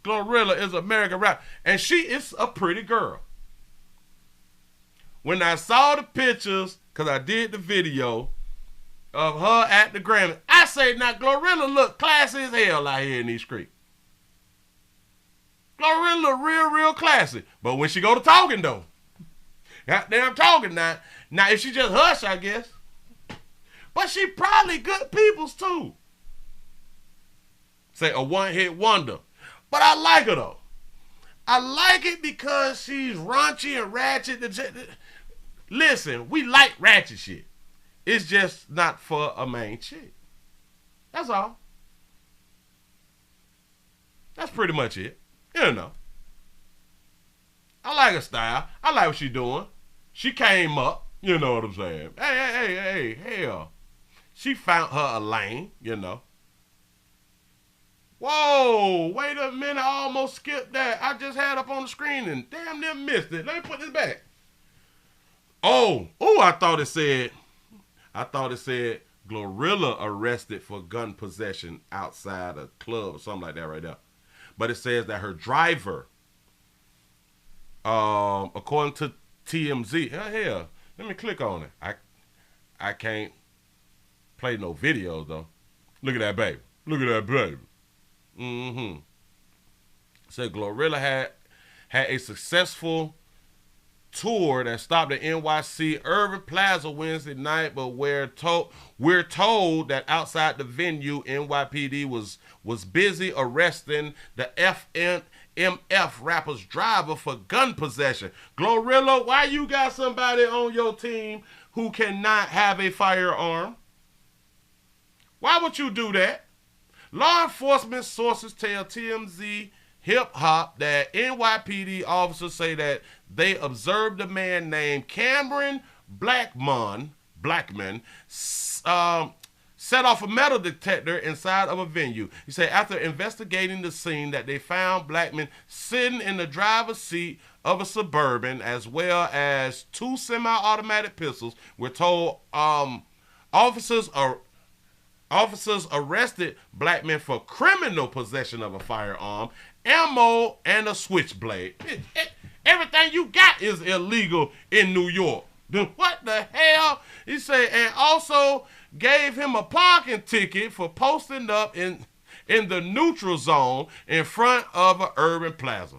Glorilla is American rap. And she is a pretty girl. When I saw the pictures, because I did the video of her at the Grammy, I say, now Glorilla look classy as hell out here in these streets. Glorilla look real classy. But when she go to talking, though, goddamn talking now. Now, if she just hush, I guess. But she probably good peoples, too. Say a one-hit wonder. But I like her, though. I like it because she's raunchy and ratchet. Listen, we like ratchet shit. It's just not for a main chick. That's all. That's pretty much it. I like her style. I like what she's doing. She came up. You know what I'm saying? Hey, hell. She found her a lane, Whoa, wait a minute. I almost skipped that. I just had up on the screen and damn near missed it. Let me put this back. Oh, I thought it said Glorilla arrested for gun possession outside a club or something like that right there. But it says that her driver, according to TMZ, hell, Let me click on it. I can't play no videos though. Look at that baby. Look at that baby. Mm-hmm. So Glorilla had a successful tour that stopped at NYC Urban Plaza Wednesday night, but we're told that outside the venue, NYPD was busy arresting the FNMF rapper's driver for gun possession. Glorilla, why you got somebody on your team who cannot have a firearm? Why would you do that? Law enforcement sources tell TMZ Hip Hop that NYPD officers say that they observed a man named Cameron Blackman set off a metal detector inside of a venue. He said after investigating the scene that they found Blackman sitting in the driver's seat of a Suburban as well as 2 semi-automatic pistols. We're told officers arrested Blackman for criminal possession of a firearm, ammo, and a switchblade. Everything you got is illegal in New York. What the hell? He said, and also gave him a parking ticket for posting up in the neutral zone in front of an urban plaza.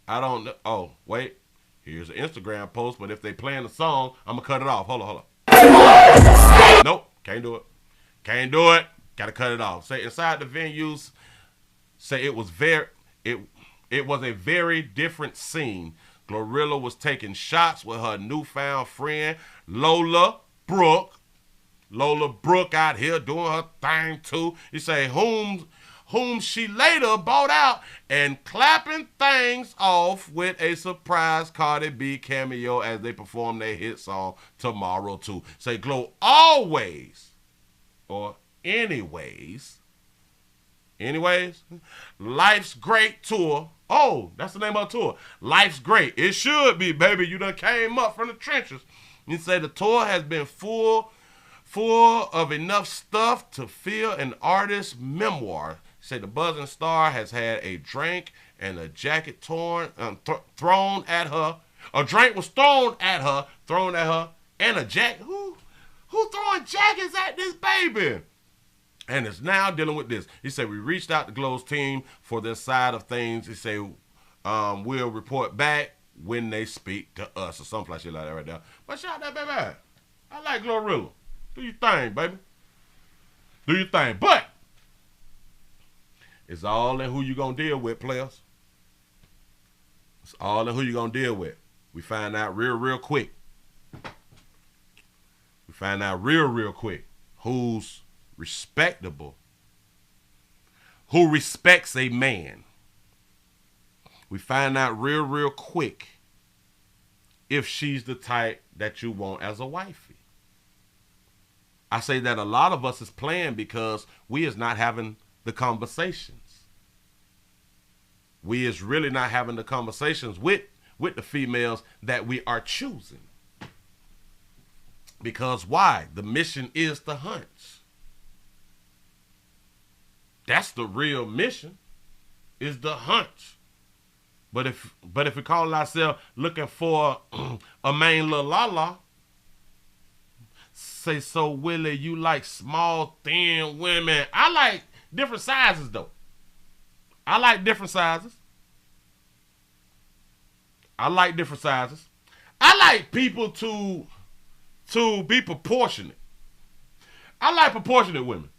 I don't know. Oh, wait. Here's an Instagram post, but if they playing the song, I'm going to cut it off. Hold on. Nope. Can't do it. Can't do it. Got to cut it off. Say inside the venues, say it was a very different scene. Glorilla was taking shots with her newfound friend, Lola Brooke. Lola Brooke out here doing her thing too. You say whom she later bought out and clapping things off with a surprise Cardi B cameo as they perform their hit song Tomorrow Too. Say Glo always or anyways, Life's Great Tour. Oh, that's the name of the tour. Life's Great. It should be, baby. You done came up from the trenches. You say the tour has been full of enough stuff to fill an artist's memoir. Say the buzzing star has had a drink and a jacket thrown at her. A drink was thrown at her, and a jacket. Who throwing jackets at this baby? And is now dealing with this. He said, we reached out to Glow's team for their side of things. He said, we'll report back when they speak to us or something like shit like that right there. But shout out that baby out. I like Glorilla. Do your thing, baby. Do your thing. But it's all in who you gonna deal with, players. It's all in who you gonna deal with. We find out real quick. We find out real quick who's respectable, who respects a man. We find out real quick if she's the type that you want as a wifey. I say that a lot of us is playing because we is not having the conversations. We is really not having the conversations with the females that we are choosing. Because why? The mission is to hunt. That's the real mission, is the hunt. But if we call ourselves looking for a main little la-la, say, so Willie, you like small, thin women. I like different sizes, though. I like different sizes. I like people to be proportionate. I like proportionate women.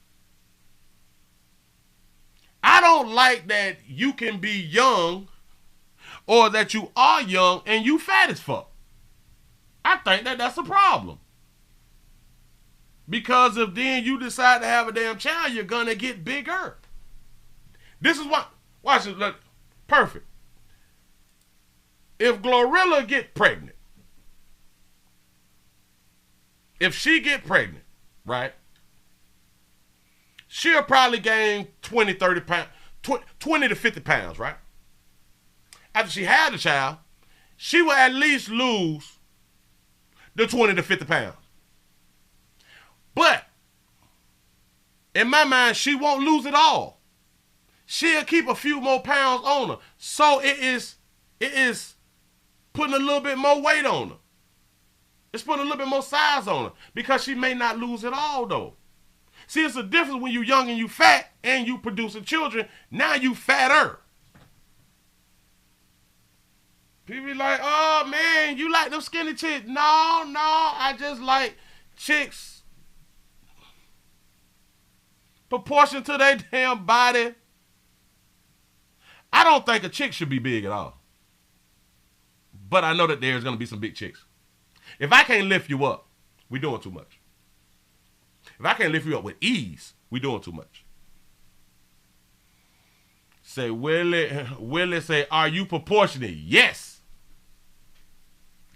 I don't like that you can be young or that you are young and you fat as fuck. I think that's a problem. Because if then you decide to have a damn child, you're going to get bigger. This is what, watch it, look, perfect. If Glorilla get pregnant, if she get pregnant, right? She'll probably gain 20, 30 pounds, 20 to 50 pounds, right? After she had a child, she will at least lose the 20 to 50 pounds. But in my mind, she won't lose it all. She'll keep a few more pounds on her. So it is putting a little bit more weight on her. It's putting a little bit more size on her because she may not lose it all, though. See, it's a difference when you're young and you fat and you producing children. Now you fatter. People be like, oh, man, you like them skinny chicks. No, I just like chicks proportion to their damn body. I don't think a chick should be big at all. But I know that there's going to be some big chicks. If I can't lift you up, we're doing too much. If I can't lift you up with ease, we're doing too much. Say, Willie say, are you proportionate? Yes.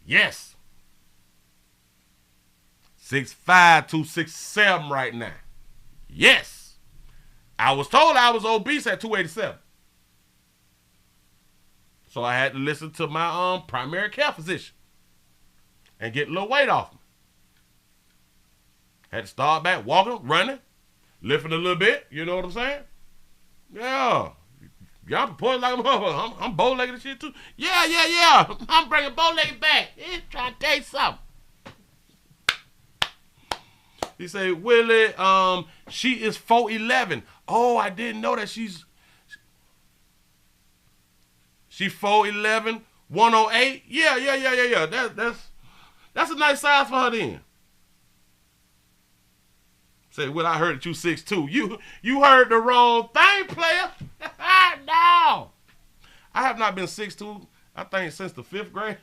Yes. 6'5", 267 right now. Yes. I was told I was obese at 287. So I had to listen to my primary care physician and get a little weight off me. Had to start back walking, running, lifting a little bit. You know what I'm saying? Yeah. Y'all proportion like a motherfucker. I'm bow-legged and shit too. Yeah. I'm bringing bow-legged back. Trying to tell you something. He say, Willie, she is 4'11". Oh, I didn't know that she's 4'11", 108. Yeah. That's a nice size for her then. Say, well, I heard that you 6'2". You heard the wrong thing, player. No. I have not been 6'2", I think, since the 5th grade.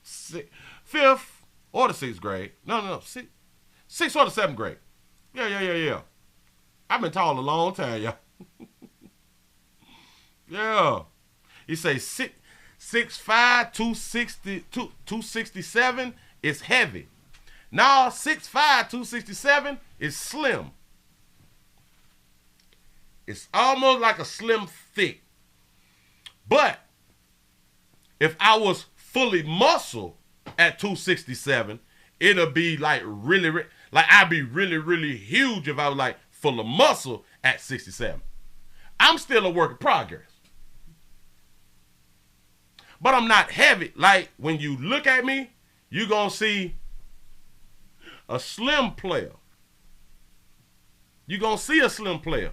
5th or the 6th grade. No. 6th or the 7th grade. Yeah. I've been tall a long time, y'all. Yeah. He say 6'5", 267 is heavy. Now 6'5", 267 is slim. It's almost like a slim thick. But if I was fully muscle at 267, it'll be like really, like I'd be really, really huge if I was like full of muscle at 67. I'm still a work in progress. But I'm not heavy. Like when you look at me, you're going to see a slim player. You're going to see a slim player.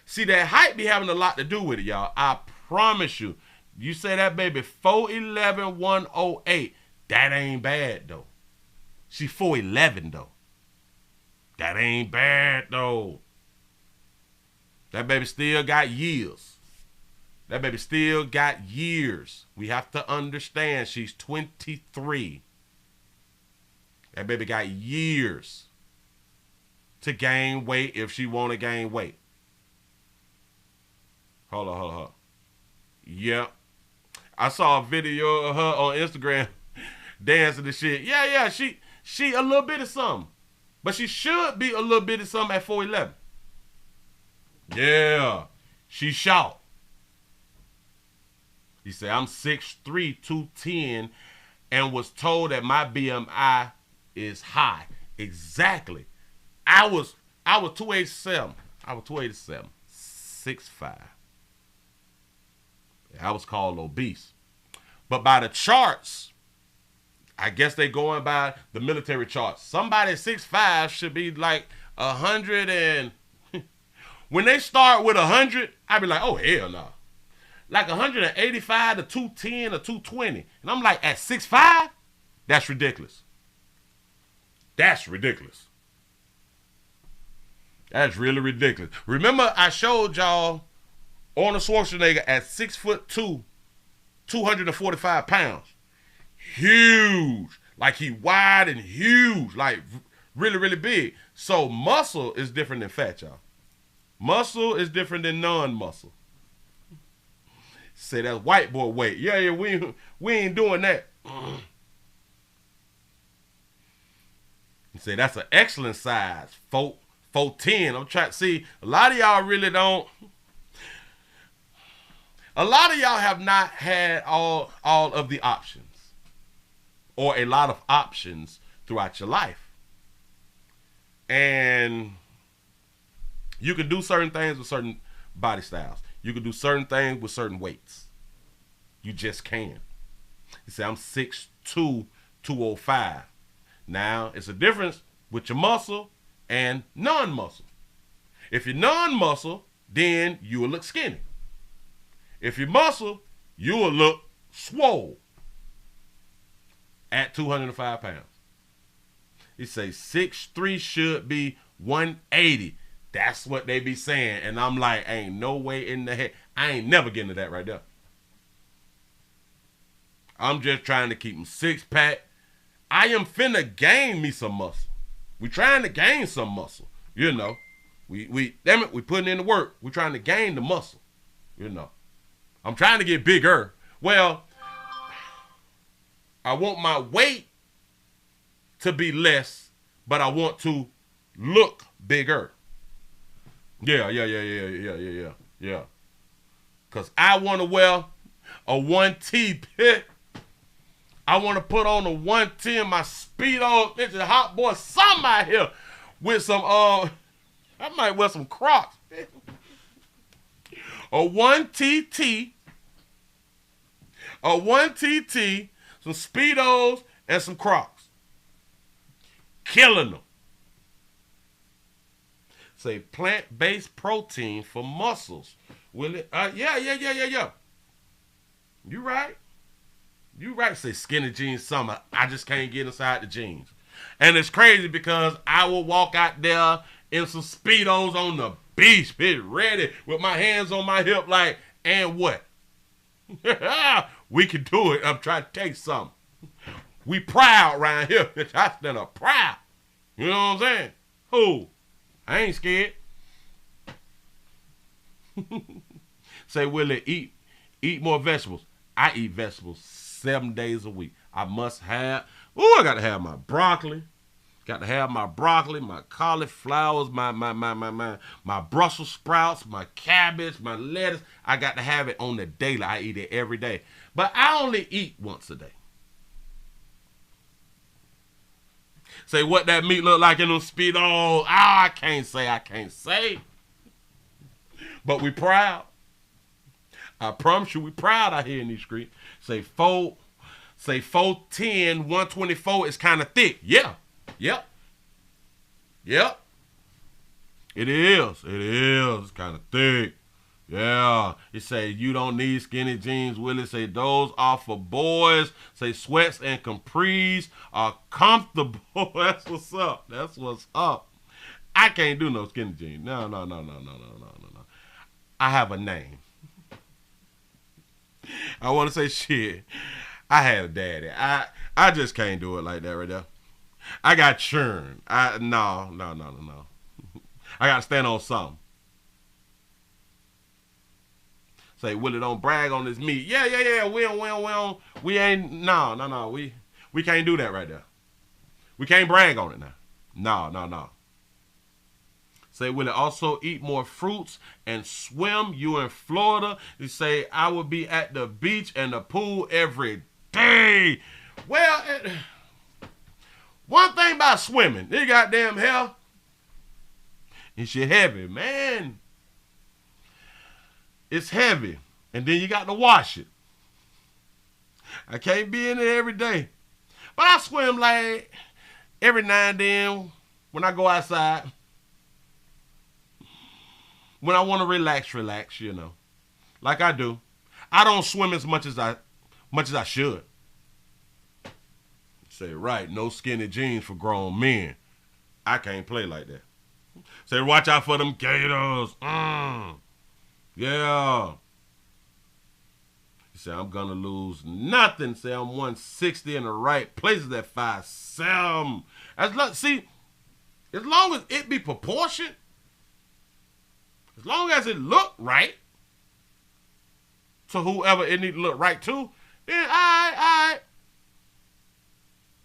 See, that height be having a lot to do with it, y'all. I promise you. You say that baby 4'11", 108. That ain't bad, though. She 4'11", though. That ain't bad, though. That baby still got years. That baby still got years. We have to understand she's 23. That baby got years to gain weight if she want to gain weight. Hold on. Yep. I saw a video of her on Instagram dancing and shit. Yeah. She a little bit of something. But she should be a little bit of something at 4'11". Yeah. She short. He said, I'm 6'3", 210, and was told that my BMI is high. Exactly. I was 287. 6'5". I was called obese. But by the charts, I guess they going by the military charts. Somebody 6'5" should be like 100 and... When they start with 100, I be like, oh, hell no. Like 185 to 210 or 220. And I'm like, at 6'5"? That's ridiculous. That's ridiculous. That's really ridiculous. Remember, I showed y'all Arnold Schwarzenegger at 6'2", 245 pounds. Huge. Like he wide and huge. Like really, really big. So muscle is different than fat, y'all. Muscle is different than non-muscle. Say that's white boy weight. Yeah, we ain't doing that. You say that's an excellent size. 4'10". I'm trying to see. A lot of y'all really don't. A lot of y'all have not had all of the options. Or a lot of options throughout your life. And you can do certain things with certain body styles. You can do certain things with certain weights. You just can. You say, I'm 6'2", 205. Now, it's a difference with your muscle and non-muscle. If you're non-muscle, then you will look skinny. If you're muscle, you will look swole at 205 pounds. He say 6'3" should be 180. That's what they be saying. And I'm like, ain't no way in the head. I ain't never getting to that right there. I'm just trying to keep them six-pack. I am finna gain me some muscle. We trying to gain some muscle, you know. We damn it, we putting in the work. We trying to gain the muscle, you know. I'm trying to get bigger. Well, I want my weight to be less, but I want to look bigger. Yeah. Cause I want to wear a 1T pit. I want to put on a 1T in my Speedo. This is hot boy. Some out here with some, I might wear some Crocs. A 1TT, some Speedos, and some Crocs. Killing them. Say plant-based protein for muscles. Will it? Yeah. You right. Say skinny jeans summer. I just can't get inside the jeans. And it's crazy because I will walk out there in some Speedos on the beach, bitch, ready with my hands on my hip like, and what? We can do it. I'm trying to take something. We proud around here. I stand up proud. You know what I'm saying? Who? I ain't scared. Say, Willie, eat more vegetables. I eat vegetables 7 days a week. I must have, I got to have my broccoli. Got to have my broccoli, my cauliflowers, my Brussels sprouts, my cabbage, my lettuce. I got to have it on the daily. I eat it every day. But I only eat once a day. Say what that meat look like in them Speedos. I can't say. But we proud. I promise you we proud out here in these streets. Say 410, 124 is kind of thick. Yeah. Yep. It is. It's kind of thick. Yeah. It say you don't need skinny jeans, Willie. Say those are for boys. Say sweats and capris are comfortable. That's what's up. I can't do no skinny jeans. No. I have a name. I want to say shit. I had a daddy. I just can't do it like that right there. I got churn. No. I got to stand on something. Say, Willie, don't brag on this meat. Yeah. We ain't, no. We can't do that right there. We can't brag on it now. No. Say, Willie, also eat more fruits and swim. You in Florida. You say, I will be at the beach and the pool every day. Well, one thing about swimming, this goddamn hell, it's heavy, man. It's heavy. And then you got to wash it. I can't be in it every day. But I swim like every now and then when I go outside. When I want to relax, you know. Like I do. I don't swim as much as I should. Say, right, no skinny jeans for grown men. I can't play like that. Say, watch out for them gators. Yeah. You say, I'm going to lose nothing. Say, I'm 160 in the right places at 5'7". See, as long as it be proportioned, as long as it look right to whoever it need to look right to, then all right.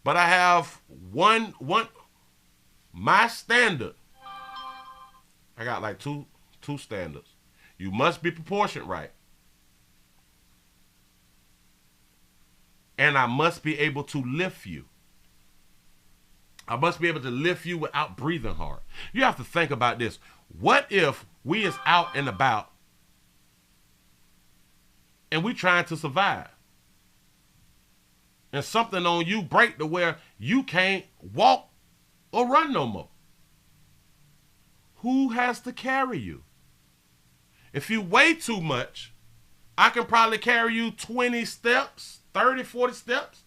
But I have one my standard. I got like two standards. You must be proportioned right. And I must be able to lift you. I must be able to lift you without breathing hard. You have to think about this. What if we is out and about and we trying to survive? and something on you break to where you can't walk or run no more. Who has to carry you? If you weigh too much, I can probably carry you 20 steps, 30, 40 steps.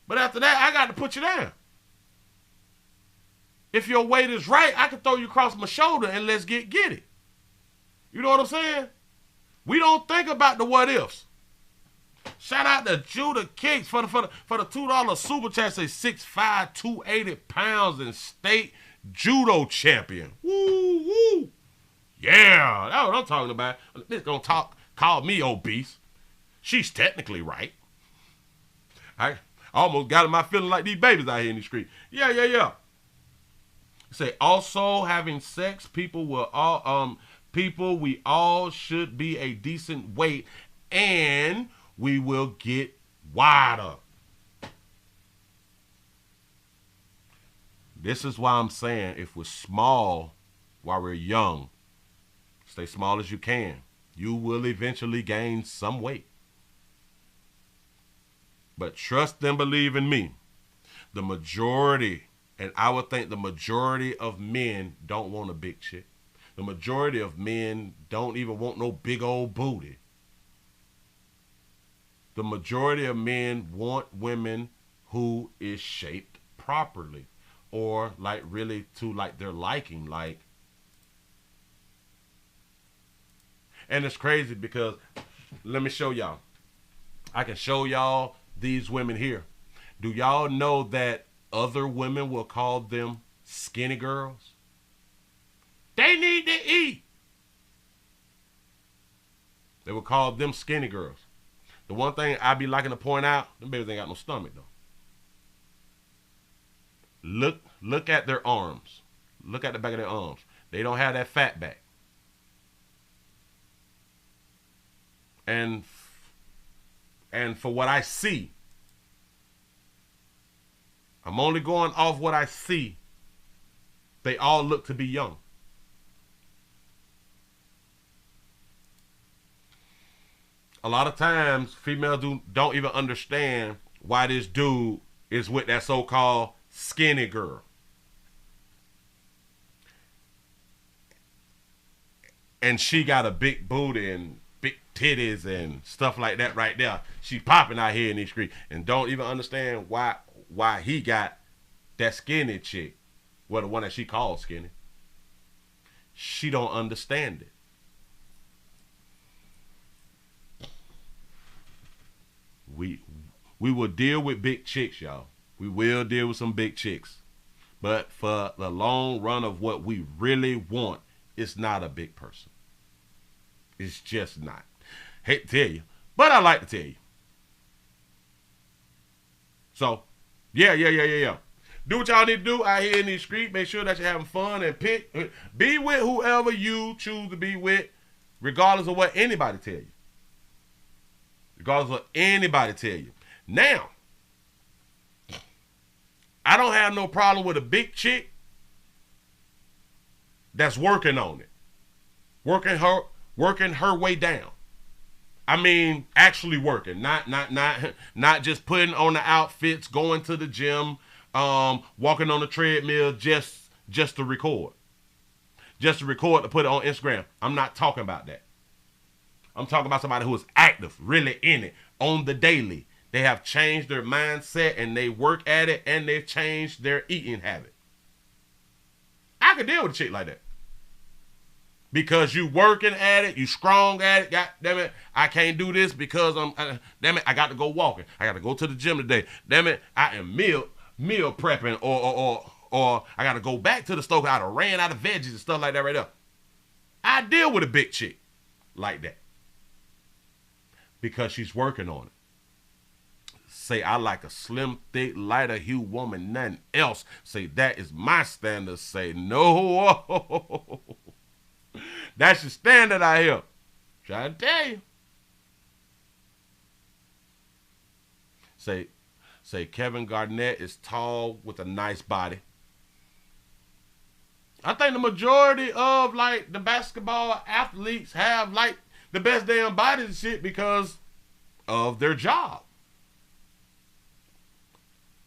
But after that, I got to put you down. If your weight is right, I can throw you across my shoulder and let's get it. You know what I'm saying? We don't think about the what ifs. Shout out to Judah Kicks for the $2 super chat. Say 6'5", 280 pounds and state judo champion. Woo woo. Yeah, that's what I'm talking about. This gonna call me obese. She's technically right. I almost got in my feeling like these babies out here in the street. Yeah. Say also having sex, people we all should be a decent weight and we will get wider. This is why I'm saying if we're small while we're young, stay small as you can. You will eventually gain some weight. But trust and believe in me. The majority, and I would think the majority of men don't want a big chick. The majority of men don't even want no big old booty. The majority of men want women who is shaped properly or like really to like their liking, like. And it's crazy because let me show y'all. I can show y'all these women here. Do y'all know that other women will call them skinny girls? They need to eat. They will call them skinny girls. The one thing I be liking to point out, them babies ain't got no stomach though. Look at their arms. Look at the back of their arms. They don't have that fat back. And for what I see, I'm only going off what I see. They all look to be young. A lot of times, females don't even understand why this dude is with that so-called skinny girl. And she got a big booty and big titties and stuff like that right there. She popping out here in these streets and don't even understand why he got that skinny chick. Well, the one that she calls skinny. She don't understand it. We will deal with big chicks, y'all. We will deal with some big chicks. But for the long run of what we really want, it's not a big person. It's just not. Hate to tell you, but I like to tell you. So, yeah. Do what y'all need to do out here in these streets. Make sure that you're having fun and be with whoever you choose to be with, regardless of what anybody tell you. Regardless of what anybody tell you. Now, I don't have no problem with a big chick that's working on it. Working her way down. I mean, actually working, not just putting on the outfits, going to the gym, walking on the treadmill just to record. Just to record to put it on Instagram. I'm not talking about that. I'm talking about somebody who is active, really in it, on the daily. They have changed their mindset and they work at it and they've changed their eating habit. I could deal with a chick like that. Because you working at it, you strong at it. God damn it, I can't do this because damn it, I got to go walking. I got to go to the gym today. Damn it, I am meal prepping or I got to go back to the store. I done ran out of veggies and stuff like that right there. I deal with a big chick like that. Because she's working on it. Say, I like a slim, thick, lighter hue woman, nothing else. Say, that is my standard. Say, no. That's your standard out here. Trying to tell you. Say, Kevin Garnett is tall with a nice body. I think the majority of, like, the basketball athletes have, like, the best damn bodies and shit because of their job.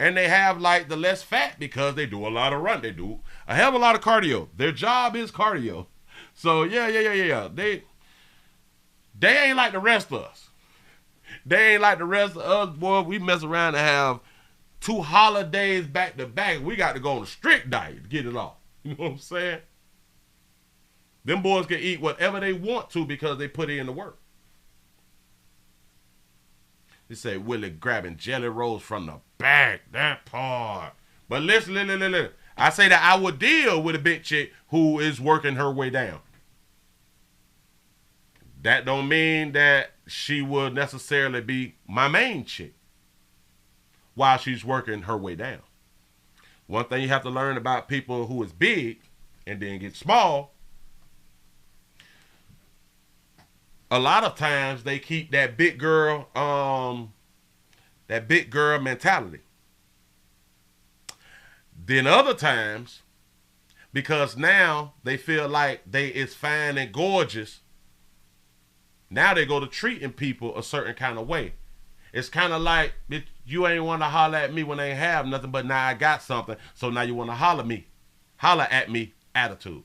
and they have like the less fat because they do a lot of run. They do a hell of a lot of cardio. Their job is cardio. So yeah. They ain't like the rest of us. They ain't like the rest of us, boy. We mess around and have 2 holidays back to back. We got to go on a strict diet to get it off. You know what I'm saying? Them boys can eat whatever they want to because they put in the work. They say Willie grabbing jelly rolls from the back, that part. But listen. I say that I would deal with a big chick who is working her way down. That don't mean that she would necessarily be my main chick while she's working her way down. One thing you have to learn about people who is big and then get small, a lot of times they keep that big girl mentality. Then other times, because now they feel like they is fine and gorgeous, now they go to treating people a certain kind of way. It's kind of like you ain't want to holler at me when they ain't have nothing, but now I got something, so now you want to holler at me attitude.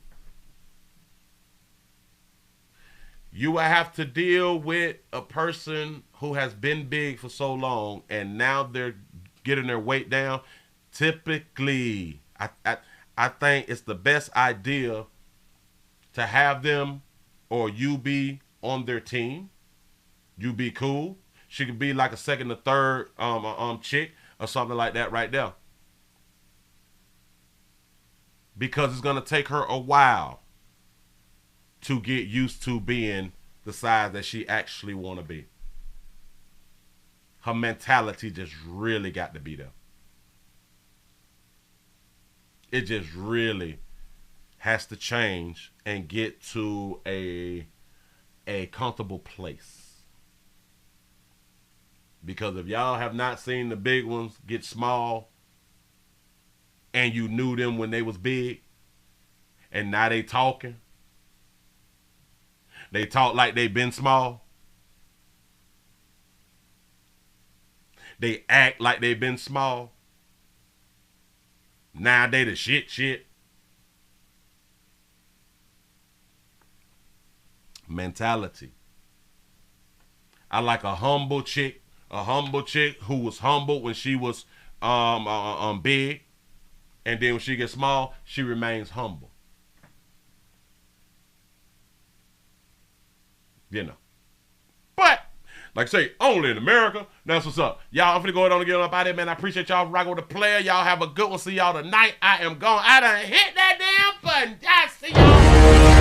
You will have to deal with a person who has been big for so long and now they're getting their weight down. Typically, I think it's the best idea to have them or you be on their team. You be cool. She could be like a second or third chick or something like that right there. Because it's going to take her a while to get used to being the size that she actually want to be. Her mentality just really got to be there. It just really has to change and get to a comfortable place. Because if y'all have not seen the big ones get small and you knew them when they was big and now they talking, they talk like they been small. They act like they been small. Now they the shit. Mentality. I like a humble chick who was humble when she was big, and then when she gets small, she remains humble. You know. But like I say, only in America. That's what's up. Y'all, I'm finna go on and get up out of here, man. I appreciate y'all rocking with the player. Y'all have a good one. See y'all tonight. I am gone. I done hit that damn button. I see y'all.